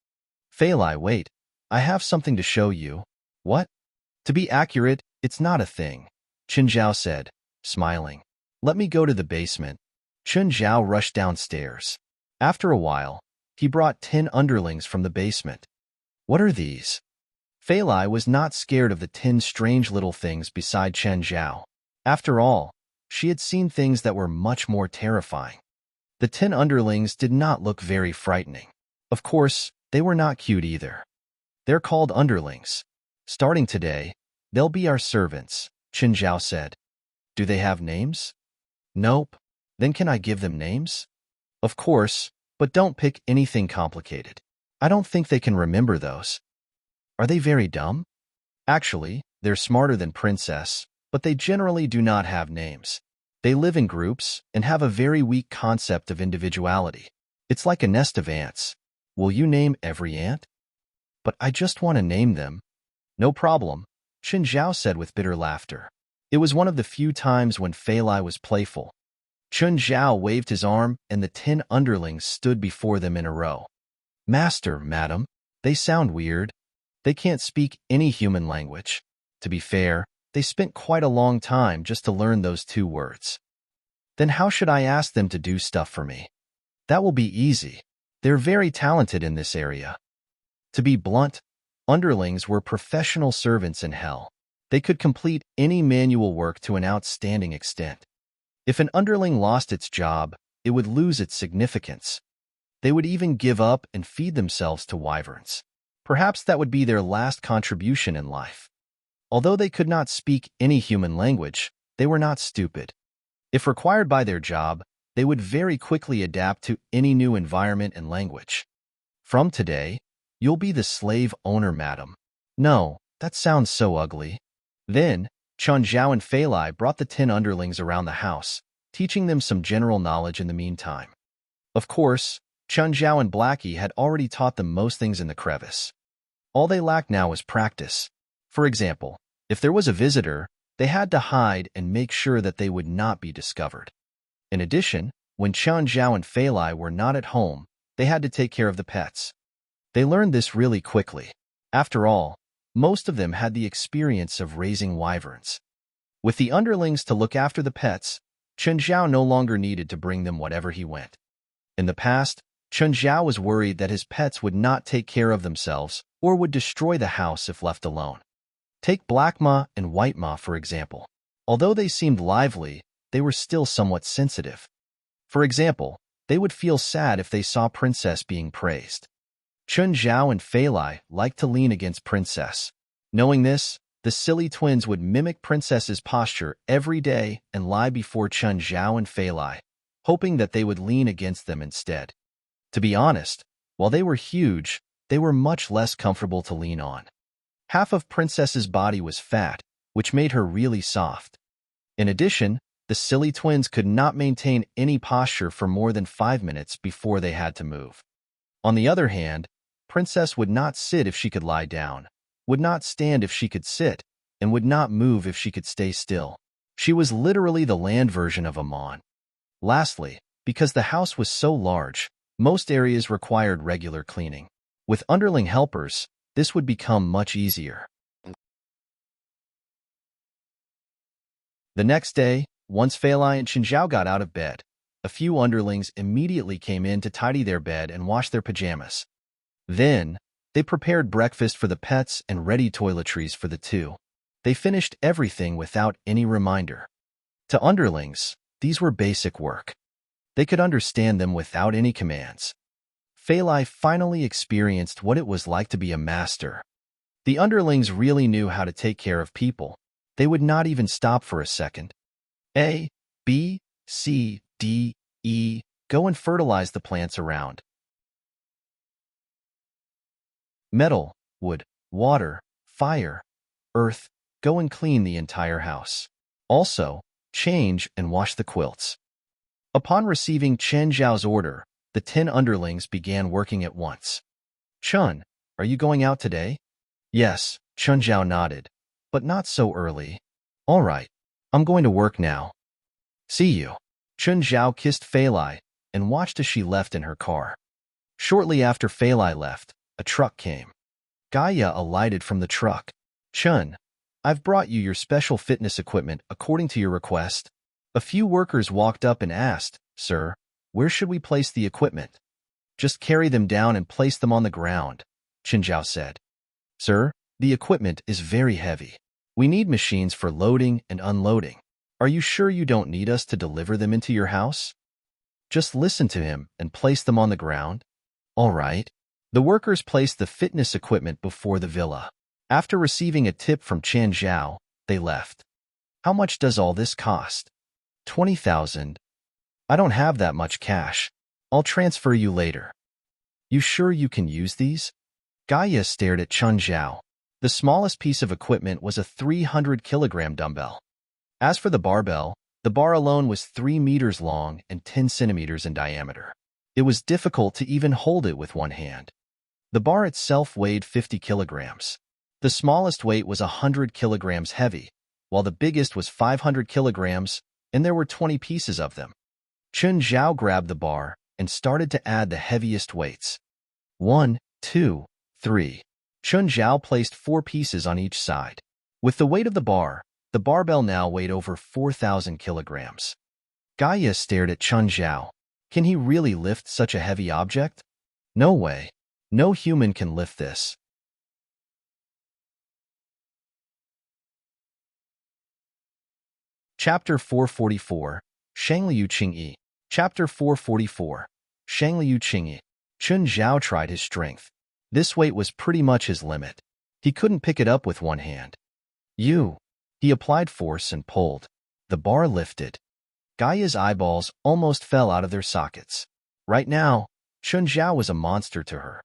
Fei Lai, wait, I have something to show you. What? To be accurate, it's not a thing, Chun Zhao said, smiling. Let me go to the basement. Chun Zhao rushed downstairs. After a while, he brought 10 underlings from the basement. What are these? Fei Lai was not scared of the 10 strange little things beside Chun Zhao. After all, she had seen things that were much more terrifying. The 10 underlings did not look very frightening. Of course, they were not cute either. They're called underlings. Starting today, they'll be our servants, Chun Zhao said. Do they have names? Nope. Then can I give them names? Of course, but don't pick anything complicated. I don't think they can remember those. Are they very dumb? Actually, they're smarter than Princess, but they generally do not have names. They live in groups and have a very weak concept of individuality. It's like a nest of ants. Will you name every ant? But I just want to name them. No problem, Chun Zhao said with bitter laughter. It was one of the few times when Fei Lai was playful. Chun Zhao waved his arm and the 10 underlings stood before them in a row. Master, madam, they sound weird. They can't speak any human language. To be fair, they spent quite a long time just to learn those 2 words. Then how should I ask them to do stuff for me? That will be easy. They're very talented in this area. To be blunt, underlings were professional servants in hell. They could complete any manual work to an outstanding extent. If an underling lost its job, it would lose its significance. They would even give up and feed themselves to wyverns. Perhaps that would be their last contribution in life. Although they could not speak any human language, they were not stupid. If required by their job, they would very quickly adapt to any new environment and language. From today, you'll be the slave owner, madam. No, that sounds so ugly. Then, Chun Zhao and Fei Lai brought the 10 underlings around the house, teaching them some general knowledge in the meantime. Of course, Chun Zhao and Blackie had already taught them most things in the crevice. All they lacked now was practice. For example, if there was a visitor, they had to hide and make sure that they would not be discovered. In addition, when Chun Zhao and Fei Lai were not at home, they had to take care of the pets. They learned this really quickly. After all, most of them had the experience of raising wyverns. With the underlings to look after the pets, Chun Zhao no longer needed to bring them whatever he went. In the past, Chun Zhao was worried that his pets would not take care of themselves or would destroy the house if left alone. Take Black Ma and White Ma, for example. Although they seemed lively, they were still somewhat sensitive. For example, they would feel sad if they saw Princess being praised. Chun Zhao and Fei Lai liked to lean against Princess. Knowing this, the silly twins would mimic Princess's posture every day and lie before Chun Zhao and Fei Lai, hoping that they would lean against them instead. To be honest, while they were huge, they were much less comfortable to lean on. Half of Princess's body was fat, which made her really soft. In addition, the silly twins could not maintain any posture for more than 5 minutes before they had to move. On the other hand, Princess would not sit if she could lie down, would not stand if she could sit, and would not move if she could stay still. She was literally the land version of Amon. Lastly, because the house was so large, most areas required regular cleaning. With underling helpers, this would become much easier. The next day, once Fei Lai and Chun Zhao got out of bed, a few underlings immediately came in to tidy their bed and wash their pajamas. Then, they prepared breakfast for the pets and ready toiletries for the 2. They finished everything without any reminder. To underlings, these were basic work. They could understand them without any commands. Fei Lai finally experienced what it was like to be a master. The underlings really knew how to take care of people. They would not even stop for a second. A, B, C, D, E, go and fertilize the plants around. Metal, wood, water, fire, earth, go and clean the entire house. Also, change and wash the quilts. Upon receiving Chen Zhao's order, the 10 underlings began working at once. Chun, are you going out today? Yes, Chen Zhao nodded, but not so early. All right, I'm going to work now. See you. Chen Zhao kissed Fei Lai and watched as she left in her car. Shortly after Fei Lai left, a truck came. Gaia alighted from the truck. Chun, I've brought you your special fitness equipment according to your request. A few workers walked up and asked, Sir, where should we place the equipment? Just carry them down and place them on the ground, Chen Zhao said. Sir, the equipment is very heavy. We need machines for loading and unloading. Are you sure you don't need us to deliver them into your house? Just listen to him and place them on the ground. All right. The workers placed the fitness equipment before the villa. After receiving a tip from Chen Zhao, they left. How much does all this cost? 20,000. I don't have that much cash. I'll transfer you later. You sure you can use these? Gaia stared at Chen Zhao. The smallest piece of equipment was a 300-kilogram dumbbell. As for the barbell, the bar alone was 3 meters long and 10 centimeters in diameter. It was difficult to even hold it with one hand. The bar itself weighed 50 kilograms. The smallest weight was 100 kilograms heavy, while the biggest was 500 kilograms, and there were 20 pieces of them. Chen Zhao grabbed the bar and started to add the heaviest weights. 1, 2, 3. Chen Zhao placed 4 pieces on each side. With the weight of the barbell now weighed over 4,000 kilograms. Gaia stared at Chen Zhao. Can he really lift such a heavy object? No way. No human can lift this. Chapter 444, Xiangliu Qingyi. Chapter 444, Xiangliu Qingyi. Chen Zhao tried his strength. This weight was pretty much his limit. He couldn't pick it up with one hand. He applied force and pulled. The bar lifted. Gaia's eyeballs almost fell out of their sockets. Right now, Chen Zhao was a monster to her.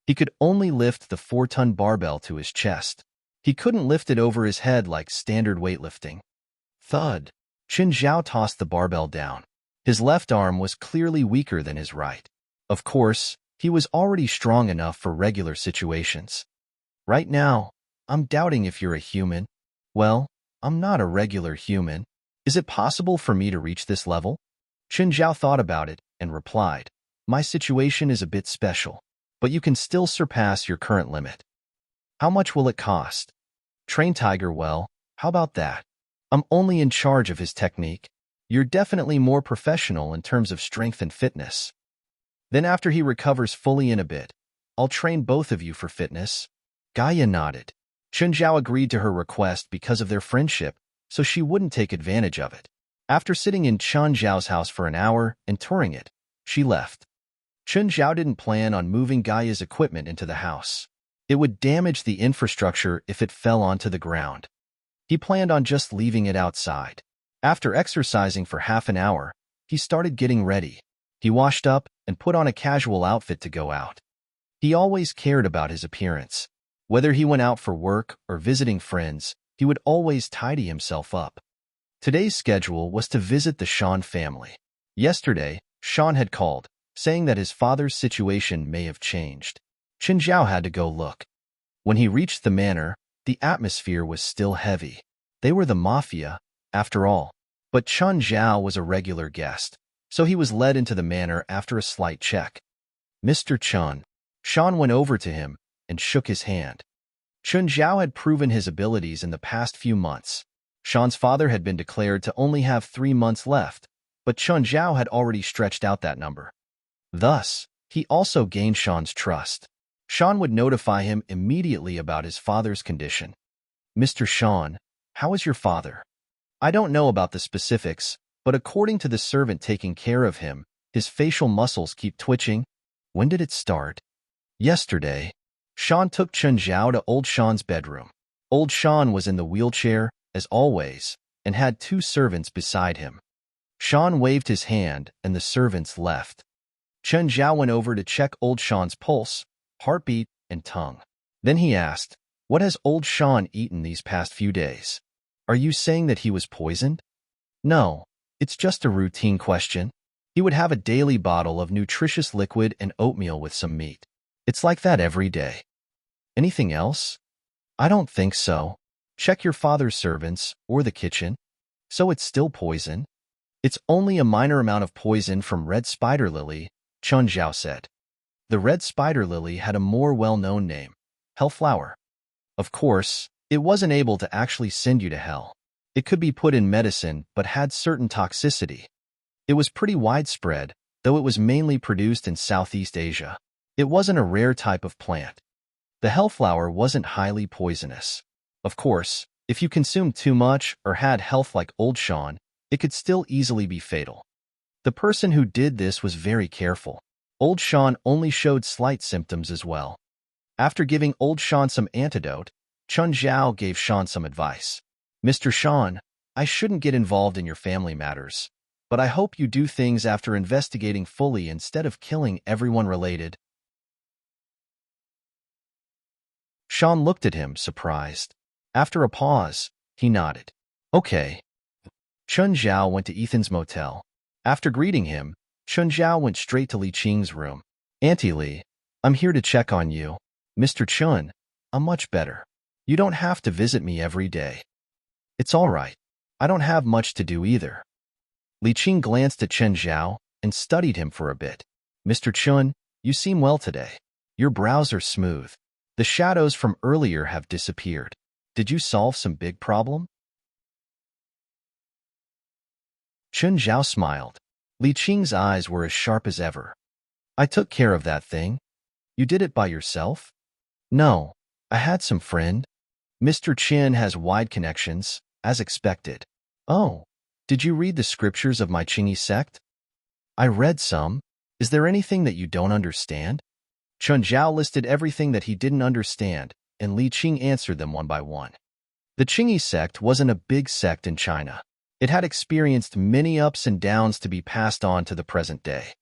He could only lift the 4-ton barbell to his chest. He couldn't lift it over his head like standard weightlifting. Thud. Chen Zhao tossed the barbell down. His left arm was clearly weaker than his right. Of course, he was already strong enough for regular situations. Right now, I'm doubting if you're a human. Well, I'm not a regular human. Is it possible for me to reach this level? Chen Zhao thought about it and replied, My situation is a bit special, but you can still surpass your current limit. How much will it cost? Train Tiger well, how about that? I'm only in charge of his technique. You're definitely more professional in terms of strength and fitness. Then after he recovers fully in a bit, I'll train both of you for fitness. Gaia nodded. Chen Zhao agreed to her request because of their friendship, so she wouldn't take advantage of it. After sitting in Chen Zhao's house for an hour and touring it, she left. Chen Zhao didn't plan on moving Gaia's equipment into the house. It would damage the infrastructure if it fell onto the ground. He planned on just leaving it outside. After exercising for half an hour, he started getting ready. He washed up and put on a casual outfit to go out. He always cared about his appearance. Whether he went out for work or visiting friends, he would always tidy himself up. Today's schedule was to visit the Shan family. Yesterday, Shan had called, saying that his father's situation may have changed. Chen Zhao had to go look. When he reached the manor, the atmosphere was still heavy. They were the mafia, after all. But Chen Zhao was a regular guest, so he was led into the manor after a slight check. Mr. Chen. Shan went over to him and shook his hand. Chen Zhao had proven his abilities in the past few months. Shan's father had been declared to only have 3 months left, but Chen Zhao had already stretched out that number. Thus, he also gained Shan's trust. Shan would notify him immediately about his father's condition. Mr. Shan, how is your father? I don't know about the specifics, but according to the servant taking care of him, his facial muscles keep twitching. When did it start? Yesterday. Shan took Chen Zhao to Old Shan's bedroom. Old Shan was in the wheelchair, as always, and had 2 servants beside him. Shan waved his hand and the servants left. Chen Zhao went over to check Old Shan's pulse, heartbeat, and tongue. Then he asked, What has old Sean eaten these past few days? Are you saying that he was poisoned? No, it's just a routine question. He would have a daily bottle of nutritious liquid and oatmeal with some meat. It's like that every day. Anything else? I don't think so. Check your father's servants or the kitchen. So it's still poison? It's only a minor amount of poison from red spider lily, Chun Zhao said. The red spider lily had a more well-known name, hellflower. Of course, it wasn't able to actually send you to hell. It could be put in medicine but had certain toxicity. It was pretty widespread, though it was mainly produced in Southeast Asia. It wasn't a rare type of plant. The hellflower wasn't highly poisonous. Of course, if you consumed too much or had health like old Sean, it could still easily be fatal. The person who did this was very careful. Old Sean only showed slight symptoms as well. After giving old Sean some antidote, Chun Zhao gave Sean some advice. Mr. Sean, I shouldn't get involved in your family matters, but I hope you do things after investigating fully instead of killing everyone related. Sean looked at him, surprised. After a pause, he nodded. Okay. Chun Zhao went to Ethan's motel. After greeting him, Chun Zhao went straight to Li Qing's room. Auntie Li, I'm here to check on you. Mr. Chun, I'm much better. You don't have to visit me every day. It's all right. I don't have much to do either. Li Qing glanced at Chun Zhao and studied him for a bit. Mr. Chun, you seem well today. Your brows are smooth. The shadows from earlier have disappeared. Did you solve some big problem? Chun Zhao smiled. Li Qing's eyes were as sharp as ever. I took care of that thing. You did it by yourself? No, I had some friend. Mr. Chen has wide connections, as expected. Oh, did you read the scriptures of my Qingyi sect? I read some. Is there anything that you don't understand? Chun Zhao listed everything that he didn't understand, and Li Qing answered them one by one. The Qingyi sect wasn't a big sect in China. It had experienced many ups and downs to be passed on to the present day.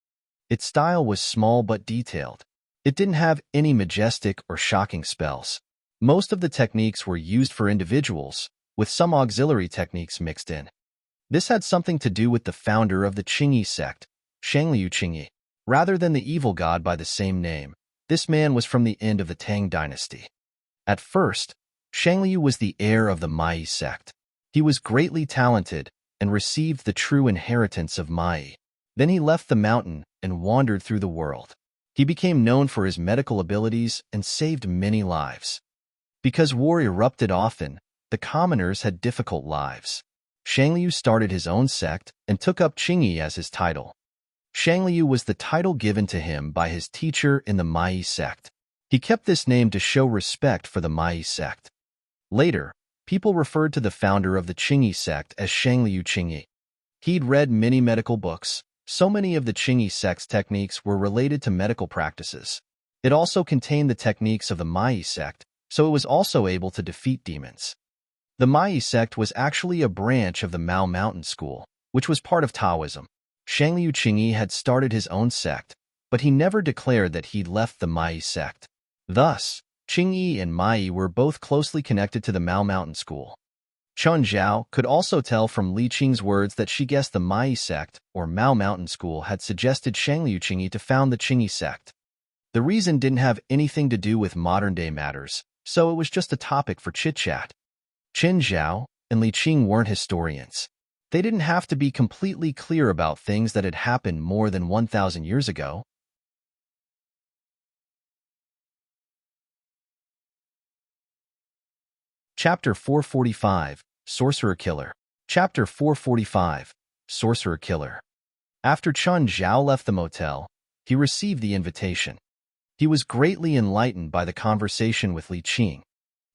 Its style was small but detailed. It didn't have any majestic or shocking spells. Most of the techniques were used for individuals, with some auxiliary techniques mixed in. This had something to do with the founder of the Qingyi sect, Xiangliu Qingyi. Rather than the evil god by the same name, this man was from the end of the Tang dynasty. At first, Xiangliu was the heir of the Mai sect. He was greatly talented and received the true inheritance of Mai. Then he left the mountain and wandered through the world. He became known for his medical abilities and saved many lives. Because war erupted often, the commoners had difficult lives. Xiangliu started his own sect and took up Qingyi as his title. Xiangliu was the title given to him by his teacher in the Mai sect. He kept this name to show respect for the Mai sect. Later, people referred to the founder of the Qingyi sect as Xiangliu Qingyi. He'd read many medical books. So many of the Qingyi sect's techniques were related to medical practices. It also contained the techniques of the Mai sect, so it was also able to defeat demons. The Mai sect was actually a branch of the Mao Mountain School, which was part of Taoism. Xiangliu Qingyi had started his own sect, but he never declared that he'd left the Mai sect. Thus, Qingyi and Mai were both closely connected to the Mao Mountain School. Chun Zhao could also tell from Li Qing's words that she guessed the Mai sect, or Mao Mountain School, had suggested Xiangliu Qingyi to found the Qingyi sect. The reason didn't have anything to do with modern-day matters, so it was just a topic for chit-chat. Chun Zhao and Li Qing weren't historians. They didn't have to be completely clear about things that had happened more than 1,000 years ago. Chapter 445, Sorcerer Killer. Chapter 445, Sorcerer Killer. After Chun Zhao left the motel, he received the invitation. He was greatly enlightened by the conversation with Li Qing.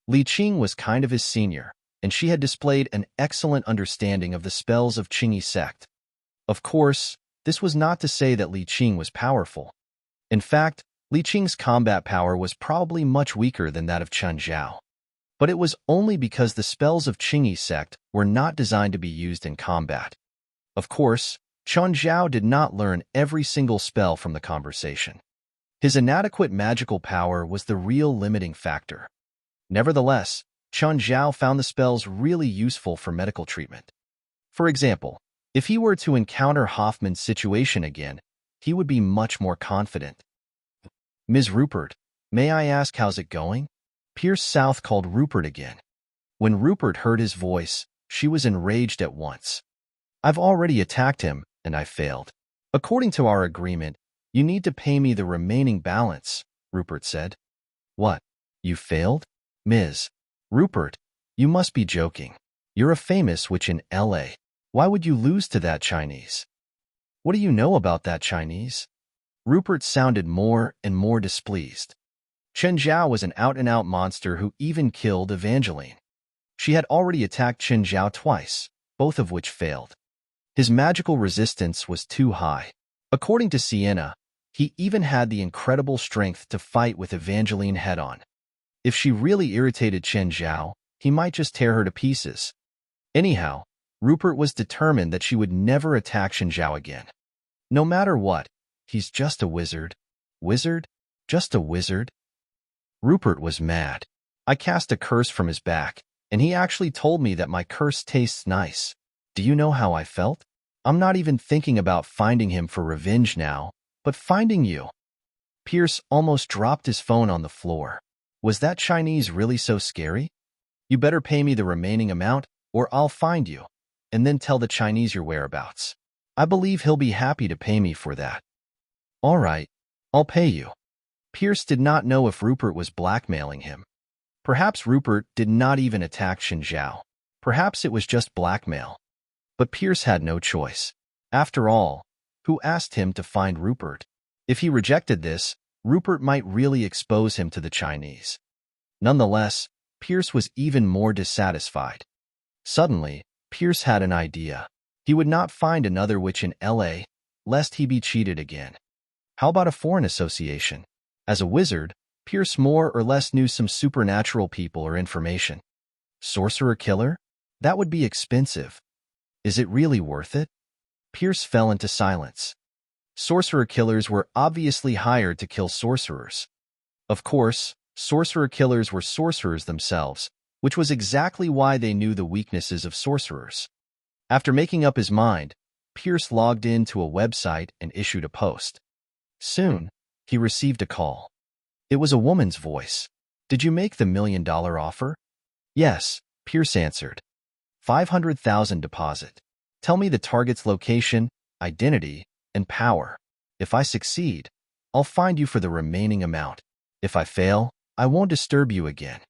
Li Qing was kind of his senior, and she had displayed an excellent understanding of the spells of Qingyi sect. Of course, this was not to say that Li Qing was powerful. In fact, Li Qing's combat power was probably much weaker than that of Chun Zhao. But it was only because the spells of Qingyi sect were not designed to be used in combat. Of course, Chun Zhao did not learn every single spell from the conversation. His inadequate magical power was the real limiting factor. Nevertheless, Chun Zhao found the spells really useful for medical treatment. For example, if he were to encounter Hoffman's situation again, he would be much more confident. Ms. Rupert, may I ask how's it going? Pierce South called Rupert again. When Rupert heard his voice, she was enraged at once. I've already attacked him, and I failed. According to our agreement, you need to pay me the remaining balance, Rupert said. What? You failed? Ms. Rupert, you must be joking. You're a famous witch in L.A. Why would you lose to that Chinese? What do you know about that Chinese? Rupert sounded more and more displeased. Chen Zhao was an out-and-out monster who even killed Evangeline. She had already attacked Chen Zhao twice, both of which failed. His magical resistance was too high. According to Sienna, he even had the incredible strength to fight with Evangeline head-on. If she really irritated Chen Zhao, he might just tear her to pieces. Anyhow, Rupert was determined that she would never attack Chen Zhao again. No matter what, he's just a wizard. Wizard? Just a wizard? Rupert was mad. I cast a curse from his back, and he actually told me that my curse tastes nice. Do you know how I felt? I'm not even thinking about finding him for revenge now, but finding you. Pierce almost dropped his phone on the floor. Was that Chinese really so scary? You better pay me the remaining amount, or I'll find you, and then tell the Chinese your whereabouts. I believe he'll be happy to pay me for that. All right, I'll pay you. Pierce did not know if Rupert was blackmailing him. Perhaps Rupert did not even attack Chen Zhao. Perhaps it was just blackmail. But Pierce had no choice. After all, who asked him to find Rupert? If he rejected this, Rupert might really expose him to the Chinese. Nonetheless, Pierce was even more dissatisfied. Suddenly, Pierce had an idea. He would not find another witch in L.A., lest he be cheated again. How about a foreign association? As a wizard, Pierce more or less knew some supernatural people or information. Sorcerer killer? That would be expensive. Is it really worth it? Pierce fell into silence. Sorcerer killers were obviously hired to kill sorcerers. Of course, sorcerer killers were sorcerers themselves, which was exactly why they knew the weaknesses of sorcerers. After making up his mind, Pierce logged into a website and issued a post. Soon, he received a call. It was a woman's voice. Did you make the $1 million offer? Yes, Pierce answered. 500,000 deposit. Tell me the target's location, identity, and power. If I succeed, I'll find you for the remaining amount. If I fail, I won't disturb you again.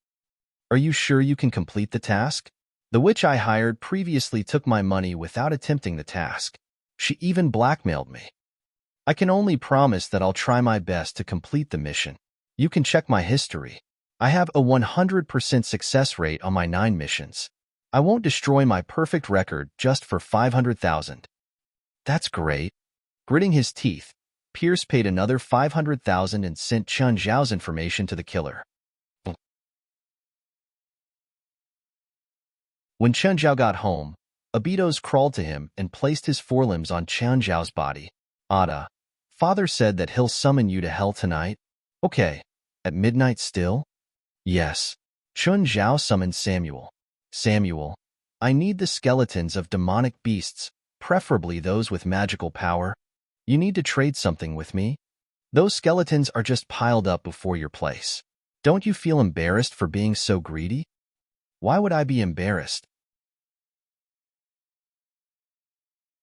Are you sure you can complete the task? The witch I hired previously took my money without attempting the task. She even blackmailed me. I can only promise that I'll try my best to complete the mission. You can check my history. I have a 100% success rate on my 9 missions. I won't destroy my perfect record just for 500,000. That's great. Gritting his teeth, Pierce paid another 500,000 and sent Chen Zhao's information to the killer. When Chen Zhao got home, Abitos crawled to him and placed his forelimbs on Chen Zhao's body. Ada, Father said that he'll summon you to hell tonight. Okay, at midnight still? Yes. Chen Zhao summoned Samuel. Samuel, I need the skeletons of demonic beasts, preferably those with magical power. You need to trade something with me. Those skeletons are just piled up before your place. Don't you feel embarrassed for being so greedy? Why would I be embarrassed?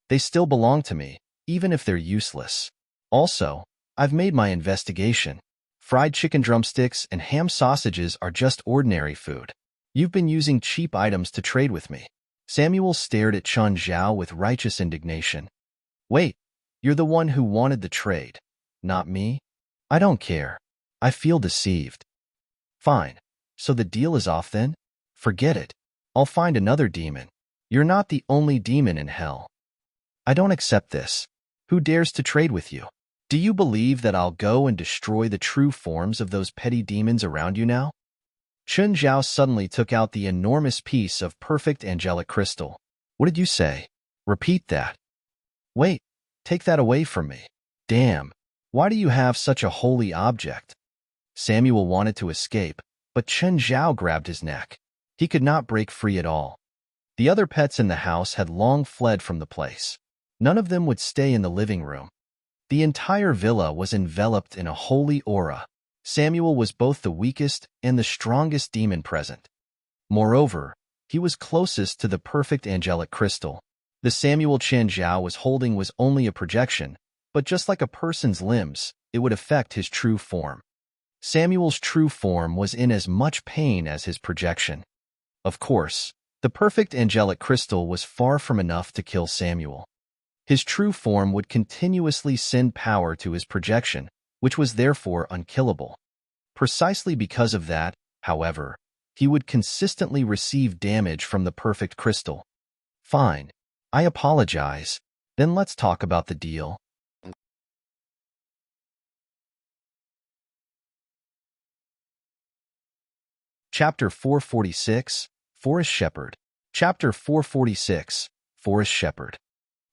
They still belong to me, even if they're useless. Also, I've made my investigation. Fried chicken drumsticks and ham sausages are just ordinary food. You've been using cheap items to trade with me. Samuel stared at Chen Zhao with righteous indignation. Wait, you're the one who wanted the trade, not me? I don't care. I feel deceived. Fine. So the deal is off then? Forget it. I'll find another demon. You're not the only demon in hell. I don't accept this. Who dares to trade with you? Do you believe that I'll go and destroy the true forms of those petty demons around you now? Chen Zhao suddenly took out the enormous piece of perfect angelic crystal. What did you say? Repeat that. Wait, take that away from me. Damn, why do you have such a holy object? Samuel wanted to escape, but Chen Zhao grabbed his neck. He could not break free at all. The other pets in the house had long fled from the place. None of them would stay in the living room. The entire villa was enveloped in a holy aura. Samuel was both the weakest and the strongest demon present. Moreover, he was closest to the perfect angelic crystal. The Samuel Chen Zhao was holding was only a projection, but just like a person's limbs, it would affect his true form. Samuel's true form was in as much pain as his projection. Of course, the perfect angelic crystal was far from enough to kill Samuel. His true form would continuously send power to his projection, which was therefore unkillable. Precisely because of that, however, he would consistently receive damage from the perfect crystal. Fine. I apologize. Then let's talk about the deal. Chapter 446, Forest Shepherd. Chapter 446, Forest Shepherd.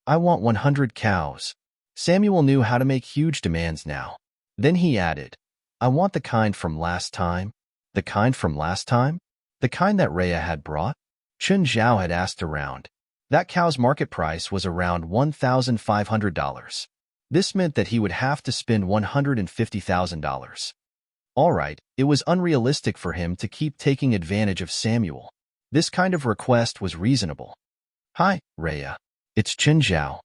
I want 100 cows. Samuel knew how to make huge demands now. Then he added, I want the kind from last time. The kind from last time? The kind that Rhea had brought? Chen Zhao had asked around. That cow's market price was around $1,500. This meant that he would have to spend $150,000. All right, it was unrealistic for him to keep taking advantage of Samuel. This kind of request was reasonable. Hi, Rhea. It's Chen Zhao.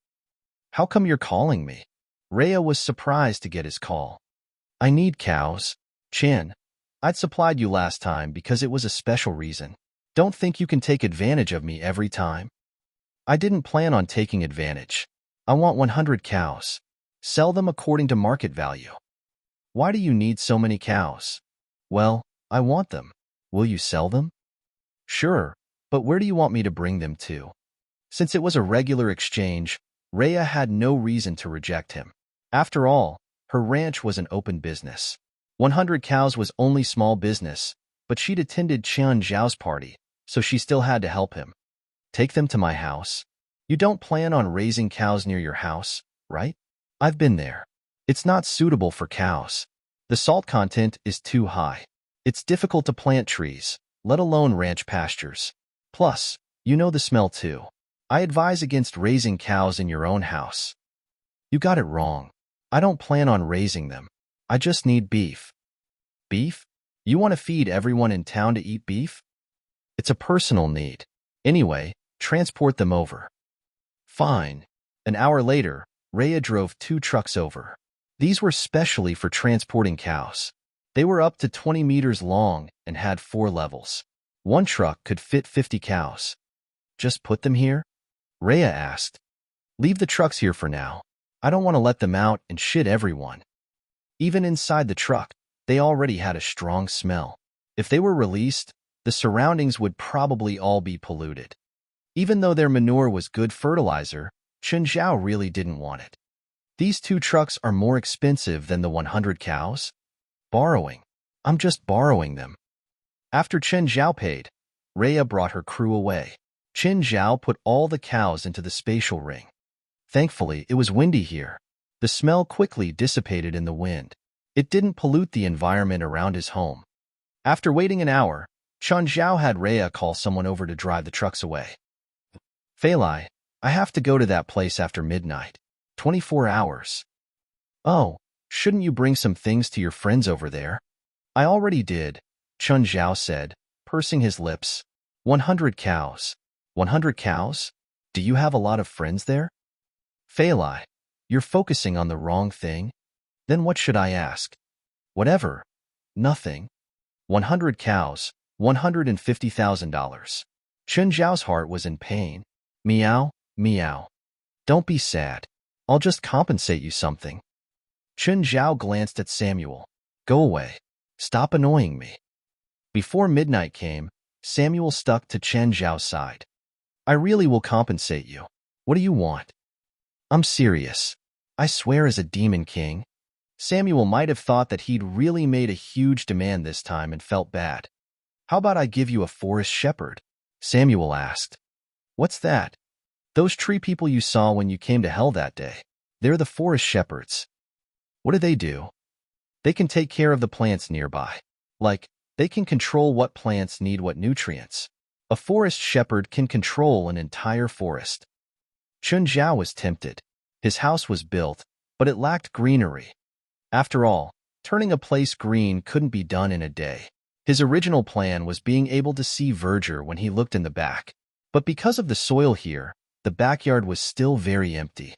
How come you're calling me? Rhea was surprised to get his call. I need cows. Chen, I'd supplied you last time because it was a special reason. Don't think you can take advantage of me every time. I didn't plan on taking advantage. I want 100 cows. Sell them according to market value. Why do you need so many cows? Well, I want them. Will you sell them? Sure, but where do you want me to bring them to? Since it was a regular exchange, Rhea had no reason to reject him. After all, her ranch was an open business. 100 cows was only small business, but she'd attended Chen Zhao's party, so she still had to help him. Take them to my house. You don't plan on raising cows near your house, right? I've been there. It's not suitable for cows. The salt content is too high. It's difficult to plant trees, let alone ranch pastures. Plus, you know the smell too. I advise against raising cows in your own house. You got it wrong. I don't plan on raising them. I just need beef. Beef? You want to feed everyone in town to eat beef? It's a personal need. Anyway, transport them over. Fine. An hour later, Rhea drove 2 trucks over. These were specially for transporting cows. They were up to 20 meters long and had 4 levels. One truck could fit 50 cows. Just put them here? Rhea asked. Leave the trucks here for now. I don't want to let them out and shit everyone. Even inside the truck, they already had a strong smell. If they were released, the surroundings would probably all be polluted. Even though their manure was good fertilizer, Chen Zhao really didn't want it. These 2 trucks are more expensive than the 100 cows? Borrowing. I'm just borrowing them. After Chen Zhao paid, Rhea brought her crew away. Chen Zhao put all the cows into the spatial ring. Thankfully, it was windy here. The smell quickly dissipated in the wind. It didn't pollute the environment around his home. After waiting an hour, Chen Zhao had Rhea call someone over to drive the trucks away. Feilai, I have to go to that place after midnight. 24 hours. Oh, shouldn't you bring some things to your friends over there? I already did, Chen Zhao said, pursing his lips. 100 cows. 100 cows? Do you have a lot of friends there? Feilai, you're focusing on the wrong thing. Then what should I ask? Whatever. Nothing. 100 cows, $150,000. Chen Zhao's heart was in pain. Meow, meow. Don't be sad. I'll just compensate you something. Chen Zhao glanced at Samuel. Go away. Stop annoying me. Before midnight came, Samuel stuck to Chen Zhao's side. I really will compensate you. What do you want? I'm serious. I swear as a demon king. Samuel might have thought that he'd really made a huge demand this time and felt bad. How about I give you a forest shepherd? Samuel asked. What's that? Those tree people you saw when you came to hell that day. They're the forest shepherds. What do? They can take care of the plants nearby. Like, They can control what plants need what nutrients. A forest shepherd can control an entire forest. Chun Zhao was tempted. His house was built, but it lacked greenery. After all, turning a place green couldn't be done in a day. His original plan was being able to see verdure when he looked in the back. But because of the soil here, the backyard was still very empty.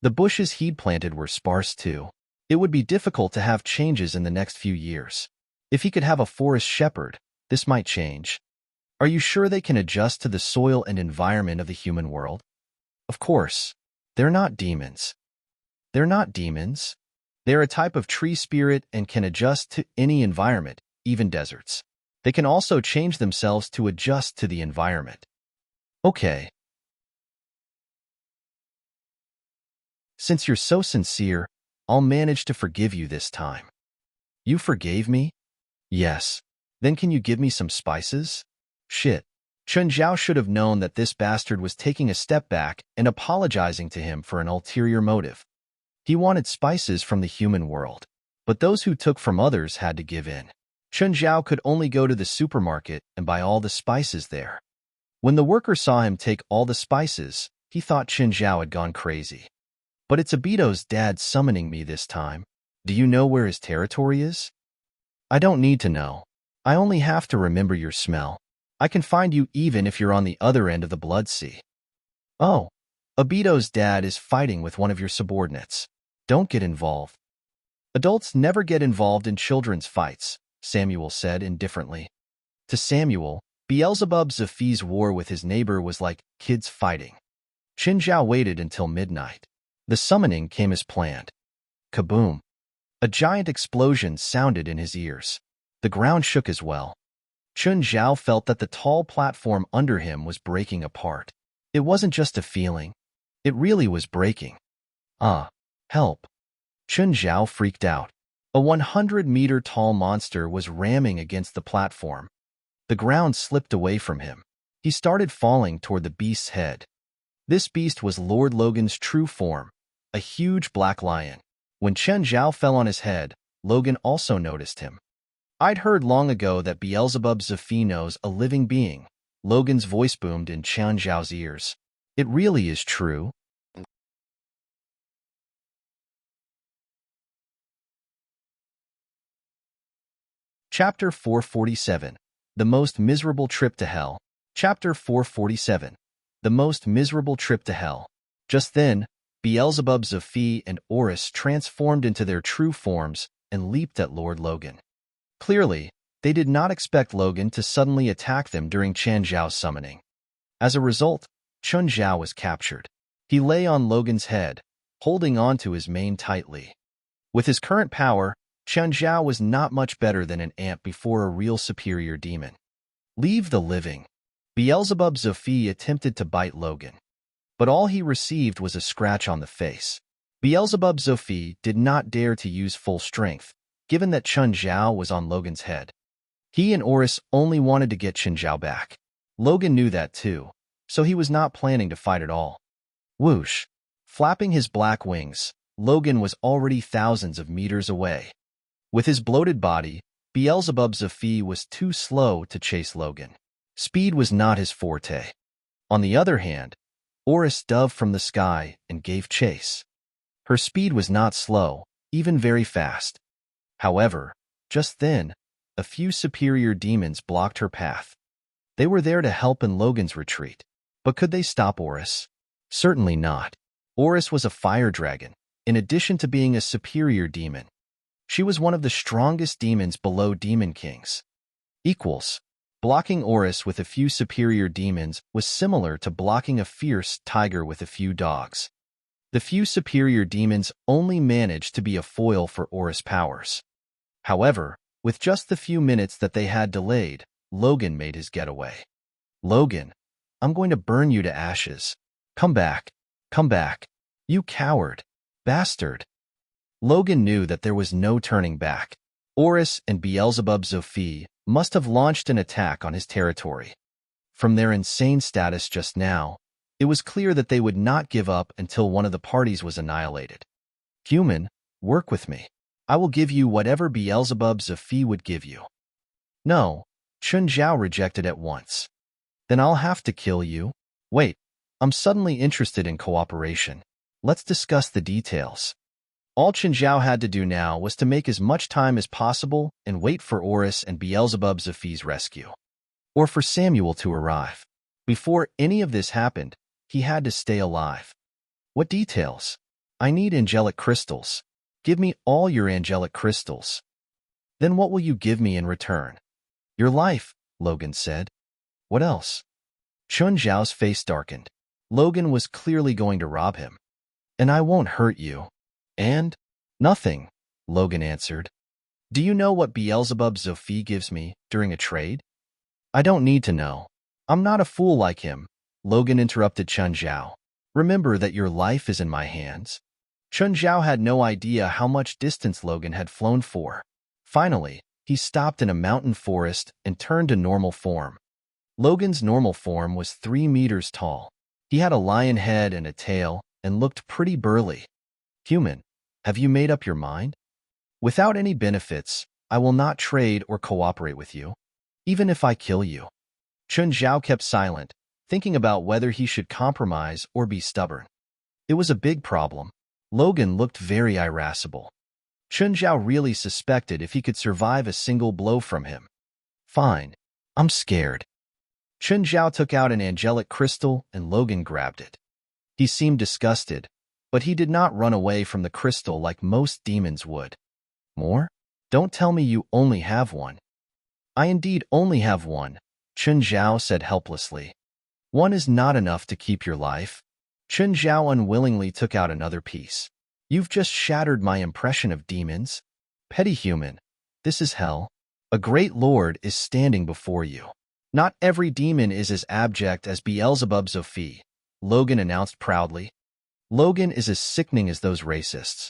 The bushes he'd planted were sparse too. It would be difficult to have changes in the next few years. If he could have a forest shepherd, this might change. Are you sure they can adjust to the soil and environment of the human world? Of course. They're not demons. They're not demons. They're a type of tree spirit and can adjust to any environment, even deserts. They can also change themselves to adjust to the environment. Okay. Since you're so sincere, I'll manage to forgive you this time. You forgave me? Yes. Then can you give me some spices? Shit. Chun Zhao should have known that this bastard was taking a step back and apologizing to him for an ulterior motive. He wanted spices from the human world, but those who took from others had to give in. Chun Zhao could only go to the supermarket and buy all the spices there. When the worker saw him take all the spices, he thought Chun Zhao had gone crazy. But it's Obito's dad summoning me this time. Do you know where his territory is? I don't need to know. I only have to remember your smell. I can find you even if you're on the other end of the blood sea. Oh, Obito's dad is fighting with one of your subordinates. Don't get involved. Adults never get involved in children's fights, Samuel said indifferently. To Samuel, Beelzebub Zephi's war with his neighbor was like kids fighting. Chun Zhao waited until midnight. The summoning came as planned. Kaboom! A giant explosion sounded in his ears. The ground shook as well. Chun Zhao felt that the tall platform under him was breaking apart. It wasn't just a feeling. It really was breaking. Help! Chun Zhao freaked out. A 100-meter tall monster was ramming against the platform. The ground slipped away from him. He started falling toward the beast's head. This beast was Lord Logan's true form, a huge black lion. When Chun Zhao fell on his head, Logan also noticed him. I'd heard long ago that Beelzebub Zephi knows a living being. Logan's voice boomed in Chun Zhao's ears. It really is true. Chapter 447. The Most Miserable Trip to Hell. Chapter 447. The Most Miserable Trip to Hell. Just then, Beelzebub Zephi and Horus transformed into their true forms and leaped at Lord Logan. Clearly, they did not expect Logan to suddenly attack them during Chun Zhao's summoning. As a result, Chun Zhao was captured. He lay on Logan's head, holding on to his mane tightly. With his current power, Chun Zhao was not much better than an ant before a real superior demon. Leave the living. Beelzebub Zephi attempted to bite Logan, but all he received was a scratch on the face. Beelzebub Zephi did not dare to use full strength, given that Chun Zhao was on Logan's head. He and Horus only wanted to get Chun Zhao back. Logan knew that too, so he was not planning to fight at all. Whoosh! Flapping his black wings, Logan was already thousands of meters away. With his bloated body, Beelzebub Zephi was too slow to chase Logan. Speed was not his forte. On the other hand, Horus dove from the sky and gave chase. Her speed was not slow, even very fast. However, just then, a few superior demons blocked her path. They were there to help in Logan's retreat. But could they stop Horus? Certainly not. Horus was a fire dragon, in addition to being a superior demon. She was one of the strongest demons below demon kings. Equals. Blocking Horus with a few superior demons was similar to blocking a fierce tiger with a few dogs. The few superior demons only managed to be a foil for Horus' powers. However, with just the few minutes that they had delayed, Logan made his getaway. Logan, I'm going to burn you to ashes. Come back. Come back. You coward. Bastard. Logan knew that there was no turning back. Horus and Beelzebub Zephi must have launched an attack on his territory. From their insane status just now, it was clear that they would not give up until one of the parties was annihilated. Human, work with me. I will give you whatever Beelzebub's a fee would give you. No, Chun Zhao rejected at once. Then I'll have to kill you? Wait, I'm suddenly interested in cooperation. Let's discuss the details. All Chun Zhao had to do now was to make as much time as possible and wait for Oris and Beelzebub Zephi's rescue. Or for Samuel to arrive. Before any of this happened, he had to stay alive. What details? I need angelic crystals. Give me all your angelic crystals. Then what will you give me in return? Your life, Logan said. What else? Chun Zhao's face darkened. Logan was clearly going to rob him. And I won't hurt you. And? Nothing, Logan answered. Do you know what Beelzebub Zephi gives me during a trade? I don't need to know. I'm not a fool like him, Logan interrupted Chun Zhao. Remember that your life is in my hands. Chun Zhao had no idea how much distance Logan had flown for. Finally, he stopped in a mountain forest and turned to normal form. Logan's normal form was 3 meters tall. He had a lion head and a tail and looked pretty burly. Human, have you made up your mind? Without any benefits, I will not trade or cooperate with you, even if I kill you. Chun Zhao kept silent, thinking about whether he should compromise or be stubborn. It was a big problem. Logan looked very irascible. Chun Zhao really suspected if he could survive a single blow from him. Fine, I'm scared. Chun Zhao took out an angelic crystal and Logan grabbed it. He seemed disgusted, but he did not run away from the crystal like most demons would. More? Don't tell me you only have one. I indeed only have one, Chun Zhao said helplessly. One is not enough to keep your life. Chun Zhao unwillingly took out another piece. You've just shattered my impression of demons. Petty human, this is hell. A great lord is standing before you. Not every demon is as abject as Beelzebub Zephi, Logan announced proudly. Logan is as sickening as those racists.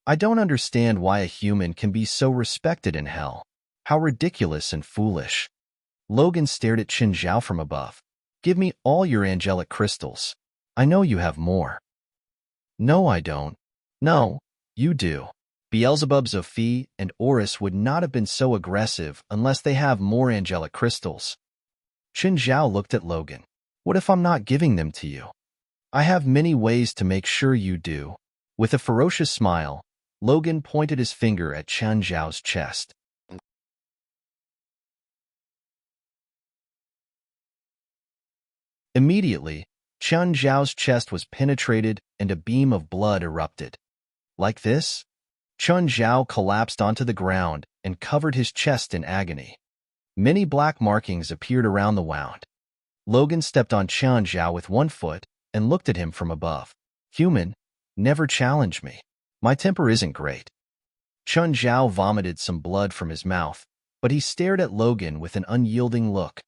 I don't understand why a human can be so respected in hell. How ridiculous and foolish. Logan stared at Chun Zhao from above. Give me all your angelic crystals. I know you have more. No, I don't. No, you do. Beelzebub Zephi and Oris would not have been so aggressive unless they have more angelic crystals. Chun Zhao looked at Logan. What if I'm not giving them to you? I have many ways to make sure you do. With a ferocious smile, Logan pointed his finger at Chun Zhao's chest. Immediately, Chun Zhao's chest was penetrated and a beam of blood erupted. Like this? Chun Zhao collapsed onto the ground and covered his chest in agony. Many black markings appeared around the wound. Logan stepped on Chun Zhao with one foot and looked at him from above. Human, never challenge me. My temper isn't great. Chun Zhao vomited some blood from his mouth, but he stared at Logan with an unyielding look.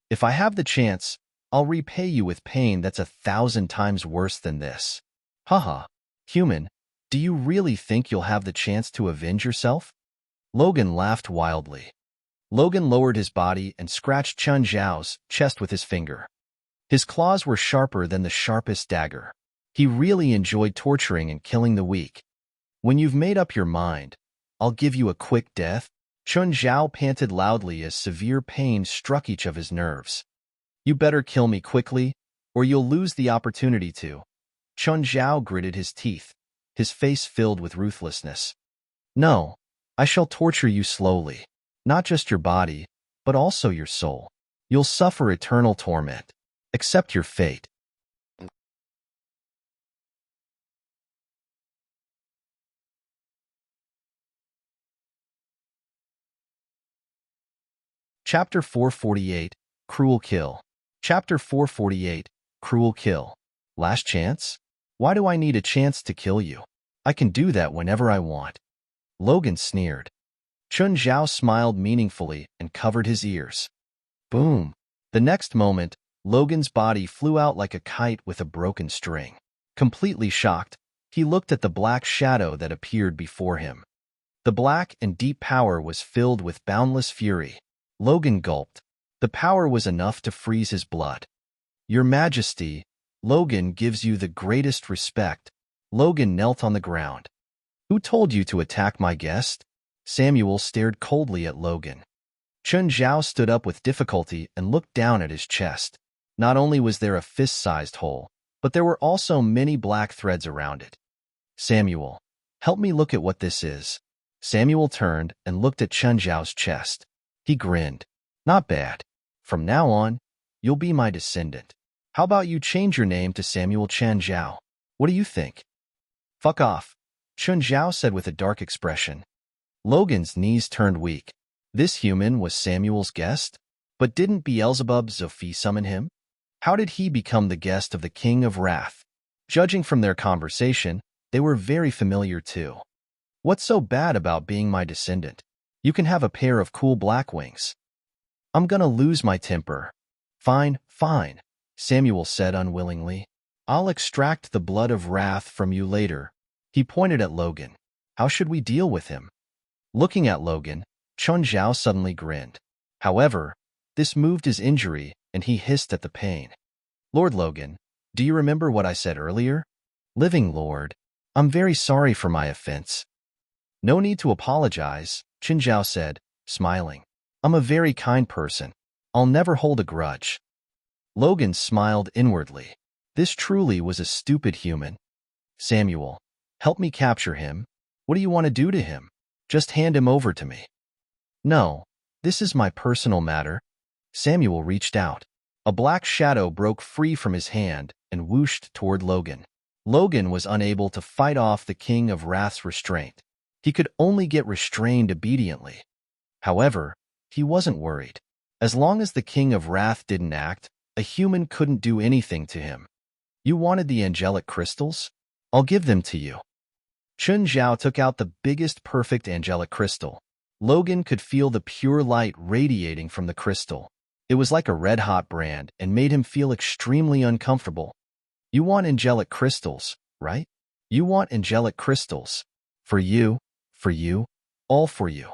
If I have the chance, I'll repay you with pain that's 1,000 times worse than this. Haha, human, do you really think you'll have the chance to avenge yourself? Logan laughed wildly. Logan lowered his body and scratched Chun Zhao's chest with his finger. His claws were sharper than the sharpest dagger. He really enjoyed torturing and killing the weak. When you've made up your mind, I'll give you a quick death. Chun Zhao panted loudly as severe pain struck each of his nerves. You better kill me quickly, or you'll lose the opportunity to. Chun Zhao gritted his teeth, his face filled with ruthlessness. No, I shall torture you slowly. Not just your body, but also your soul. You'll suffer eternal torment. Accept your fate. Chapter 448, Cruel Kill. Chapter 448, Cruel Kill. Last chance? Why do I need a chance to kill you? I can do that whenever I want. Logan sneered. Chun Zhao smiled meaningfully and covered his ears. Boom. The next moment, Logan's body flew out like a kite with a broken string. Completely shocked, he looked at the black shadow that appeared before him. The black and deep power was filled with boundless fury. Logan gulped. The power was enough to freeze his blood. Your Majesty, Logan gives you the greatest respect. Logan knelt on the ground. Who told you to attack my guest? Samuel stared coldly at Logan. Chun Zhao stood up with difficulty and looked down at his chest. Not only was there a fist-sized hole, but there were also many black threads around it. Samuel, help me look at what this is. Samuel turned and looked at Chun Zhao's chest. He grinned. Not bad. From now on, you'll be my descendant. How about you change your name to Samuel Chen Zhao? What do you think? Fuck off, Chun Zhao said with a dark expression. Logan's knees turned weak. This human was Samuel's guest? But didn't Beelzebub Zophi summon him? How did he become the guest of the King of Wrath? Judging from their conversation, they were very familiar too. What's so bad about being my descendant? You can have a pair of cool black wings. I'm gonna lose my temper. Fine, fine, Samuel said unwillingly. I'll extract the blood of wrath from you later. He pointed at Logan. How should we deal with him? Looking at Logan, Chun Zhao suddenly grinned. However, this moved his injury, and he hissed at the pain. Lord Logan, do you remember what I said earlier? Living Lord, I'm very sorry for my offense. No need to apologize, Chun Zhao said, smiling. I'm a very kind person. I'll never hold a grudge. Logan smiled inwardly. This truly was a stupid human. Samuel, help me capture him. What do you want to do to him? Just hand him over to me. No, this is my personal matter. Samuel reached out. A black shadow broke free from his hand and whooshed toward Logan. Logan was unable to fight off the King of Wrath's restraint. He could only get restrained obediently. However, he wasn't worried. As long as the King of Wrath didn't act, a human couldn't do anything to him. You wanted the angelic crystals? I'll give them to you. Chun Zhao took out the biggest perfect angelic crystal. Logan could feel the pure light radiating from the crystal. It was like a red-hot brand and made him feel extremely uncomfortable. You want angelic crystals, right? You want angelic crystals. For you, all for you.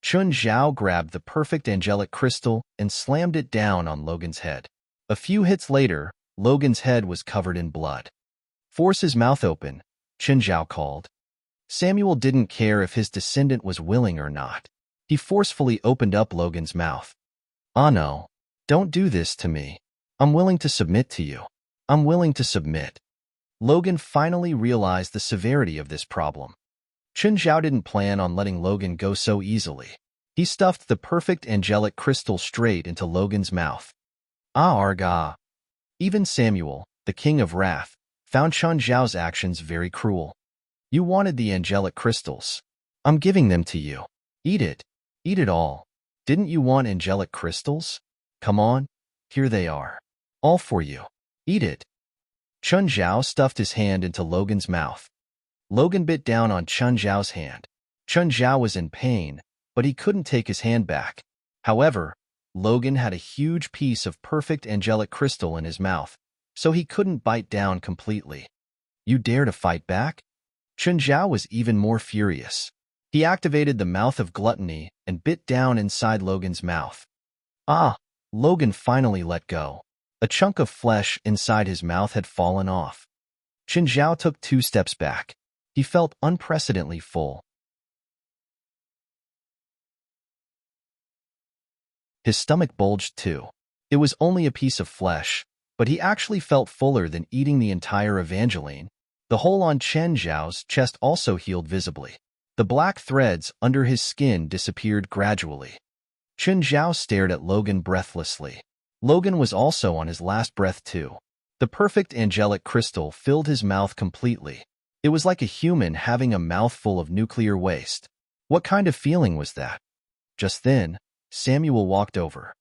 Chun Zhao grabbed the perfect angelic crystal and slammed it down on Logan's head. A few hits later, Logan's head was covered in blood. Force his mouth open, Chun Zhao called. Samuel didn't care if his descendant was willing or not. He forcefully opened up Logan's mouth. Ah no, don't do this to me. I'm willing to submit to you. I'm willing to submit. Logan finally realized the severity of this problem. Chun Zhao didn't plan on letting Logan go so easily. He stuffed the perfect angelic crystal straight into Logan's mouth. Ah arga. Even Samuel, the King of Wrath, found Chun Zhao's actions very cruel. You wanted the angelic crystals. I'm giving them to you. Eat it. Eat it all. Didn't you want angelic crystals? Come on, here they are. All for you. Eat it. Chun Zhao stuffed his hand into Logan's mouth. Logan bit down on Chun Zhao's hand. Chun Zhao was in pain, but he couldn't take his hand back. However, Logan had a huge piece of perfect angelic crystal in his mouth, so he couldn't bite down completely. You dare to fight back? Chun Zhao was even more furious. He activated the mouth of gluttony and bit down inside Logan's mouth. Ah, Logan finally let go. A chunk of flesh inside his mouth had fallen off. Chun Zhao took 2 steps back. He felt unprecedentedly full. His stomach bulged too. It was only a piece of flesh, but he actually felt fuller than eating the entire Evangeline. The hole on Chun Zhao's chest also healed visibly. The black threads under his skin disappeared gradually. Chun Zhao stared at Logan breathlessly. Logan was also on his last breath too. The perfect angelic crystal filled his mouth completely. It was like a human having a mouthful of nuclear waste. What kind of feeling was that? Just then, Samuel walked over.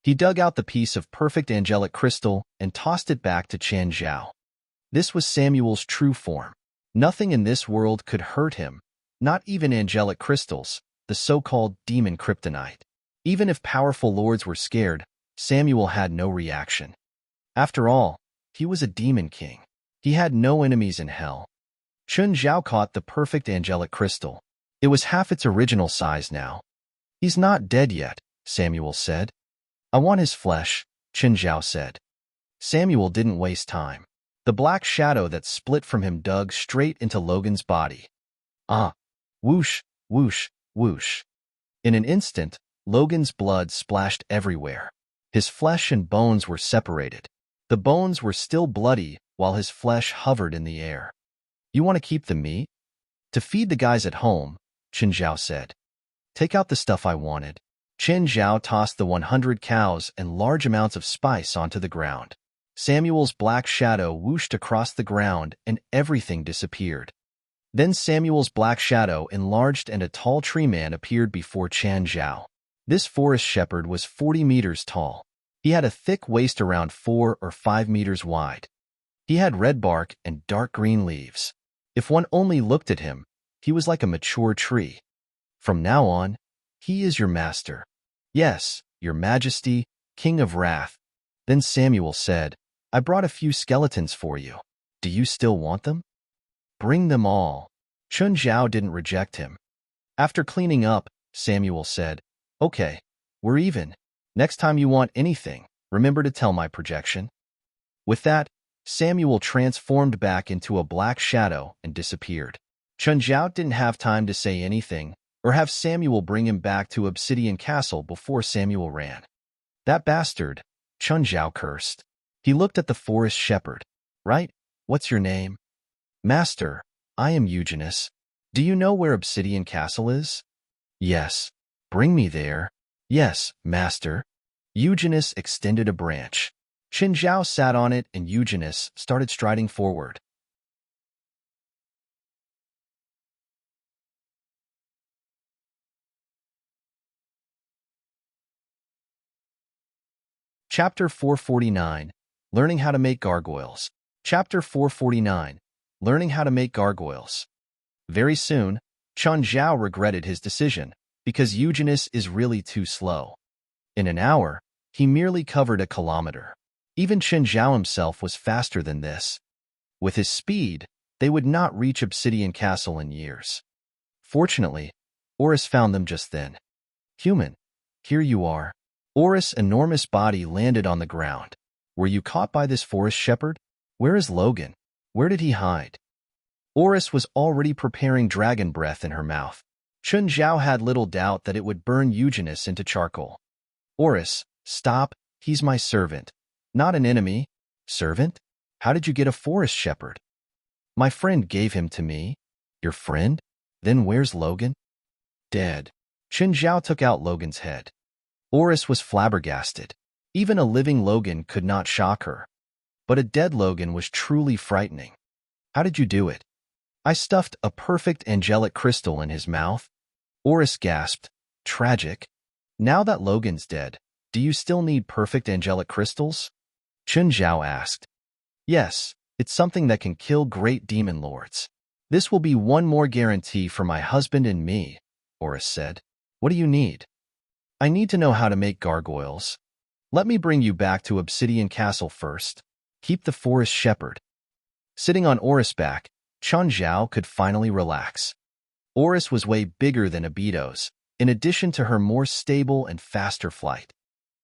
He dug out the piece of perfect angelic crystal and tossed it back to Chun Zhao. This was Samuel's true form. Nothing in this world could hurt him, not even angelic crystals, the so-called demon kryptonite. Even if powerful lords were scared, Samuel had no reaction. After all, he was a demon king. He had no enemies in hell. Chun Zhao caught the perfect angelic crystal. It was half its original size now. He's not dead yet, Samuel said. I want his flesh. Qingyi said. Samuel didn't waste time. The black shadow that split from him dug straight into Logan's body. Ah! Whoosh, whoosh, whoosh. In an instant, Logan's blood splashed everywhere. His flesh and bones were separated. The bones were still bloody while his flesh hovered in the air. You want to keep the meat? To feed the guys at home, Qingyi said. Take out the stuff I wanted. Qingyi tossed the 100 cows and large amounts of spice onto the ground. Samuel's black shadow whooshed across the ground and everything disappeared. Then Samuel's black shadow enlarged and a tall tree man appeared before Qingyi. This forest shepherd was 40 meters tall. He had a thick waist around 4 or 5 meters wide. He had red bark and dark green leaves. If one only looked at him, he was like a mature tree. From now on, he is your master. Yes, your majesty, king of wrath. Then Samuel said, I brought a few skeletons for you. Do you still want them? Bring them all. Qingyi didn't reject him. After cleaning up, Samuel said, Okay, we're even. Next time you want anything, remember to tell my projection. With that, Samuel transformed back into a black shadow and disappeared. Qingyi didn't have time to say anything or have Samuel bring him back to Obsidian Castle before Samuel ran. That bastard, Qingyi cursed. He looked at the forest shepherd. Right? What's your name? Master, I am Eugenius. Do you know where Obsidian Castle is? Yes. Bring me there. Yes, master. Eugenius extended a branch. Qingyi sat on it and Eugenius started striding forward. Chapter 449, Learning How to Make Gargoyles. Chapter 449, Learning How to Make Gargoyles. Very soon, Qingyi regretted his decision, because Eugenius is really too slow. In an hour, he merely covered a kilometer. Even Qingyi himself was faster than this. With his speed, they would not reach Obsidian Castle in years. Fortunately, Oris found them just then. Human, here you are. Oris' enormous body landed on the ground. Were you caught by this forest shepherd? Where is Logan? Where did he hide? Oris was already preparing dragon breath in her mouth. Qingyi had little doubt that it would burn Eugenius into charcoal. Oris, stop, he's my servant. Not an enemy. Servant? How did you get a forest shepherd? My friend gave him to me. Your friend? Then where's Logan? Dead. Qingyi took out Logan's head. Oris was flabbergasted. Even a living Logan could not shock her. But a dead Logan was truly frightening. How did you do it? I stuffed a perfect angelic crystal in his mouth. Oris gasped. Tragic. Now that Logan's dead, do you still need perfect angelic crystals? Qingyi asked. Yes, it's something that can kill great demon lords. This will be one more guarantee for my husband and me, Oris said. What do you need? I need to know how to make gargoyles. Let me bring you back to Obsidian Castle first. Keep the forest shepherd. Sitting on Oris' back, Qingyi could finally relax. Oris was way bigger than Abido's, in addition to her more stable and faster flight.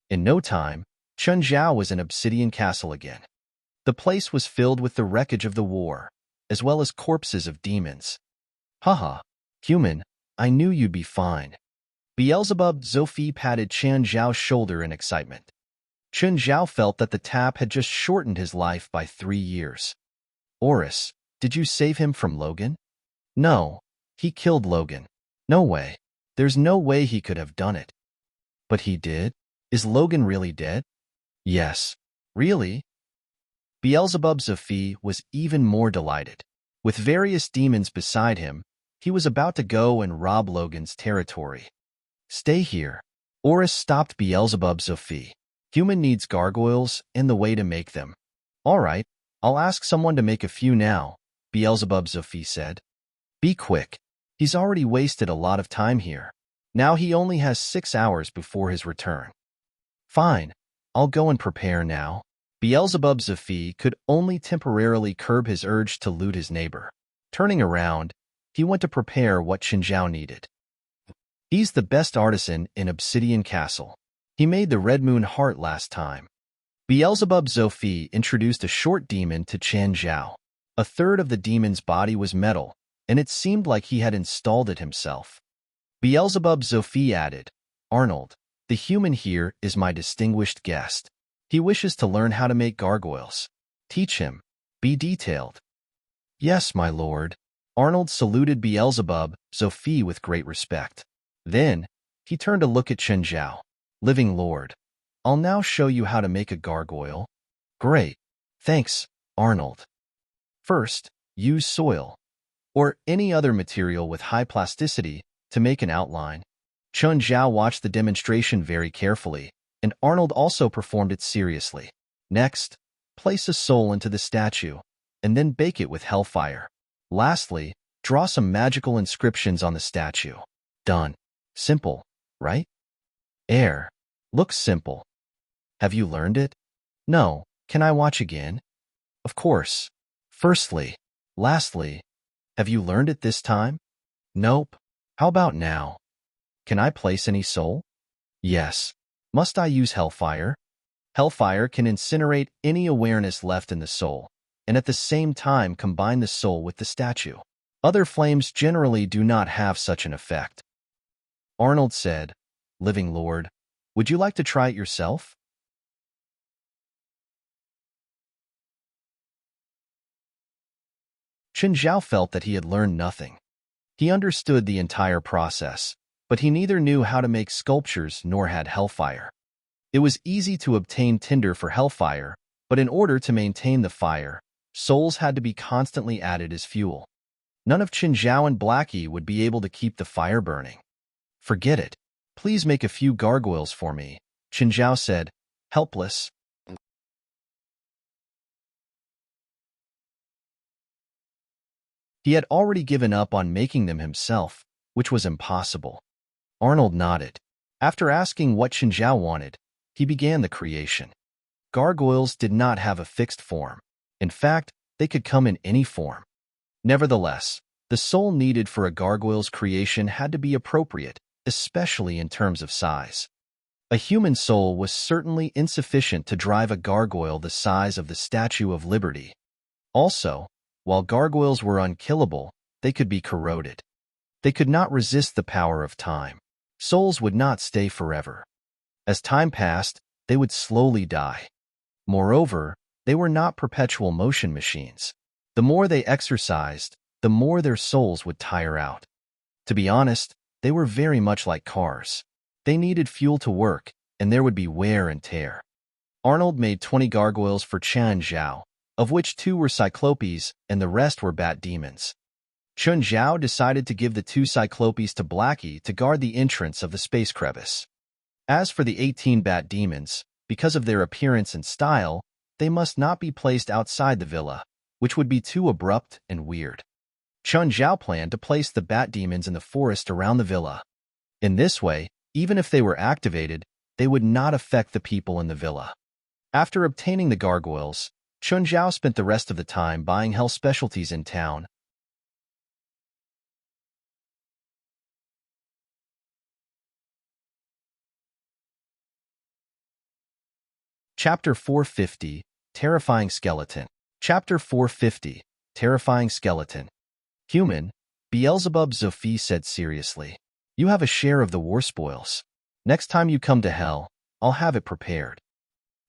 In no time, Qingyi was in Obsidian Castle again. The place was filled with the wreckage of the war, as well as corpses of demons. Haha, human, I knew you'd be fine. Beelzebub Zophi patted Qingyi's shoulder in excitement. Qingyi felt that the tap had just shortened his life by 3 years. Oris, did you save him from Logan? No, he killed Logan. No way. There's no way he could have done it. But he did? Is Logan really dead? Yes. Really? Beelzebub Zophi was even more delighted. With various demons beside him, he was about to go and rob Logan's territory. Stay here. Oris stopped Beelzebub Zophi. Human needs gargoyles and the way to make them. All right, I'll ask someone to make a few now, Beelzebub Zophi said. Be quick. He's already wasted a lot of time here. Now he only has 6 hours before his return. Fine, I'll go and prepare now. Beelzebub Zophi could only temporarily curb his urge to loot his neighbor. Turning around, he went to prepare what Qingyi needed. He's the best artisan in Obsidian Castle. He made the Red Moon heart last time. Beelzebub Zophi introduced a short demon to Chen Zhao. A third of the demon's body was metal, and it seemed like he had installed it himself. Beelzebub Zophi added, "Arnold, the human here is my distinguished guest. He wishes to learn how to make gargoyles. Teach him. Be detailed." "Yes, my lord." Arnold saluted Beelzebub Zophi with great respect. Then, he turned to look at Chen Zhao. "Living lord, I'll now show you how to make a gargoyle." "Great. Thanks, Arnold." "First, use soil, or any other material with high plasticity, to make an outline." Chen Zhao watched the demonstration very carefully, and Arnold also performed it seriously. "Next, place a soul into the statue, and then bake it with hellfire. Lastly, draw some magical inscriptions on the statue." "Done." Simple, right? Air. Looks simple. Have you learned it? No. Can I watch again? Of course. Firstly. Lastly. Have you learned it this time? Nope. How about now? Can I place any soul? Yes. Must I use hellfire? Hellfire can incinerate any awareness left in the soul, and at the same time combine the soul with the statue. Other flames generally do not have such an effect. Arnold said, "Living Lord, would you like to try it yourself?" Chen Zhao felt that he had learned nothing. He understood the entire process, but he neither knew how to make sculptures nor had hellfire. It was easy to obtain tinder for hellfire, but in order to maintain the fire, souls had to be constantly added as fuel. None of Chen Zhao and Blackie would be able to keep the fire burning. "Forget it. Please make a few gargoyles for me," Chen Zhao said, helpless. He had already given up on making them himself, which was impossible. Arnold nodded. After asking what Chen Zhao wanted, he began the creation. Gargoyles did not have a fixed form. In fact, they could come in any form. Nevertheless, the soul needed for a gargoyle's creation had to be appropriate, especially in terms of size. A human soul was certainly insufficient to drive a gargoyle the size of the Statue of Liberty. Also, while gargoyles were unkillable, they could be corroded. They could not resist the power of time. Souls would not stay forever. As time passed, they would slowly die. Moreover, they were not perpetual motion machines. The more they exercised, the more their souls would tire out. To be honest, they were very much like cars. They needed fuel to work, and there would be wear and tear. Arnold made 20 gargoyles for Chen Zhao, of which 2 were cyclopes and the rest were bat demons. Chen Zhao decided to give the 2 cyclopes to Blackie to guard the entrance of the space crevice. As for the 18 bat demons, because of their appearance and style, they must not be placed outside the villa, which would be too abrupt and weird. Chen Zhao planned to place the bat demons in the forest around the villa. In this way, even if they were activated, they would not affect the people in the villa. After obtaining the gargoyles, Chen Zhao spent the rest of the time buying hell specialties in town. Chapter 450, Terrifying Skeleton. Chapter 450, Terrifying Skeleton. "Human," Beelzebub Zophi said seriously, "you have a share of the war spoils. Next time you come to hell, I'll have it prepared."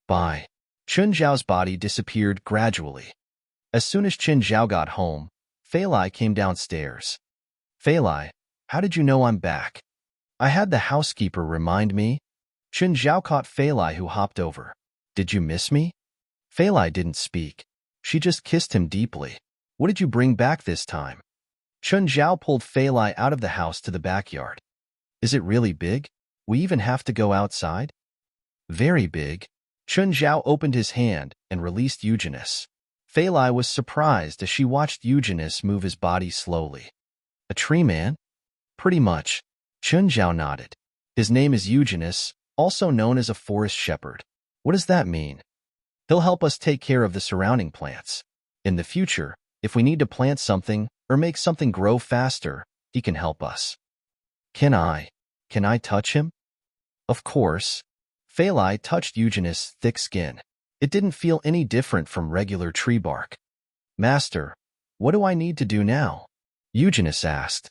Bye. Chen Zhao's body disappeared gradually. As soon as Chen Zhao got home, Fei Lai came downstairs. "Fei Lai, how did you know I'm back?" "I had the housekeeper remind me." Chen Zhao caught Fei Lai, who hopped over. "Did you miss me?" Fei Lai didn't speak. She just kissed him deeply. "What did you bring back this time?" Chen Zhao pulled Fei Lai out of the house to the backyard. "Is it really big? We even have to go outside?" "Very big." Chen Zhao opened his hand and released Eugenus. Fei Lai was surprised as she watched Eugenus move his body slowly. "A tree man?" "Pretty much." Chen Zhao nodded. "His name is Eugenus, also known as a forest shepherd." "What does that mean?" "He'll help us take care of the surrounding plants. In the future, if we need to plant something or make something grow faster, he can help us." Can I touch him?" "Of course." Fei Lai touched Eugenus' thick skin. It didn't feel any different from regular tree bark. Master, what do I need to do now? Eugenius asked.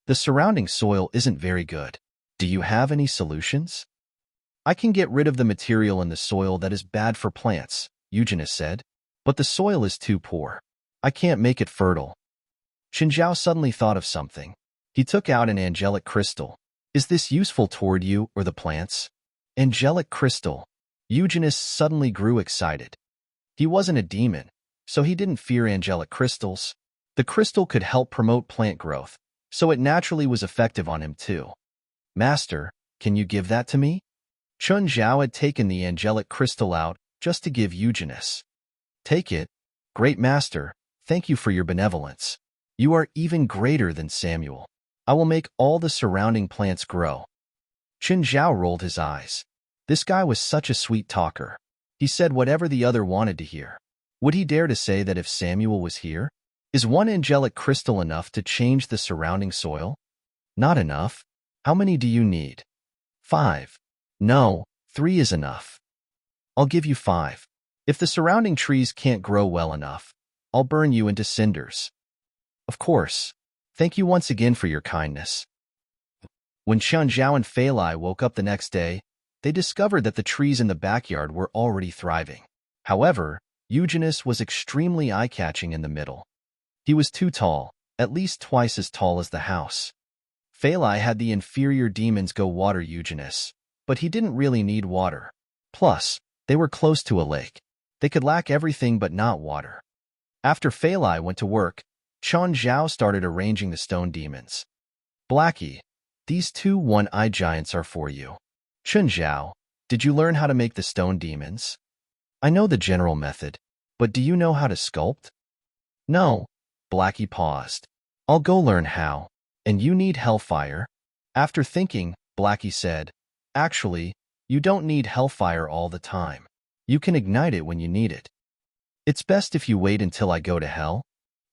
The surrounding soil isn't very good. Do you have any solutions? I can get rid of the material in the soil that is bad for plants, Eugenius said. But the soil is too poor. I can't make it fertile. Qingyi suddenly thought of something. He took out an angelic crystal. Is this useful toward you or the plants? Angelic crystal. Eugenius suddenly grew excited. He wasn't a demon, so he didn't fear angelic crystals. The crystal could help promote plant growth, so it naturally was effective on him too. Master, can you give that to me? Qingyi had taken the angelic crystal out just to give Eugenius. Take it. Great master, thank you for your benevolence. You are even greater than Samuel. I will make all the surrounding plants grow. Qingyi rolled his eyes. This guy was such a sweet talker. He said whatever the other wanted to hear. Would he dare to say that if Samuel was here? Is one angelic crystal enough to change the surrounding soil? Not enough. How many do you need? 5. No, 3 is enough. I'll give you 5. If the surrounding trees can't grow well enough, I'll burn you into cinders. Of course. Thank you once again for your kindness. When Xiangliu and Feilai woke up the next day, they discovered that the trees in the backyard were already thriving. However, Eugenius was extremely eye-catching in the middle. He was too tall, at least twice as tall as the house. Feilai had the inferior demons go water Eugenius, but he didn't really need water. Plus, they were close to a lake. They could lack everything but not water. After Feilai went to work, Qingyi started arranging the stone demons. Blackie, these 2 one-eyed giants are for you. Qingyi, did you learn how to make the stone demons? I know the general method, but do you know how to sculpt? No. Blackie paused. I'll go learn how. And you need hellfire? After thinking, Blackie said, actually, you don't need hellfire all the time. You can ignite it when you need it. It's best if you wait until I go to hell.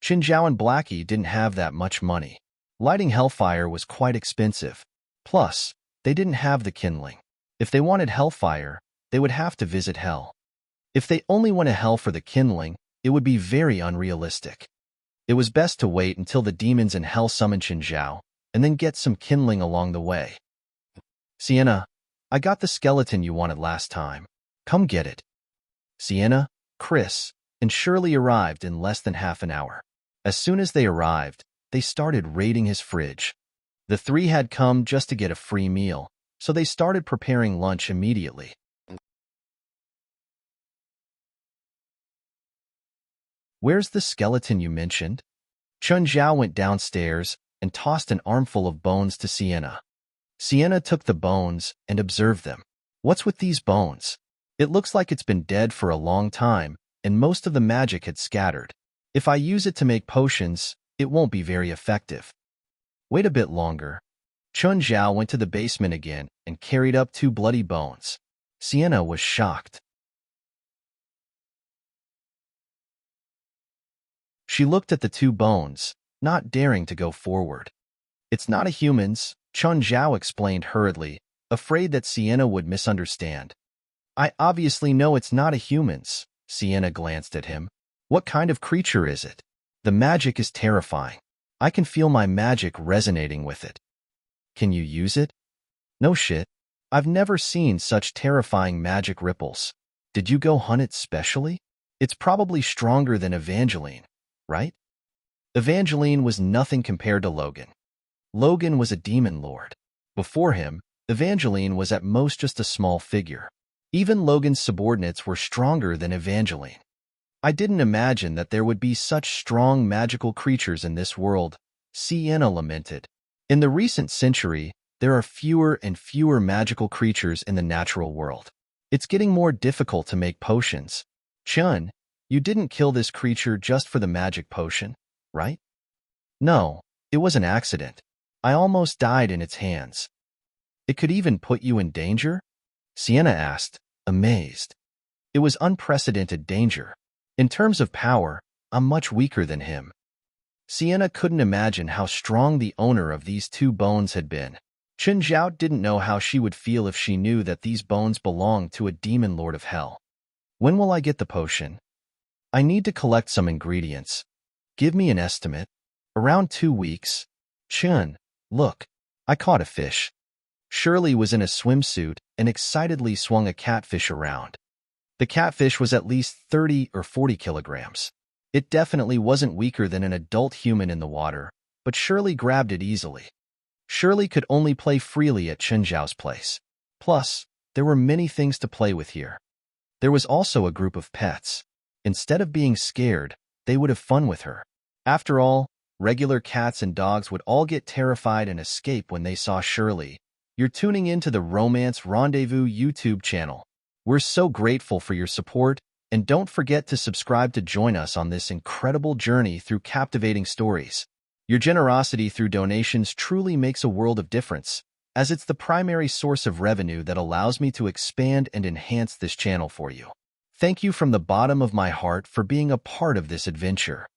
Qingyi and Blackie didn't have that much money. Lighting hellfire was quite expensive. Plus, they didn't have the kindling. If they wanted hellfire, they would have to visit hell. If they only went to hell for the kindling, it would be very unrealistic. It was best to wait until the demons in hell summon Qingyi, and then get some kindling along the way. Sienna, I got the skeleton you wanted last time. Come get it. Sienna, Chris, and Shirley arrived in less than half an hour. As soon as they arrived, they started raiding his fridge. The 3 had come just to get a free meal, so they started preparing lunch immediately. Where's the skeleton you mentioned? Qingyi went downstairs and tossed an armful of bones to Sienna. Sienna took the bones and observed them. What's with these bones? It looks like it's been dead for a long time, and most of the magic had scattered. If I use it to make potions, it won't be very effective. Wait a bit longer. Qingyi went to the basement again and carried up 2 bloody bones. Sienna was shocked. She looked at the 2 bones, not daring to go forward. It's not a human's, Qingyi explained hurriedly, afraid that Sienna would misunderstand. I obviously know it's not a human's. Sienna glanced at him. What kind of creature is it? The magic is terrifying. I can feel my magic resonating with it. Can you use it? No shit. I've never seen such terrifying magic ripples. Did you go hunt it specially? It's probably stronger than Evangeline, right? Evangeline was nothing compared to Logan. Logan was a demon lord. Before him, Evangeline was at most just a small figure. Even Logan's subordinates were stronger than Evangeline. I didn't imagine that there would be such strong magical creatures in this world, Sienna lamented. In the recent century, there are fewer and fewer magical creatures in the natural world. It's getting more difficult to make potions. Chun, you didn't kill this creature just for the magic potion, right? No, it was an accident. I almost died in its hands. It could even put you in danger? Sienna asked, amazed. It was unprecedented danger. In terms of power, I'm much weaker than him. Sienna couldn't imagine how strong the owner of these 2 bones had been. Qingyi didn't know how she would feel if she knew that these bones belonged to a demon lord of hell. When will I get the potion? I need to collect some ingredients. Give me an estimate. Around 2 weeks. Chun, look, I caught a fish. Shirley was in a swimsuit and excitedly swung a catfish around. The catfish was at least 30 or 40 kilograms. It definitely wasn't weaker than an adult human in the water, but Shirley grabbed it easily. Shirley could only play freely at Chunjiao's place. Plus, there were many things to play with here. There was also a group of pets. Instead of being scared, they would have fun with her. After all, regular cats and dogs would all get terrified and escape when they saw Shirley. You're tuning into the Romance Rendezvous YouTube channel. We're so grateful for your support, and don't forget to subscribe to join us on this incredible journey through captivating stories. Your generosity through donations truly makes a world of difference, as it's the primary source of revenue that allows me to expand and enhance this channel for you. Thank you from the bottom of my heart for being a part of this adventure.